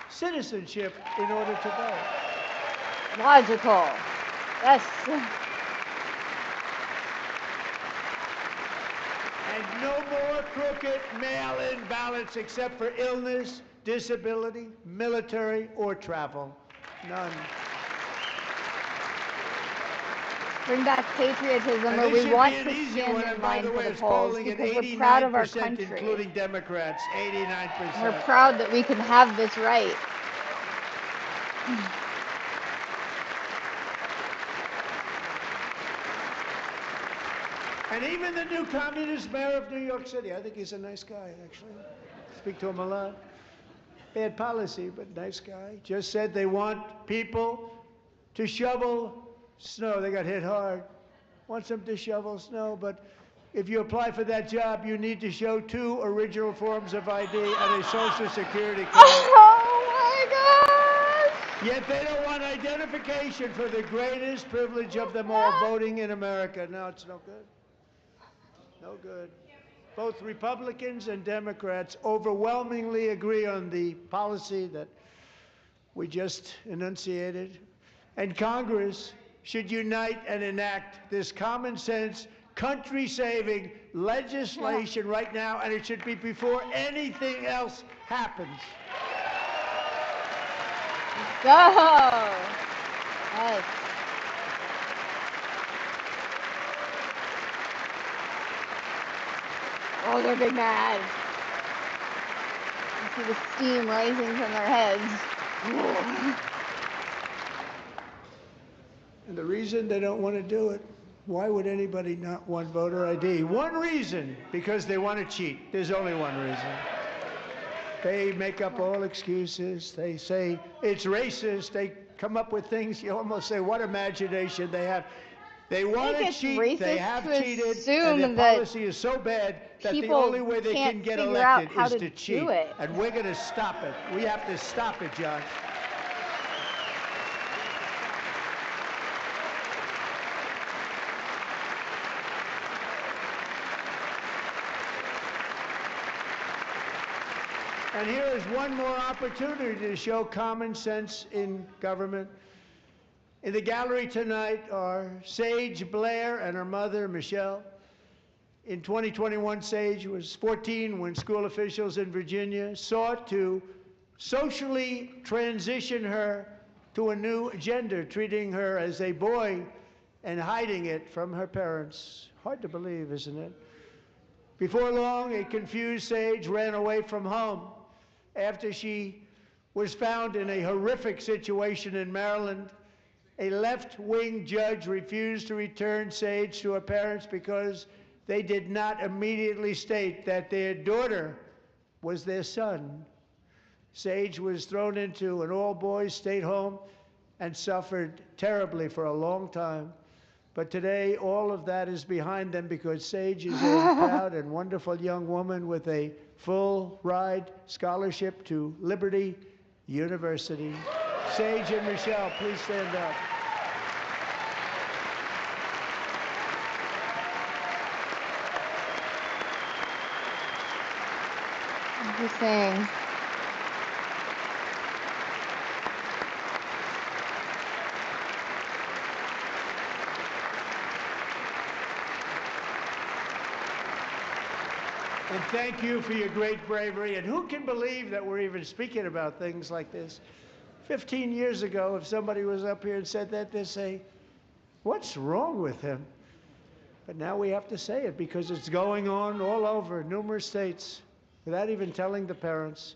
citizenship in order to vote. Logical. Yes. And no more crooked mail-in ballots except for illness, disability, military, or travel. None. Bring back patriotism, where we want to stand in line for the polls because we're proud of our country. Including Democrats, 89%. We're proud that we can have this right. And even the new communist mayor of New York City, I think he's a nice guy, actually. Speak to him a lot. Bad policy, but nice guy. Just said they want people to shovel snow. They got hit hard. Wants them to shovel snow, but if you apply for that job, you need to show 2 original forms of ID and a Social Security card. Oh my gosh! Yet they don't want identification for the greatest privilege of them all, voting in America. No, it's no good. No good. Both Republicans and Democrats overwhelmingly agree on the policy that we just enunciated. And Congress should unite and enact this common sense, country-saving legislation right now, and it should be before anything else happens. Go! Yes. Oh, they're big mad. You see the steam rising from their heads. And the reason they don't want to do it, why would anybody not want voter ID? One reason, because they want to cheat. There's only one reason. They make up all excuses. They say it's racist. They come up with things. You almost say, what imagination they have. They want to cheat. They have cheated. And their policy is so bad that the only way they can get elected is to cheat. And we're going to stop it. We have to stop it, John. And here is one more opportunity to show common sense in government. In the gallery tonight are Sage Blair and her mother, Michelle. In 2021, Sage was 14 when school officials in Virginia sought to socially transition her to a new gender, treating her as a boy and hiding it from her parents. Hard to believe, isn't it? Before long, a confused Sage ran away from home after she was found in a horrific situation in Maryland. A left-wing judge refused to return Sage to her parents because they did not immediately state that their daughter was their son. Sage was thrown into an all-boys state home and suffered terribly for a long time. But today, all of that is behind them because Sage is a proud and wonderful young woman with a full-ride scholarship to Liberty University. Sage and Michelle, please stand up. Interesting. And thank you for your great bravery. And who can believe that we're even speaking about things like this? 15 years ago, if somebody was up here and said that, they'd say, what's wrong with him? But now we have to say it because it's going on all over numerous states without even telling the parents.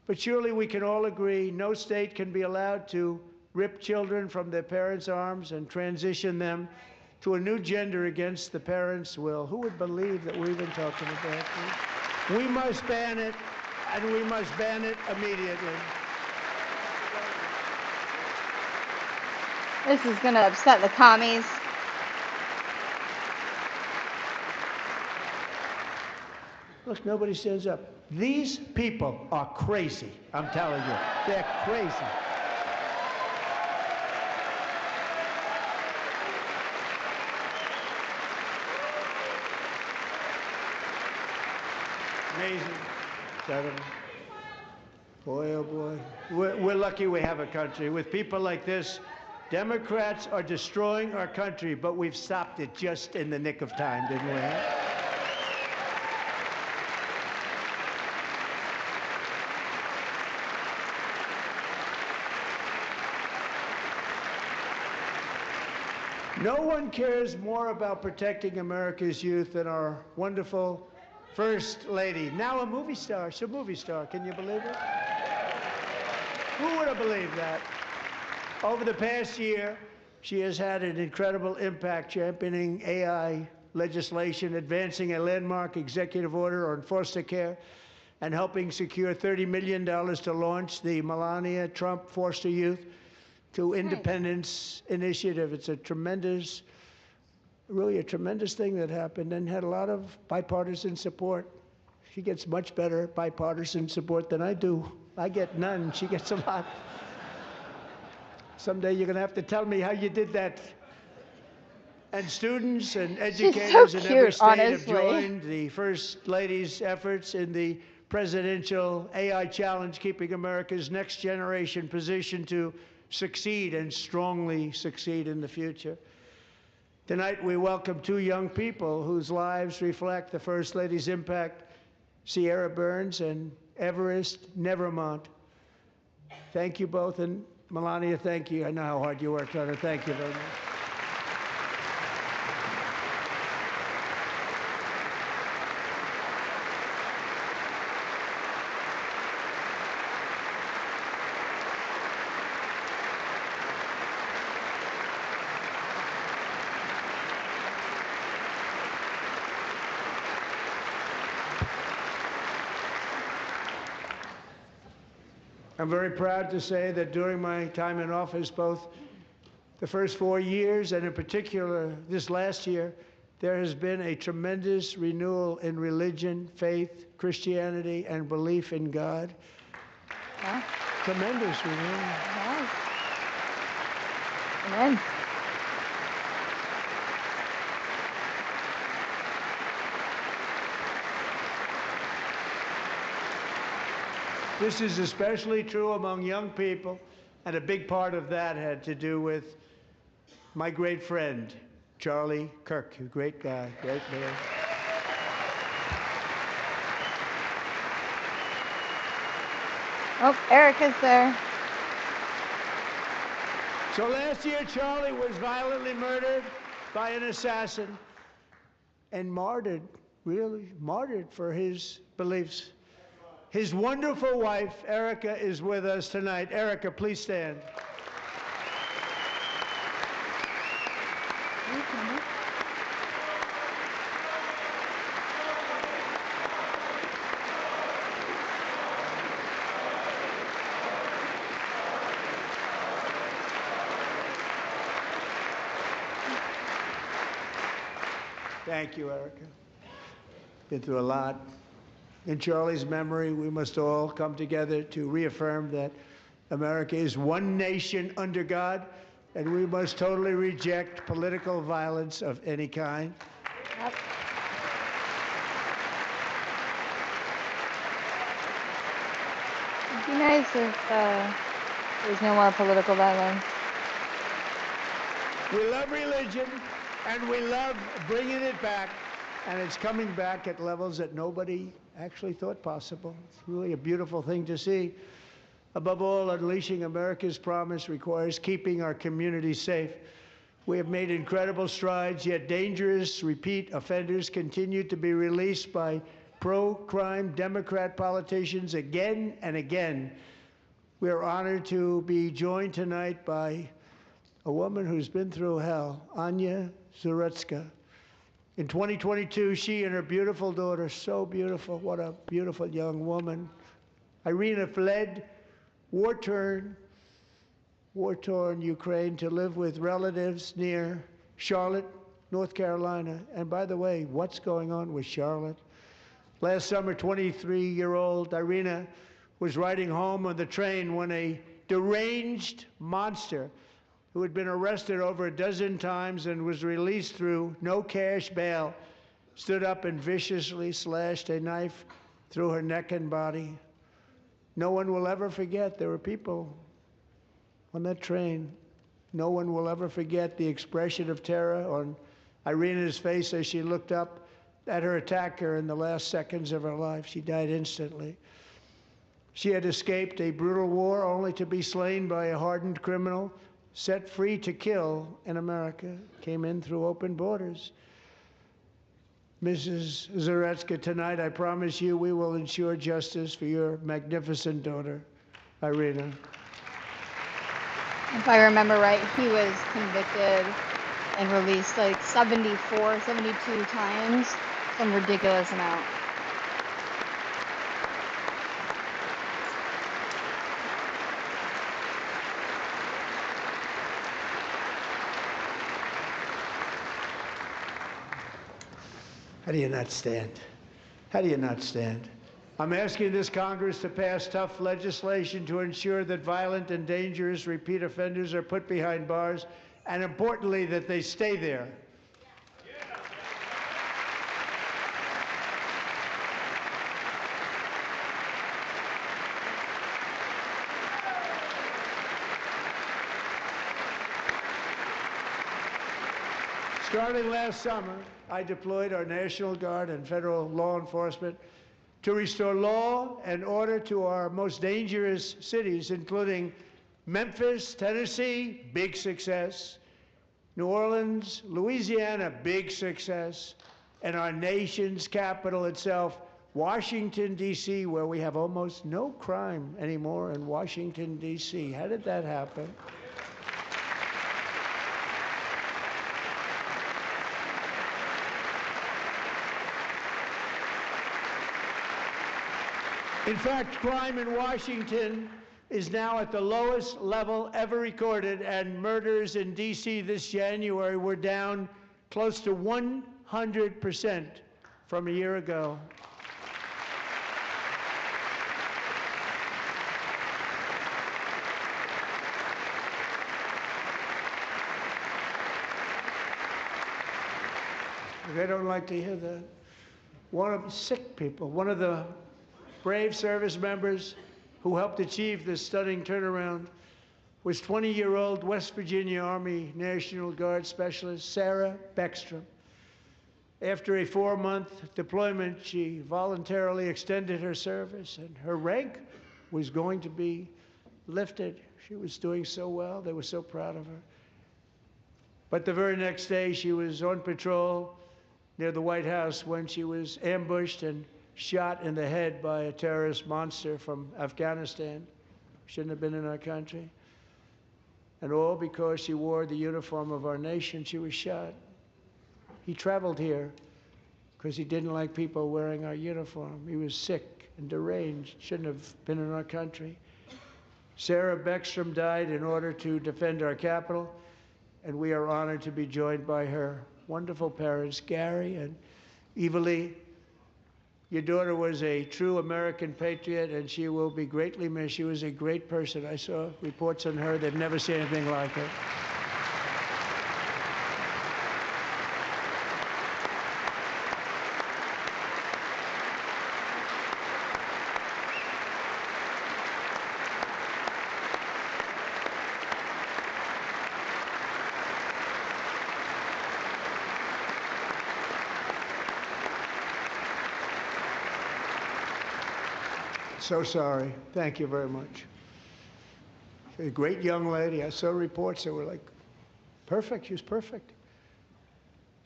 But surely we can all agree no state can be allowed to rip children from their parents' arms and transition them to a new gender against the parents' will. Who would believe that we've been talking about this? We must ban it, and we must ban it immediately. This is going to upset the commies. Look, nobody stands up. These people are crazy, I'm telling you. They're crazy. Amazing. Incredible. Boy, oh boy. We're lucky we have a country. With people like this, Democrats are destroying our country, but we've stopped it just in the nick of time, didn't we? No one cares more about protecting America's youth than our wonderful First Lady, now a movie star. She's a movie star. Can you believe it? Who would have believed that? Over the past year, she has had an incredible impact championing AI legislation, advancing a landmark executive order on foster care, and helping secure $30 million to launch the Melania Trump Foster Youth to Independence Initiative. It's a tremendous, really a tremendous thing that happened and had a lot of bipartisan support. She gets much better bipartisan support than I do. I get none. She gets a lot. Someday you're going to have to tell me how you did that. And students and educators in every state have joined the First Lady's efforts in the presidential AI challenge, keeping America's next generation positioned to succeed and strongly succeed in the future. Tonight we welcome two young people whose lives reflect the First Lady's impact, Sierra Burns and Everest Nevermont. Thank you both, and Melania, thank you. I know how hard you worked on it. Thank you very much. I'm very proud to say that during my time in office, both the first 4 years and in particular this last year, there has been a tremendous renewal in religion, faith, Christianity, and belief in God. Yeah. Tremendous renewal. Yeah. Amen. This is especially true among young people, and a big part of that had to do with my great friend, Charlie Kirk, a great guy, great man. Oh, Erica's there. So last year, Charlie was violently murdered by an assassin and martyred, really martyred for his beliefs. His wonderful wife, Erica, is with us tonight. Erica, please stand. Thank you, Erica. Been through a lot. In Charlie's memory, we must all come together to reaffirm that America is one nation under God, and we must totally reject political violence of any kind. Yep. It'd be nice if there's no more political violence. We love religion, and we love bringing it back, and it's coming back at levels that nobody actually thought possible. It's really a beautiful thing to see. Above all, unleashing America's promise requires keeping our communities safe. We have made incredible strides, yet dangerous repeat offenders continue to be released by pro-crime Democrat politicians again and again. We are honored to be joined tonight by a woman who's been through hell, Anya Zarutska. In 2022, she and her beautiful daughter, so beautiful, what a beautiful young woman, Irina fled war-torn Ukraine to live with relatives near Charlotte, North Carolina. And by the way, what's going on with Charlotte? Last summer, 23-year-old Irina was riding home on the train when a deranged monster who had been arrested over a dozen times and was released through no cash bail stood up and viciously slashed a knife through her neck and body. No one will ever forget, there were people on that train. No one will ever forget the expression of terror on Irina's face as she looked up at her attacker in the last seconds of her life. She died instantly. She had escaped a brutal war only to be slain by a hardened criminal, set free to kill in America, came in through open borders. Mrs. Zarutska, tonight I promise you we will ensure justice for your magnificent daughter, Irina. If I remember right, he was convicted and released like 74, 72 times, some ridiculous amount. How do you not stand? How do you not stand? I'm asking this Congress to pass tough legislation to ensure that violent and dangerous repeat offenders are put behind bars, and importantly, that they stay there. Starting last summer, I deployed our National Guard and federal law enforcement to restore law and order to our most dangerous cities, including Memphis, Tennessee, big success, New Orleans, Louisiana, big success, and our nation's capital itself, Washington, D.C., where we have almost no crime anymore in Washington, D.C. How did that happen? In fact, crime in Washington is now at the lowest level ever recorded, and murders in D.C. this January were down close to 100% from a year ago. They don't like to hear that. One of the sick people, one of the brave service members who helped achieve this stunning turnaround was 20-year-old West Virginia Army National Guard Specialist Sarah Beckstrom. After a 4-month deployment, she voluntarily extended her service, and her rank was going to be lifted. She was doing so well. They were so proud of her. But the very next day, she was on patrol near the White House when she was ambushed and shot in the head by a terrorist monster from Afghanistan. Shouldn't have been in our country. And all because she wore the uniform of our nation, she was shot. He traveled here because he didn't like people wearing our uniform. He was sick and deranged, shouldn't have been in our country. Sarah Beckstrom died in order to defend our capital, and we are honored to be joined by her wonderful parents, Gary and Eva Lee. Your daughter was a true American patriot, and she will be greatly missed. She was a great person. I saw reports on her. They've never seen anything like her. So sorry. Thank you very much. A great young lady. I saw reports that were like, perfect. She was perfect.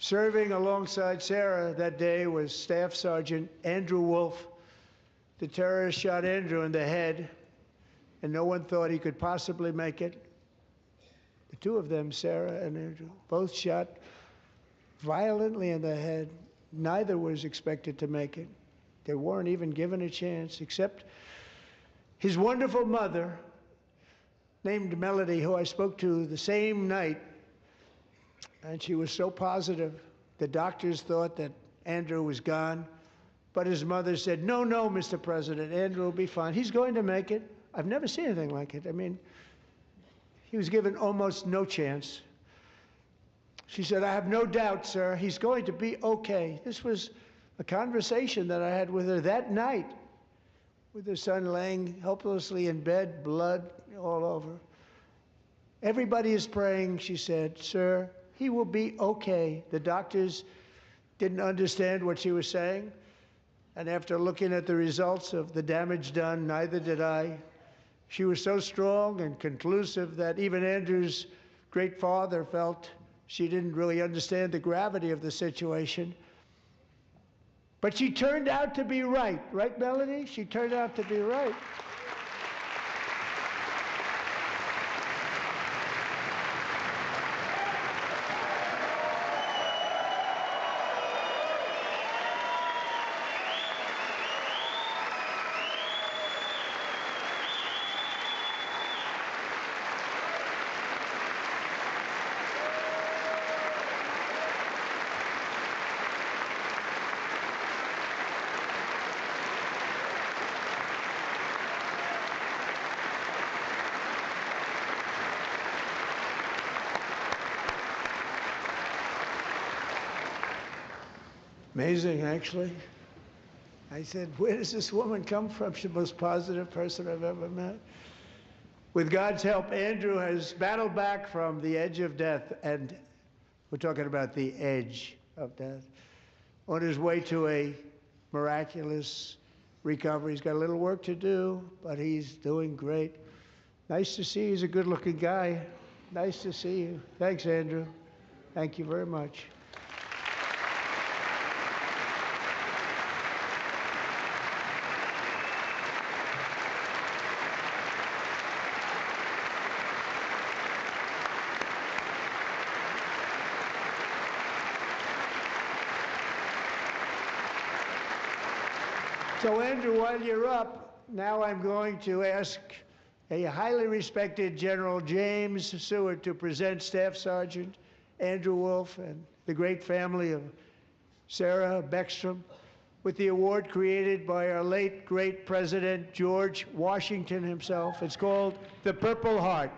Serving alongside Sarah that day was Staff Sergeant Andrew Wolf. The terrorist shot Andrew in the head, and no one thought he could possibly make it. The two of them, Sarah and Andrew, both shot violently in the head. Neither was expected to make it. They weren't even given a chance, except his wonderful mother, named Melody, who I spoke to the same night, and she was so positive. The doctors thought that Andrew was gone, but his mother said, no, no, Mr. President, Andrew will be fine. He's going to make it. I've never seen anything like it. I mean, he was given almost no chance. She said, I have no doubt, sir, he's going to be okay. This was a conversation that I had with her that night, with her son laying helplessly in bed, blood all over. Everybody is praying, she said, sir, he will be okay. The doctors didn't understand what she was saying, and after looking at the results of the damage done, neither did I. She was so strong and conclusive that even Andrew's great father felt she didn't really understand the gravity of the situation. But she turned out to be right. Right, Melody? She turned out to be right. Amazing, actually. I said, where does this woman come from? She's the most positive person I've ever met. With God's help, Andrew has battled back from the edge of death, and we're talking about the edge of death, on his way to a miraculous recovery. He's got a little work to do, but he's doing great. Nice to see you. He's a good-looking guy. Nice to see you. Thanks, Andrew. Thank you very much. So, Andrew, while you're up, now I'm going to ask a highly respected General James Seward to present Staff Sergeant Andrew Wolf and the great family of Sarah Beckstrom with the award created by our late, great President George Washington himself. It's called the Purple Heart.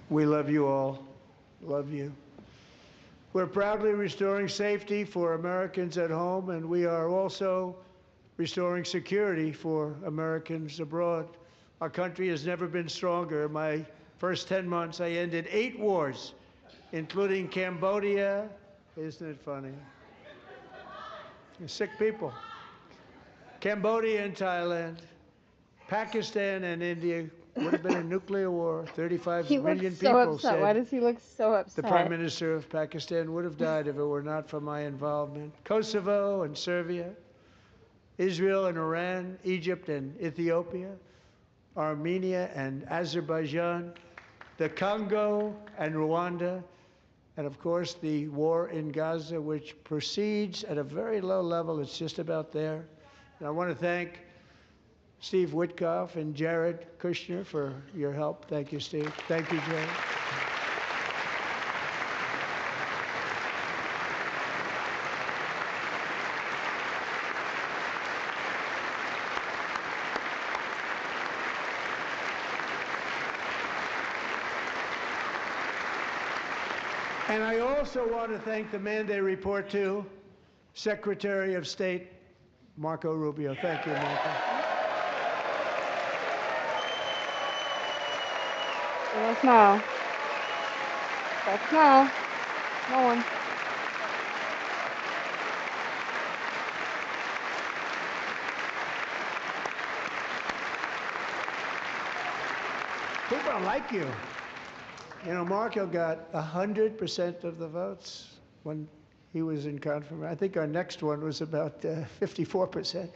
We love you all. Love you. We're proudly restoring safety for Americans at home, and we are also restoring security for Americans abroad. Our country has never been stronger. In my first 10 months, I ended 8 wars, including Cambodia. Isn't it funny? Sick people. Cambodia and Thailand, Pakistan and India. Would have been a nuclear war. 35 million people upset. said Why does he look so upset? the Prime Minister of Pakistan would have died if it were not for my involvement. Kosovo and Serbia, Israel and Iran, Egypt and Ethiopia, Armenia and Azerbaijan, the Congo and Rwanda, and of course the war in Gaza, which proceeds at a very low level. It's just about there. And I want to thank Steve Witkoff and Jared Kushner for your help. Thank you, Steve. Thank you, Jared. And I also want to thank the man they report to, Secretary of State Marco Rubio. Thank you, Marco. Yes, no. That's no. No one. People don't like you. You know, Marco got 100% of the votes when he was in confirmation. I think our next one was about 54%.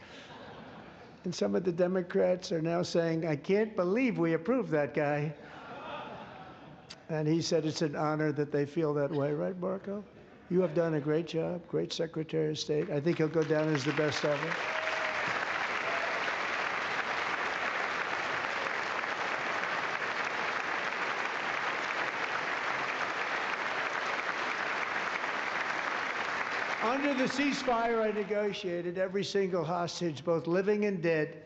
And some of the Democrats are now saying, I can't believe we approved that guy. And he said it's an honor that they feel that way, right, Marco? You have done a great job, great Secretary of State. I think he'll go down as the best ever. Under the ceasefire I negotiated, every single hostage, both living and dead,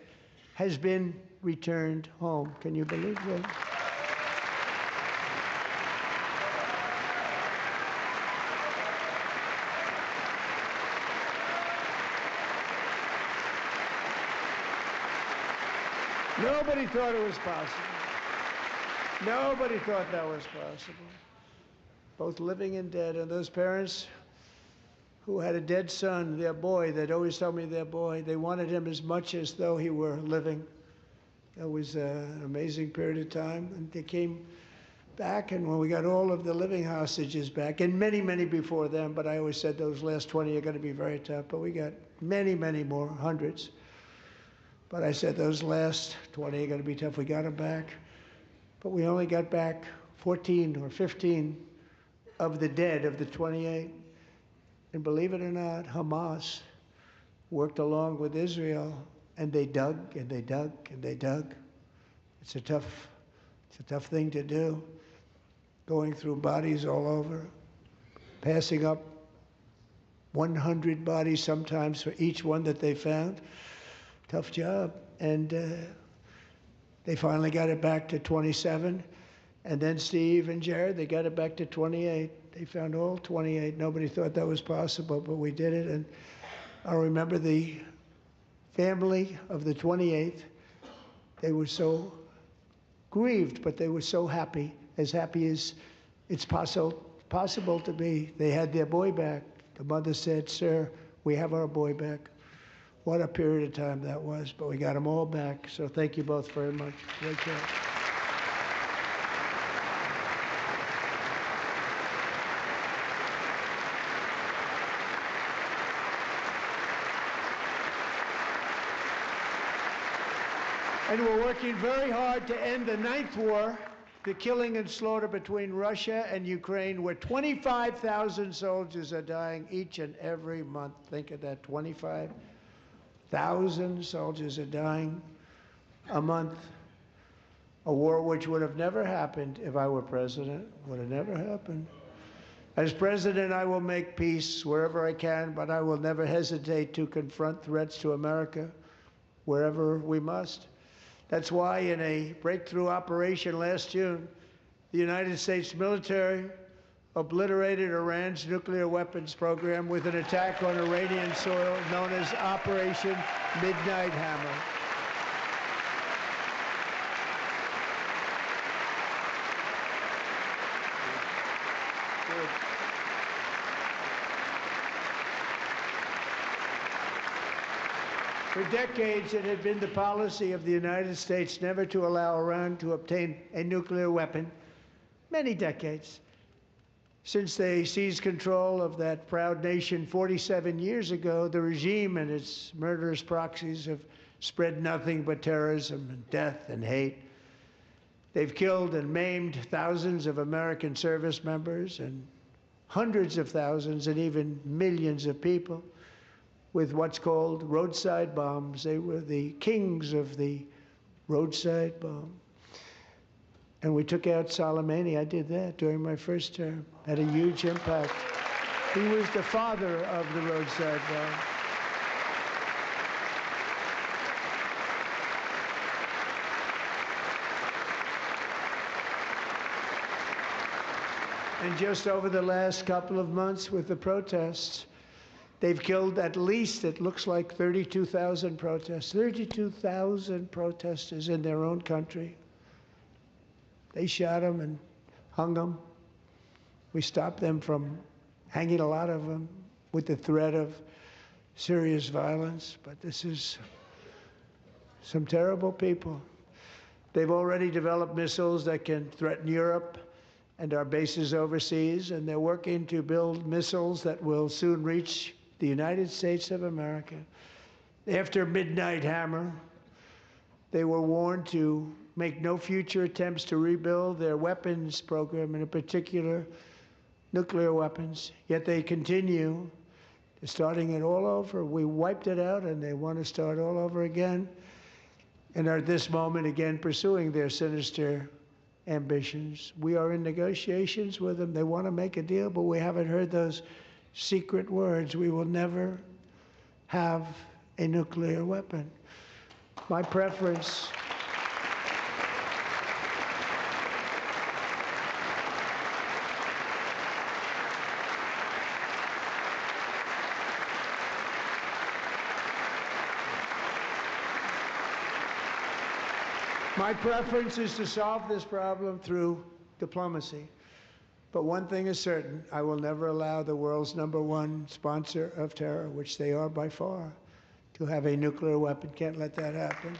has been returned home. Can you believe that? Nobody thought it was possible. Nobody thought that was possible. Both living and dead. And those parents who had a dead son, their boy, they'd always tell me their boy, they wanted him as much as though he were living. That was an amazing period of time. And they came back, and when we got all of the living hostages back, and many, many before them, but I always said those last 20 are going to be very tough, but we got many, many more, hundreds. But I said those last 20 are going to be tough. We got them back. But we only got back 14 or 15 of the dead of the 28. And believe it or not, Hamas worked along with Israel, and they dug and they dug and they dug. It's a tough thing to do, going through bodies all over, passing up 100 bodies sometimes for each one that they found. Tough job. And they finally got it back to 27. And then Steve and Jared, they got it back to 28. They found all 28. Nobody thought that was possible, but we did it. And I remember the family of the 28th. They were so grieved, but they were so happy as it's possible to be. They had their boy back. The mother said, "Sir, we have our boy back." What a period of time that was, but we got them all back. So thank you both very much. Great job. And we're working very hard to end the 9th war, the killing and slaughter between Russia and Ukraine, where 25,000 soldiers are dying each and every month. Think of that, 25,000 soldiers are dying a month. A war which would have never happened if I were president, would have never happened. As president, I will make peace wherever I can, but I will never hesitate to confront threats to America wherever we must. That's why in a breakthrough operation last June, the United States military obliterated Iran's nuclear weapons program with an attack on Iranian soil known as Operation Midnight Hammer. For decades, it had been the policy of the United States never to allow Iran to obtain a nuclear weapon. Many decades. Since they seized control of that proud nation 47 years ago, the regime and its murderous proxies have spread nothing but terrorism and death and hate. They've killed and maimed thousands of American service members and hundreds of thousands and even millions of people with what's called roadside bombs. They were the kings of the roadside bomb. And we took out Soleimani. I did that during my first term. Had a huge impact. He was the father of the roadside bomb. And just over the last couple of months with the protests, they've killed at least, it looks like 32,000 protesters. 32,000 protesters in their own country. They shot them and hung them. We stopped them from hanging a lot of them with the threat of serious violence. But this is some terrible people. They've already developed missiles that can threaten Europe and our bases overseas, and they're working to build missiles that will soon reach the United States of America. After Midnight Hammer, they were warned to make no future attempts to rebuild their weapons program, and in particular, nuclear weapons. Yet they continue, starting it all over. We wiped it out, and they want to start all over again, and are at this moment again pursuing their sinister ambitions. We are in negotiations with them. They want to make a deal, but we haven't heard those secret words. We will never have a nuclear weapon. My preference is to solve this problem through diplomacy. But one thing is certain, I will never allow the world's #1 sponsor of terror, which they are by far, to have a nuclear weapon. Can't let that happen.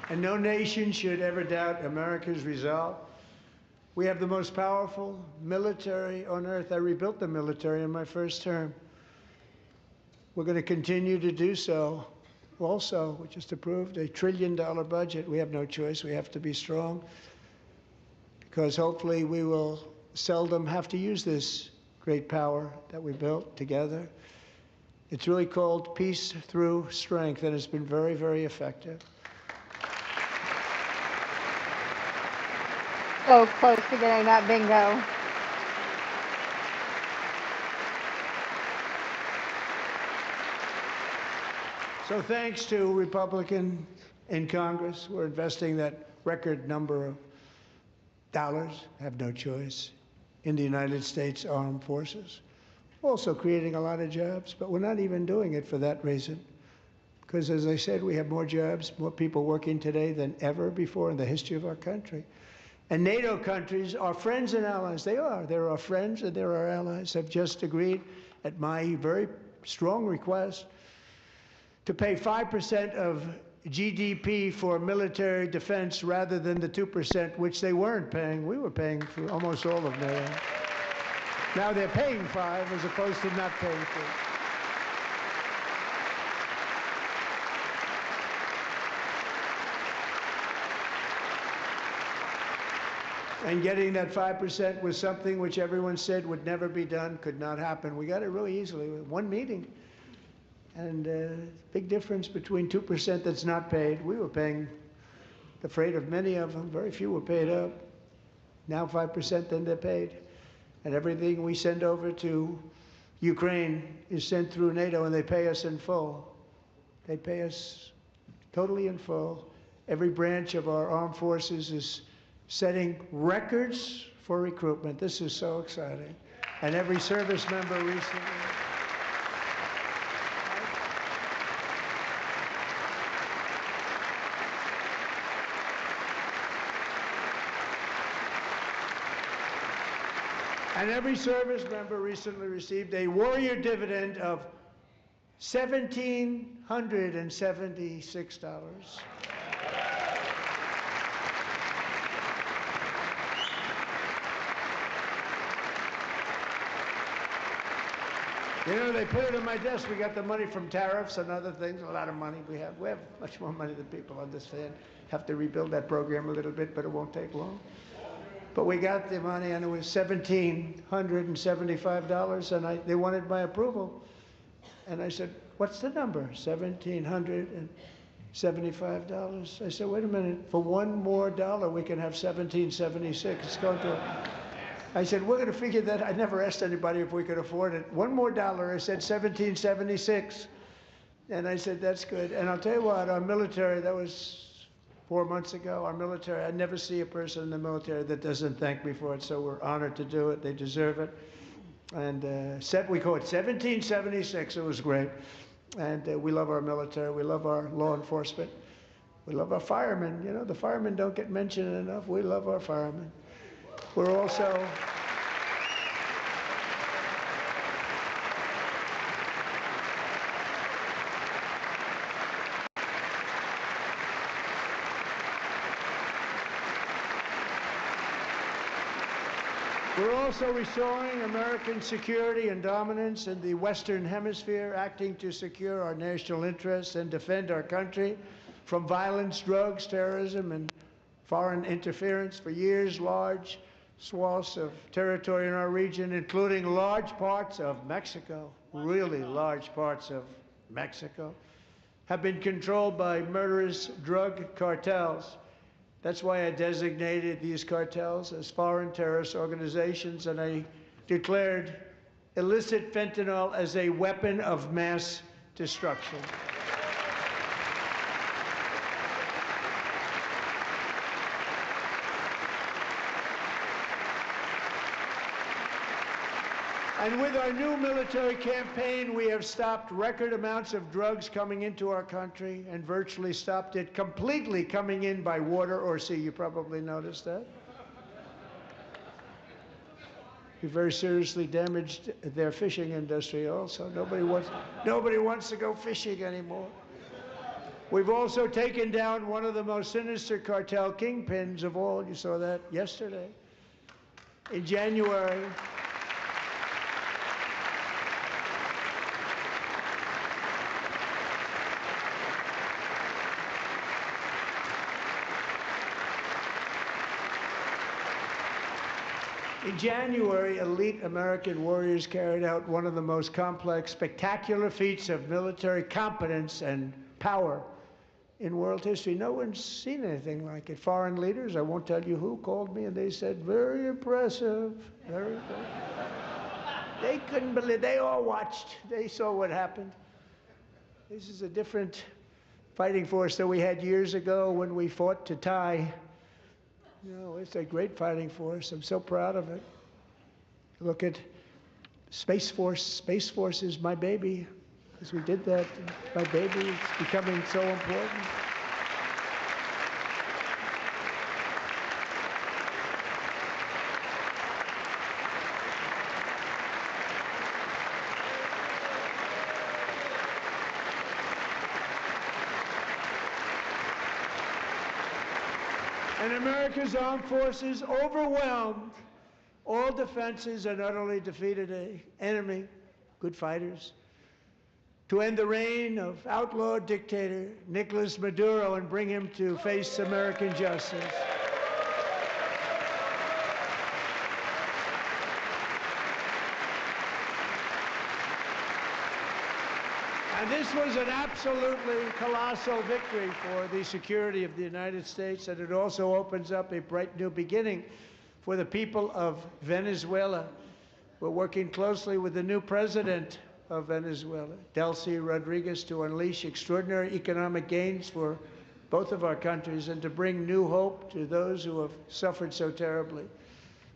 And no nation should ever doubt America's resolve. We have the most powerful military on earth. I rebuilt the military in my first term. We're going to continue to do so. Also, we just approved a $1 trillion budget. We have no choice. We have to be strong, because hopefully we will seldom have to use this great power that we built together. It's really called peace through strength, and it's been very, very effective. So close to getting that bingo. So thanks to Republicans in Congress, we're investing that record number of dollars, have no choice, in the United States Armed Forces. Also creating a lot of jobs, but we're not even doing it for that reason. Because as I said, we have more jobs, more people working today than ever before in the history of our country. And NATO countries are friends and allies. They are. They're our friends and they're our allies. Have just agreed, at my very strong request, to pay 5% of GDP for military defense rather than the 2%, which they weren't paying. We were paying for almost all of NATO. Now they're paying 5 as opposed to not paying 3. And getting that 5% was something which everyone said would never be done, could not happen. We got it really easily with one meeting. And big difference between 2% that's not paid. We were paying the freight of many of them. Very few were paid up. Now 5%, then they're paid. And everything we send over to Ukraine is sent through NATO, and they pay us in full. They pay us totally in full. Every branch of our armed forces is setting records for recruitment. This is so exciting. And every service member recently. And every service member recently received a warrior dividend of $1,776. You know, they put it on my desk. We got the money from tariffs and other things, a lot of money we have. We have much more money than people understand. Have to rebuild that program a little bit, but it won't take long. But we got the money, and it was $1,775, and they wanted my approval. And I said, what's the number? $1,775. I said, wait a minute, for $1 more we can have $1,776. It's going to I said, we're going to figure that. I never asked anybody if we could afford it. $1 more. I said 1776. And I said, that's good. And I'll tell you what, our military, that was 4 months ago, our military, I never see a person in the military that doesn't thank me for it. So we're honored to do it. They deserve it. And we call it 1776. It was great. And we love our military. We love our law enforcement. We love our firemen. You know, the firemen don't get mentioned enough. We love our firemen. We're also restoring American security and dominance in the Western Hemisphere, acting to secure our national interests and defend our country from violence, drugs, terrorism, and foreign interference. For years, large swaths of territory in our region, including large parts of Mexico, really large parts of Mexico, have been controlled by murderous drug cartels. That's why I designated these cartels as foreign terrorist organizations, and I declared illicit fentanyl as a weapon of mass destruction. And with our new military campaign, we have stopped record amounts of drugs coming into our country and virtually stopped it completely coming in by water or sea. You probably noticed that. We very seriously damaged their fishing industry also. Nobody wants to go fishing anymore. We've also taken down one of the most sinister cartel kingpins of all. You saw that yesterday. In January, elite American warriors carried out one of the most complex, spectacular feats of military competence and power in world history. No one's seen anything like it. Foreign leaders, I won't tell you who, called me and they said, very impressive, very impressive. They couldn't believe, they all watched, they saw what happened. This is a different fighting force that we had years ago when we fought to tie. You know, it's a great fighting force. I'm so proud of it. Look at Space Force. Space Force is my baby, because we did that. My baby is becoming so important. And America's armed forces overwhelmed all defenses and utterly defeated an enemy, good fighters, to end the reign of outlaw dictator Nicolas Maduro and bring him to face American justice. And this was an absolutely colossal victory for the security of the United States, and it also opens up a bright new beginning for the people of Venezuela. We're working closely with the new president of Venezuela, Delcy Rodriguez, to unleash extraordinary economic gains for both of our countries and to bring new hope to those who have suffered so terribly.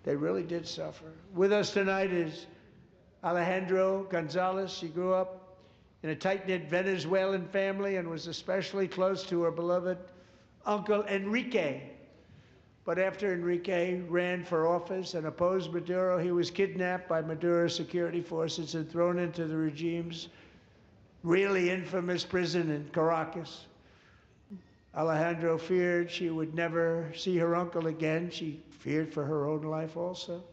They really did suffer. With us tonight is Alejandro Gonzalez. She grew up in a tight-knit Venezuelan family and was especially close to her beloved uncle Enrique. But after Enrique ran for office and opposed Maduro, he was kidnapped by Maduro's security forces and thrown into the regime's really infamous prison in Caracas. Alejandro feared she would never see her uncle again. She feared for her own life also.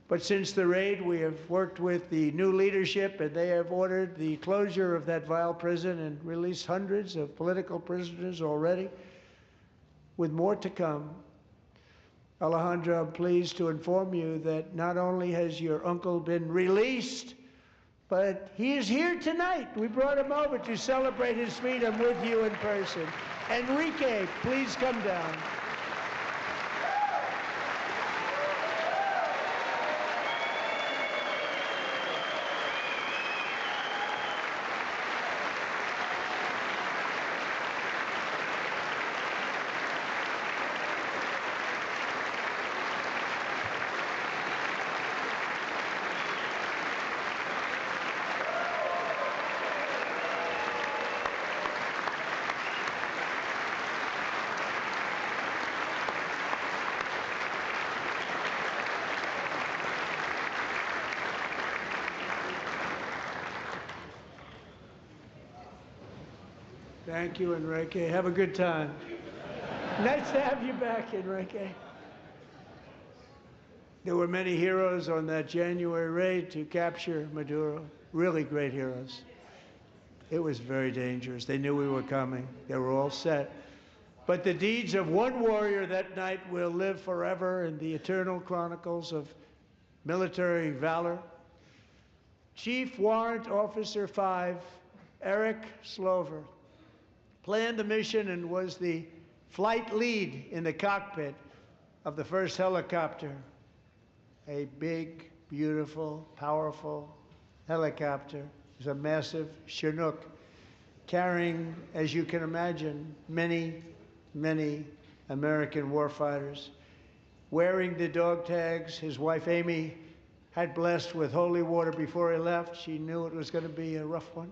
But since the raid, we have worked with the new leadership, and they have ordered the closure of that vile prison and released hundreds of political prisoners already, with more to come. Alejandro, I'm pleased to inform you that not only has your uncle been released, but he is here tonight. We brought him over to celebrate his freedom with you in person. Enrique, please come down. Thank you, Enrique. Have a good time. Nice to have you back, Enrique. There were many heroes on that January raid to capture Maduro, really great heroes. It was very dangerous. They knew we were coming. They were all set. But the deeds of one warrior that night will live forever in the eternal chronicles of military valor. Chief Warrant Officer 5, Eric Slover, planned the mission and was the flight lead in the cockpit of the first helicopter. A big, beautiful, powerful helicopter. It was a massive Chinook carrying, as you can imagine, many, many American warfighters. Wearing the dog tags, his wife Amy had blessed with holy water before he left. She knew it was going to be a rough one.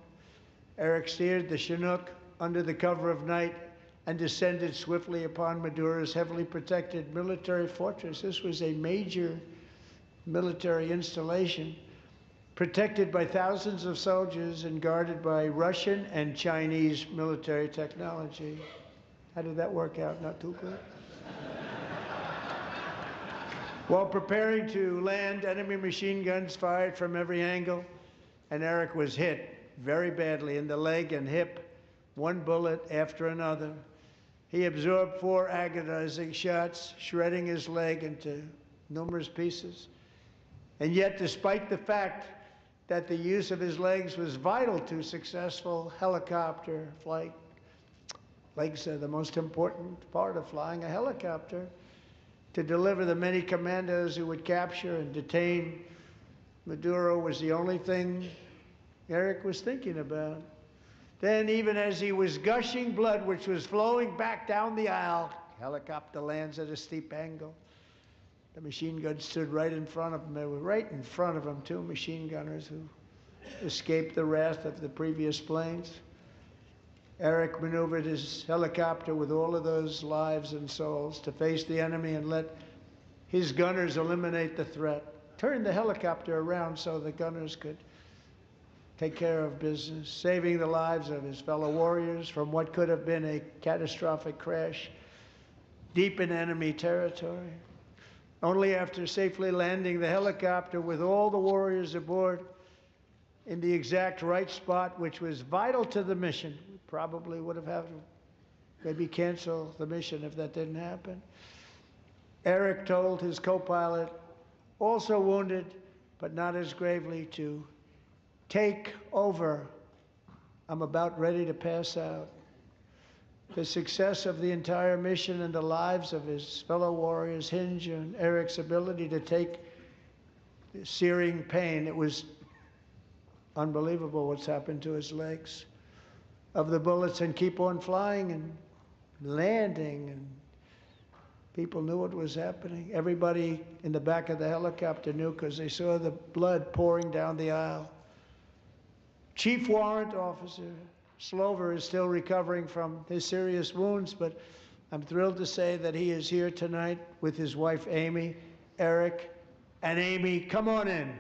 Eric steered the Chinook under the cover of night and descended swiftly upon Maduro's heavily protected military fortress. This was a major military installation, protected by thousands of soldiers and guarded by Russian and Chinese military technology. How did that work out? Not too good. While preparing to land, enemy machine guns fired from every angle, and Eric was hit very badly in the leg and hip, one bullet after another. He absorbed 4 agonizing shots, shredding his leg into numerous pieces. And yet, despite the fact that the use of his legs was vital to successful helicopter flight, legs are the most important part of flying a helicopter, to deliver the many commandos who would capture and detain Maduro was the only thing Eric was thinking about. Then, even as he was gushing blood, which was flowing back down the aisle, helicopter lands at a steep angle. The machine guns stood right in front of him. They were right in front of him, 2 machine gunners who escaped the wrath of the previous planes. Eric maneuvered his helicopter with all of those lives and souls to face the enemy and let his gunners eliminate the threat. Turned the helicopter around so the gunners could take care of business, saving the lives of his fellow warriors from what could have been a catastrophic crash deep in enemy territory. Only after safely landing the helicopter with all the warriors aboard in the exact right spot, which was vital to the mission. We probably would have had to maybe cancel the mission if that didn't happen. Eric told his co-pilot, also wounded, but not as gravely, to take over. I'm about ready to pass out. The success of the entire mission and the lives of his fellow warriors hinge on Eric's ability to take the searing pain. It was unbelievable what's happened to his legs of the bullets and keep on flying and landing, and people knew what was happening. Everybody in the back of the helicopter knew because they saw the blood pouring down the aisle. Chief Warrant Officer Slover is still recovering from his serious wounds, but I'm thrilled to say that he is here tonight with his wife Amy, Eric, and Amy, come on in.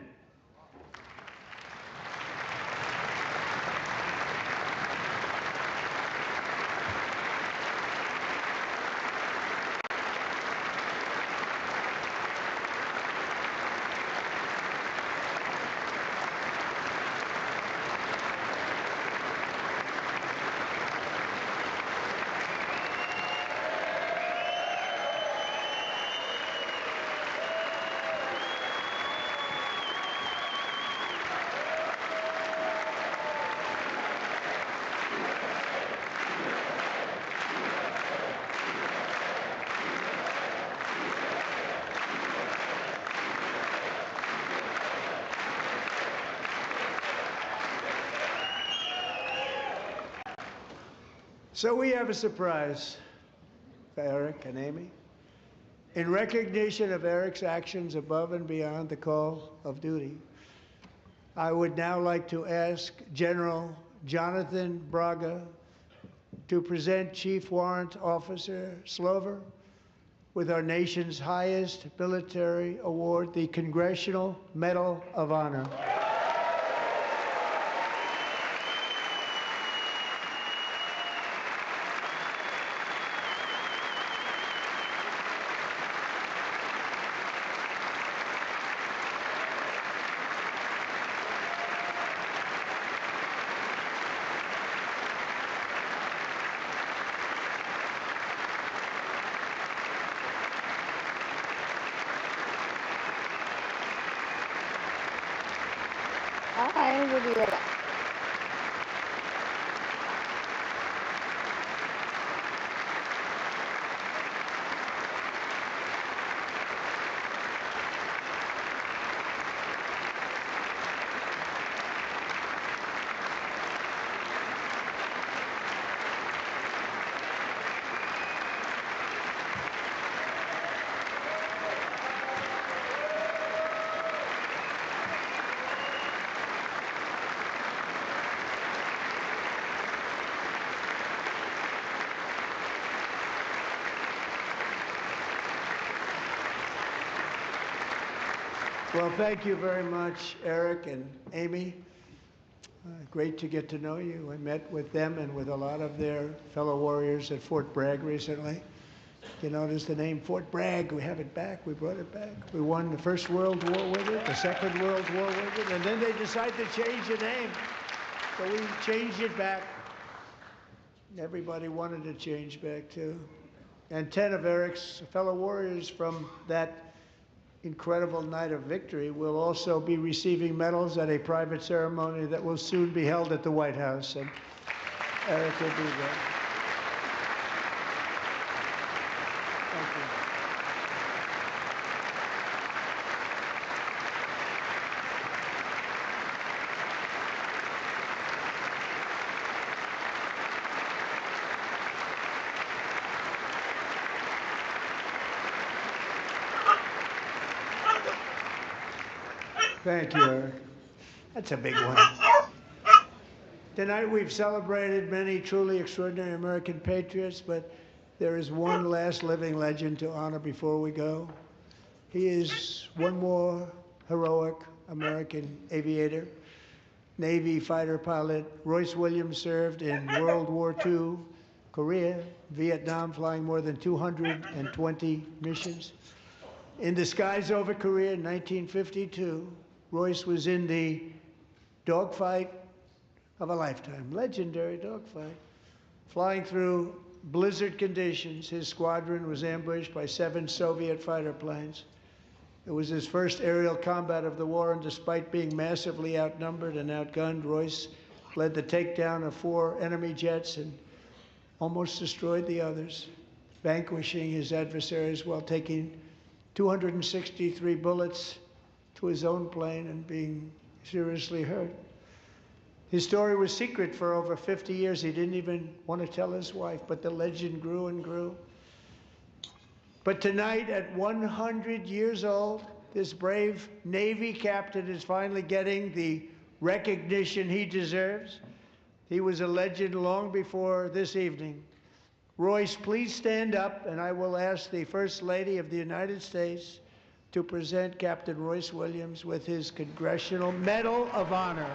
So we have a surprise for Eric and Amy. In recognition of Eric's actions above and beyond the call of duty, I would now like to ask General Jonathan Braga to present Chief Warrant Officer Slover with our nation's highest military award, the Congressional Medal of Honor. Ryan will be right back. Well, thank you very much, Eric and Amy. Great to get to know you. I met with them and with a lot of their fellow warriors at Fort Bragg recently. You notice the name Fort Bragg, we have it back, we brought it back. We won the First World War with it, the Second World War with it, and then they decided to change the name. So we changed it back. Everybody wanted to change back too. And 10 of Eric's fellow warriors from that incredible night of victory will also be receiving medals at a private ceremony that will soon be held at the White House, and Eric will be there. Thank you. Thank you, Eric. That's a big one. Tonight we've celebrated many truly extraordinary American patriots, but there is one last living legend to honor before we go. He is one more heroic American aviator, Navy fighter pilot. Royce Williams served in World War II, Korea, Vietnam, flying more than 220 missions. In the skies over Korea in 1952, Royce was in the dogfight of a lifetime, legendary dogfight. Flying through blizzard conditions, his squadron was ambushed by 7 Soviet fighter planes. It was his first aerial combat of the war, and despite being massively outnumbered and outgunned, Royce led the takedown of 4 enemy jets and almost destroyed the others, vanquishing his adversaries while taking 263 bullets to his own plane and being seriously hurt. His story was secret for over 50 years. He didn't even want to tell his wife, but the legend grew and grew. But tonight, at 100 years old, this brave Navy captain is finally getting the recognition he deserves. He was a legend long before this evening. Royce, please stand up, and I will ask the First Lady of the United States to present Captain Royce Williams with his Congressional Medal of Honor.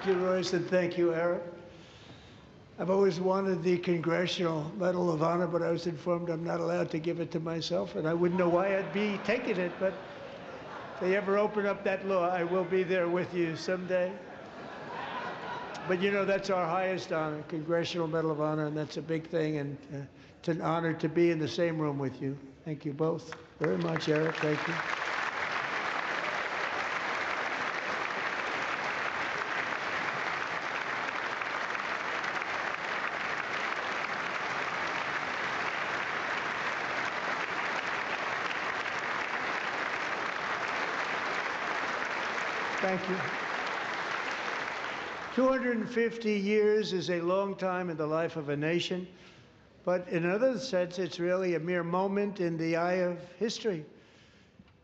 you, Royce, and thank you, Eric. I've always wanted the Congressional Medal of Honor, but I was informed I'm not allowed to give it to myself, and I wouldn't know why I'd be taking it, but if they ever open up that law, I will be there with you someday. But you know, that's our highest honor, Congressional Medal of Honor, and that's a big thing, and it's an honor to be in the same room with you. Thank you both very much, Eric. Thank you. Thank you. 250 years is a long time in the life of a nation, but in another sense, it's really a mere moment in the eye of history.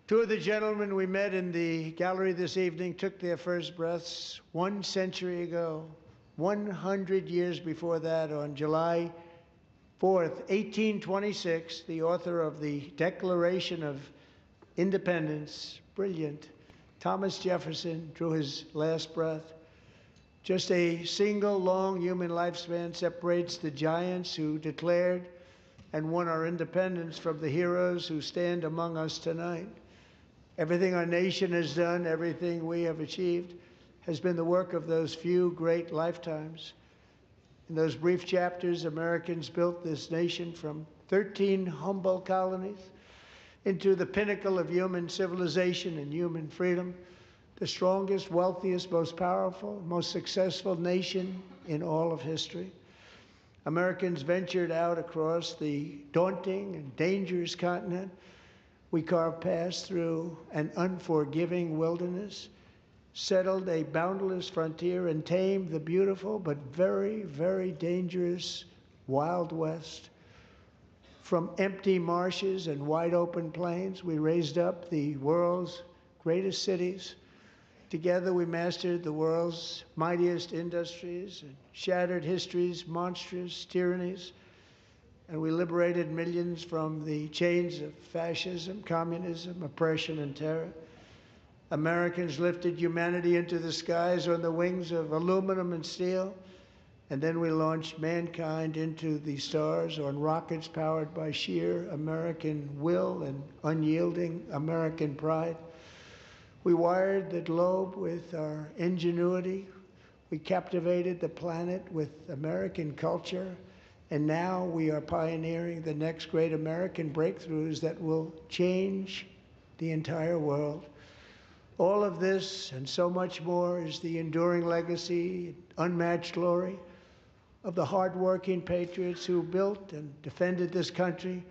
Two of the gentlemen we met in the gallery this evening took their first breaths 1 century ago, 100 years before that, on July 4th, 1826, the author of the Declaration of Independence, brilliant, Thomas Jefferson, drew his last breath. Just a single long human lifespan separates the giants who declared and won our independence from the heroes who stand among us tonight. Everything our nation has done, everything we have achieved, has been the work of those few great lifetimes. In those brief chapters, Americans built this nation from 13 humble colonies into the pinnacle of human civilization and human freedom, the strongest, wealthiest, most powerful, most successful nation in all of history. Americans ventured out across the daunting and dangerous continent. We carved paths through an unforgiving wilderness, settled a boundless frontier, and tamed the beautiful but very, very dangerous Wild West. From empty marshes and wide open plains, we raised up the world's greatest cities. Together, we mastered the world's mightiest industries and shattered history's monstrous tyrannies. And we liberated millions from the chains of fascism, communism, oppression, and terror. Americans lifted humanity into the skies on the wings of aluminum and steel. And then we launched mankind into the stars on rockets powered by sheer American will and unyielding American pride. We wired the globe with our ingenuity. We captivated the planet with American culture. And now we are pioneering the next great American breakthroughs that will change the entire world. All of this and so much more is the enduring legacy, unmatched glory of the hardworking patriots who built and defended this country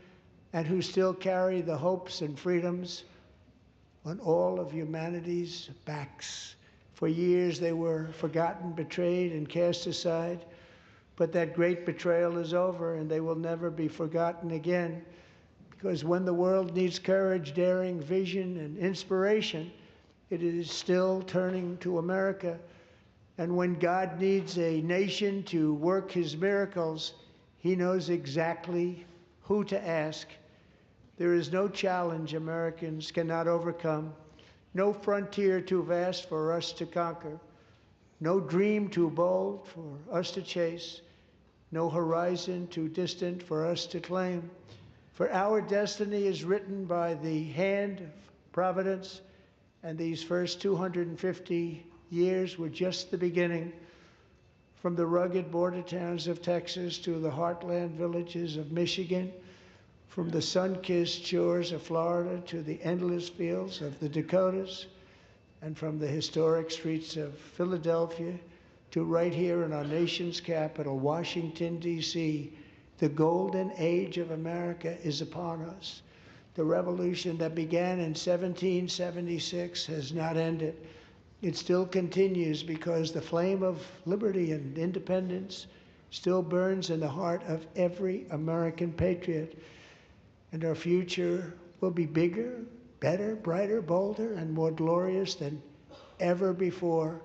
and who still carry the hopes and freedoms on all of humanity's backs. For years they were forgotten, betrayed, and cast aside, but that great betrayal is over and they will never be forgotten again, because when the world needs courage, daring, vision, and inspiration, it is still turning to America. And when God needs a nation to work his miracles, he knows exactly who to ask. There is no challenge Americans cannot overcome, no frontier too vast for us to conquer, no dream too bold for us to chase, no horizon too distant for us to claim. For our destiny is written by the hand of providence, and these first 250 years were just the beginning. From the rugged border towns of Texas to the heartland villages of Michigan, from the sun-kissed shores of Florida to the endless fields of the Dakotas, and from the historic streets of Philadelphia to right here in our nation's capital, Washington, D.C., the golden age of America is upon us. The revolution that began in 1776 has not ended. It still continues because the flame of liberty and independence still burns in the heart of every American patriot. And our future will be bigger, better, brighter, bolder, and more glorious than ever before.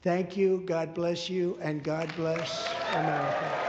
Thank you, God bless you, and God bless America.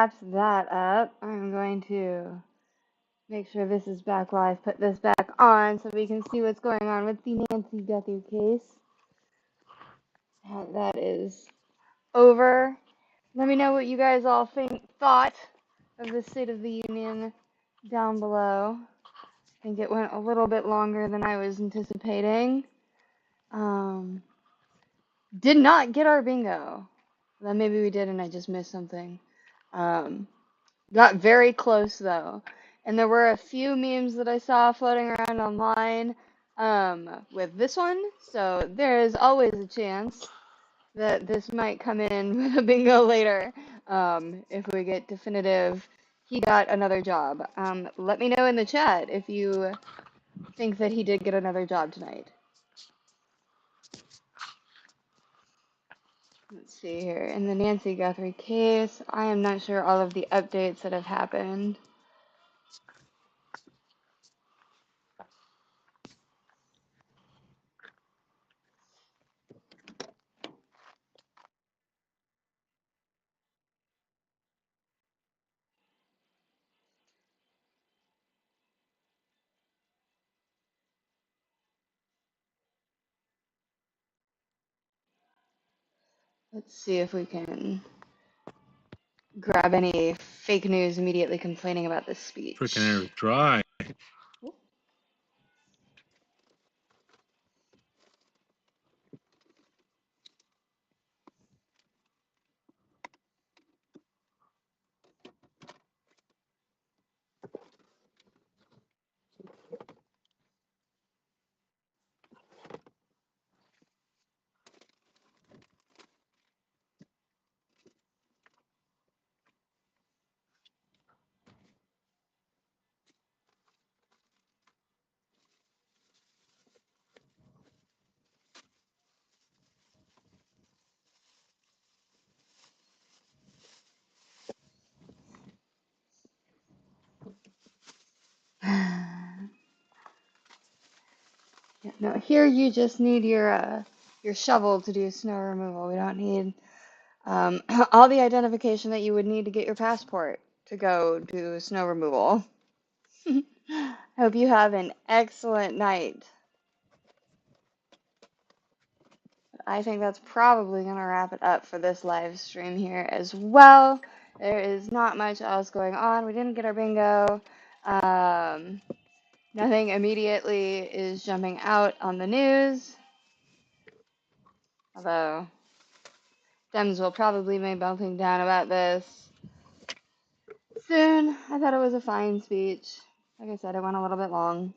wraps that up, I'm going to make sure this is back live, put this back on so we can see what's going on with the Nancy Guthrie case. That is over. Let me know what you guys all thought of the State of the Union down below. I think it went a little bit longer than I was anticipating. Did not get our bingo. Well, maybe we did and I just missed something. Got very close though. And there were a few memes that I saw floating around online with this one. So there is always a chance that this might come in with a bingo later if we get definitive. He got another job. Let me know in the chat if you think that he did get another job tonight. Let's see here. In the Nancy Guthrie case, I am not sure all of the updates that have happened. Let's see if we can grab any fake news immediately complaining about this speech. Freaking air is dry. No, here you just need your shovel to do snow removal. We don't need all the identification that you would need to get your passport to go do snow removal. Hope you have an excellent night. I think that's probably going to wrap it up for this live stream here as well. There is not much else going on. We didn't get our bingo. Nothing immediately is jumping out on the news. Although, Dems will probably be melting down about this soon. I thought it was a fine speech. Like I said, it went a little bit long.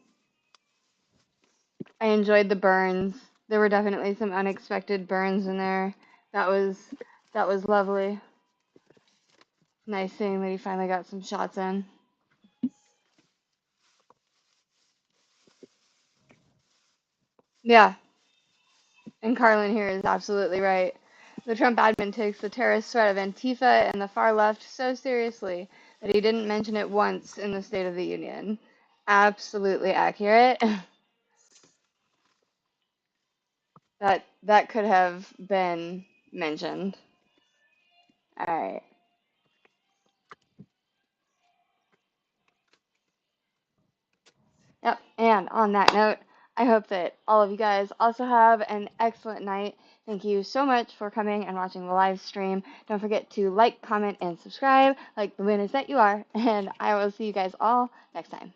I enjoyed the burns. There were definitely some unexpected burns in there. That was lovely. Nice seeing that he finally got some shots in. Yeah, and Carlin here is absolutely right. The Trump admin takes the terrorist threat of Antifa and the far left so seriously that he didn't mention it once in the State of the Union. Absolutely accurate. That could have been mentioned. All right. Yep. And on that note, I hope that all of you guys also have an excellent night. Thank you so much for coming and watching the live stream. Don't forget to like, comment, and subscribe like the winners that you are. And I will see you guys all next time.